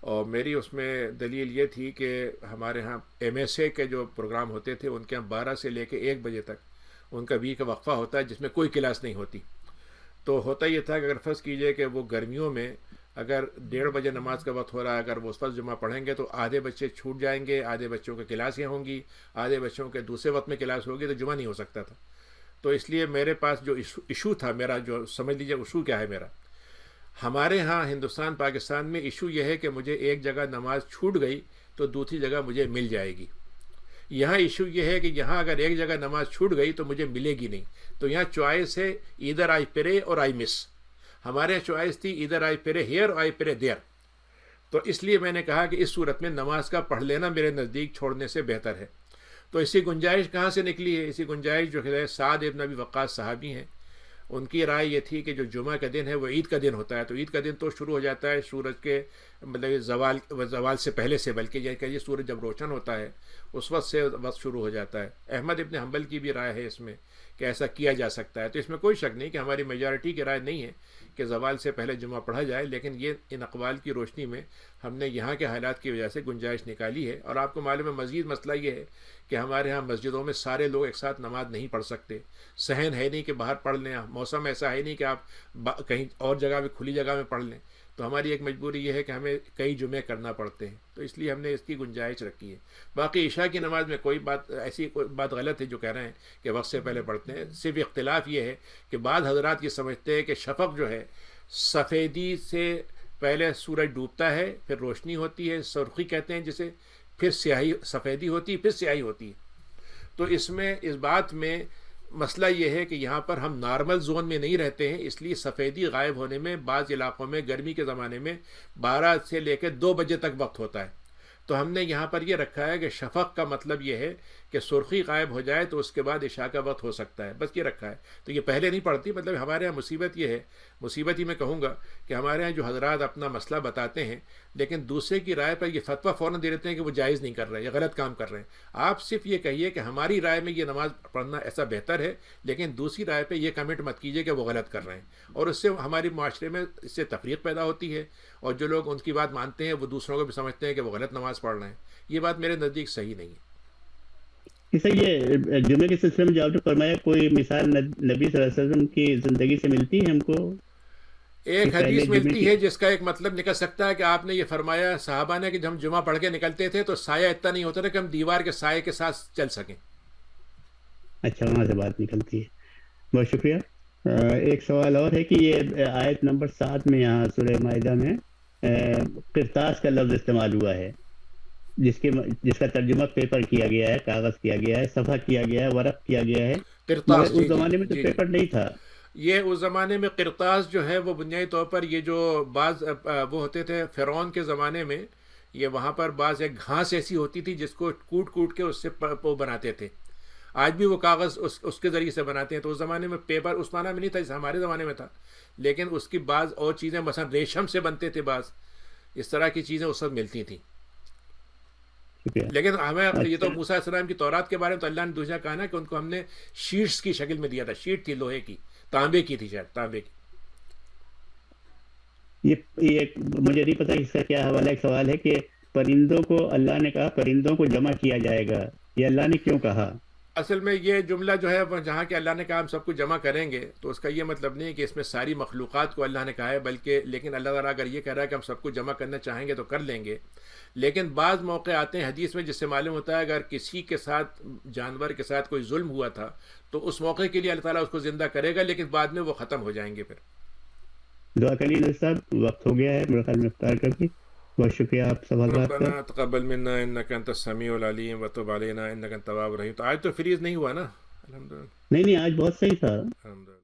اور میری اس میں دلیل یہ تھی کہ ہمارے ہاں ایم ایس اے کے جو پروگرام ہوتے تھے ان کے ہاں 12 سے لے کے 1 بجے تک ان کا کا وقفہ ہوتا ہے جس میں کوئی کلاس نہیں ہوتی. تو ہوتا یہ تھا کہ اگر فرض کیجئے کہ وہ گرمیوں میں اگر 1:30 بجے نماز کا وقت ہو رہا ہے، اگر وہ اس وقت جمعہ پڑھیں گے تو آدھے بچے چھوٹ جائیں گے، آدھے بچوں کے کلاسیں ہوں گی، آدھے بچوں کے دوسرے وقت میں کلاس ہوگی، تو جمعہ نہیں ہو سکتا تھا. تو اس لیے میرے پاس جو ایشو تھا میرا، جو سمجھ لیجئے ایشو کیا ہے میرا، ہمارے ہاں ہندوستان پاکستان میں ایشو یہ ہے کہ مجھے ایک جگہ نماز چھوٹ گئی تو دوسری جگہ مجھے مل جائے گی. یہاں ایشو یہ ہے کہ یہاں اگر ایک جگہ نماز چھوٹ گئی تو مجھے ملے گی نہیں. تو یہاں چوائس ہے ادھر آئی پرے اور آئی مس. ہمارے چوائس تھی ادھر آئی پرے ہیئر اور آئی پرے دیر. تو اس لیے میں نے کہا کہ اس صورت میں نماز کا پڑھ لینا میرے نزدیک چھوڑنے سے بہتر ہے. تو اسی گنجائش کہاں سے نکلی ہے؟ اسی گنجائش جو ہے سعد ابن ابی وقاص صحابی ہیں، ان کی رائے یہ تھی کہ جو جمعہ کا دن ہے وہ عید کا دن ہوتا ہے، تو عید کا دن تو شروع ہو جاتا ہے سورج کے مطلب زوال سے پہلے سے، بلکہ یہ کہ یہ سورج جب روشن ہوتا ہے اس وقت سے وقت شروع ہو جاتا ہے. احمد ابن حنبل کی بھی رائے ہے اس میں کہ ایسا کیا جا سکتا ہے. تو اس میں کوئی شک نہیں کہ ہماری میجارٹی کی رائے نہیں ہے کہ زوال سے پہلے جمعہ پڑھا جائے، لیکن یہ ان اقوال کی روشنی میں ہم نے یہاں کے حالات کی وجہ سے گنجائش نکالی ہے. اور آپ کو معلوم ہے مزید مسئلہ یہ ہے کہ ہمارے ہاں مسجدوں میں سارے لوگ ایک ساتھ نماز نہیں پڑھ سکتے. صحن ہے نہیں کہ باہر پڑھ لیں، موسم ایسا ہے نہیں کہ آپ کہیں اور جگہ میں کھلی جگہ میں پڑھ لیں. تو ہماری ایک مجبوری یہ ہے کہ ہمیں کئی جمعے کرنا پڑتے ہیں، تو اس لیے ہم نے اس کی گنجائش رکھی ہے. باقی عشاء کی نماز میں کوئی بات ایسی کوئی بات غلط ہے جو کہہ رہے ہیں کہ وقت سے پہلے پڑھتے ہیں. صرف اختلاف یہ ہے کہ بعض حضرات یہ سمجھتے ہیں کہ شفق جو ہے سفیدی سے پہلے سورج ڈوبتا ہے، پھر روشنی ہوتی ہے، سرخی کہتے ہیں جسے، پھر سیاہی، سفیدی ہوتی ہے، پھر سیاہی ہوتی ہے. تو اس میں اس بات میں مسئلہ یہ ہے کہ یہاں پر ہم نارمل زون میں نہیں رہتے ہیں، اس لیے سفیدی غائب ہونے میں بعض علاقوں میں گرمی کے زمانے میں 12 سے لے کے 2 بجے تک وقت ہوتا ہے. تو ہم نے یہاں پر یہ رکھا ہے کہ شفق کا مطلب یہ ہے کہ سرخی غائب ہو جائے تو اس کے بعد عشاء کا وقت ہو سکتا ہے، بس یہ رکھا ہے. تو یہ پہلے نہیں پڑتی. مطلب ہمارے یہاں مصیبت یہ ہے، مصیبت ہی میں کہوں گا کہ ہمارے یہاں جو حضرات اپنا مسئلہ بتاتے ہیں لیکن دوسرے کی رائے پر یہ فتویٰ فوراً دے دیتے ہیں کہ وہ جائز نہیں کر رہے، یہ غلط کام کر رہے ہیں. آپ صرف یہ کہیے کہ ہماری رائے میں یہ نماز پڑھنا ایسا بہتر ہے، لیکن دوسری رائے پہ یہ کمنٹ مت کیجیے کہ وہ غلط کر رہے ہیں. اور اس سے ہماری معاشرے میں اس سے تفریق پیدا ہوتی ہے، اور جو لوگ ان کی بات مانتے ہیں وہ دوسروں کو بھی سمجھتے ہیں کہ وہ غلط نماز پڑھ رہے ہیں. یہ بات میرے نزدیک صحیح نہیں ہے. اسے یہ جمعے کے سلسلے میں جو آپ نے فرمایا، کوئی مثال نبی صلی اللہ علیہ وسلم کی زندگی سے ملتی ہے ہم کو؟ ایک حدیث ملتی ہے جس کا ایک مطلب نکل سکتا ہے کہ آپ نے یہ فرمایا صحابہ نے کہ جب ہم جمعہ پڑھ کے نکلتے تھے تو سایہ اتنا نہیں ہوتا تھا کہ ہم دیوار کے سائے کے ساتھ چل سکیں. اچھا، وہاں سے بات نکلتی ہے. بہت شکریہ. ایک سوال اور ہے کہ یہ آیت نمبر 7 میں یہاں سورہ مائدہ میں قرطاس کا لفظ استعمال ہوا ہے، جس کا ترجمہ پیپر کیا گیا ہے، کاغذ کیا گیا ہے، صفحہ کیا گیا ہے، ورق کیا گیا ہے. قرطاس، اس زمانے میں تو پیپر نہیں تھا. یہ اس زمانے میں قرطاس جو ہے وہ بنیادی طور پر یہ جو بعض وہ ہوتے تھے فرعون کے زمانے میں، یہ وہاں پر بعض ایک گھاس ایسی ہوتی تھی جس کو کوٹ کوٹ کے اس سے وہ بناتے تھے. آج بھی وہ کاغذ اس کے ذریعے سے بناتے ہیں. تو اس زمانے میں پیپر اس معنی میں نہیں تھا جیسے ہمارے زمانے میں تھا، لیکن اس کی بعض اور چیزیں مثلا ریشم سے بنتے تھے، بعض اس طرح کی چیزیں اس وقت ملتی تھیں. لیکن ہمیں یہ تو موسیٰ علیہ السلام کی تورات کے بارے میں تو اللہ نے دوسرا کہا نا کہ ان کو ہم نے شیٹس کی شکل میں دیا تھا. شیٹ تھی لوہے کی، تانبے کی تھی، شاید تانبے کی. یہ مجھے نہیں پتا اس کا کیا حوالہ. ایک سوال ہے کہ پرندوں کو اللہ نے کہا پرندوں کو جمع کیا جائے گا، یہ اللہ نے کیوں کہا؟ اصل میں یہ جملہ جو ہے جہاں کہ اللہ نے کہا ہم سب کو جمع کریں گے، تو اس کا یہ مطلب نہیں ہے کہ اس میں ساری مخلوقات کو اللہ نے کہا ہے، بلکہ لیکن اللہ تعالیٰ اگر یہ کہہ رہا ہے کہ ہم سب کو جمع کرنا چاہیں گے تو کر لیں گے. لیکن بعض موقع آتے ہیں حدیث میں جس سے معلوم ہوتا ہے اگر کسی کے ساتھ، جانور کے ساتھ کوئی ظلم ہوا تھا تو اس موقع کے لیے اللہ تعالیٰ اس کو زندہ کرے گا، لیکن بعد میں وہ ختم ہو جائیں گے. پھر دعا کریے نظر صاحب، وقت ہو گیا ہے میرے خیال میں افطار کر کے. بہت شکریہ آپ سب حضرات کا. ربنا تقبل منا انک انت السمیع العلیم وتب علینا انک انت التواب الرحیم. تو آج تو فریز نہیں ہوا نا؟ الحمدللہ. نہیں، آج بہت صحیح تھا. الحمدللہ.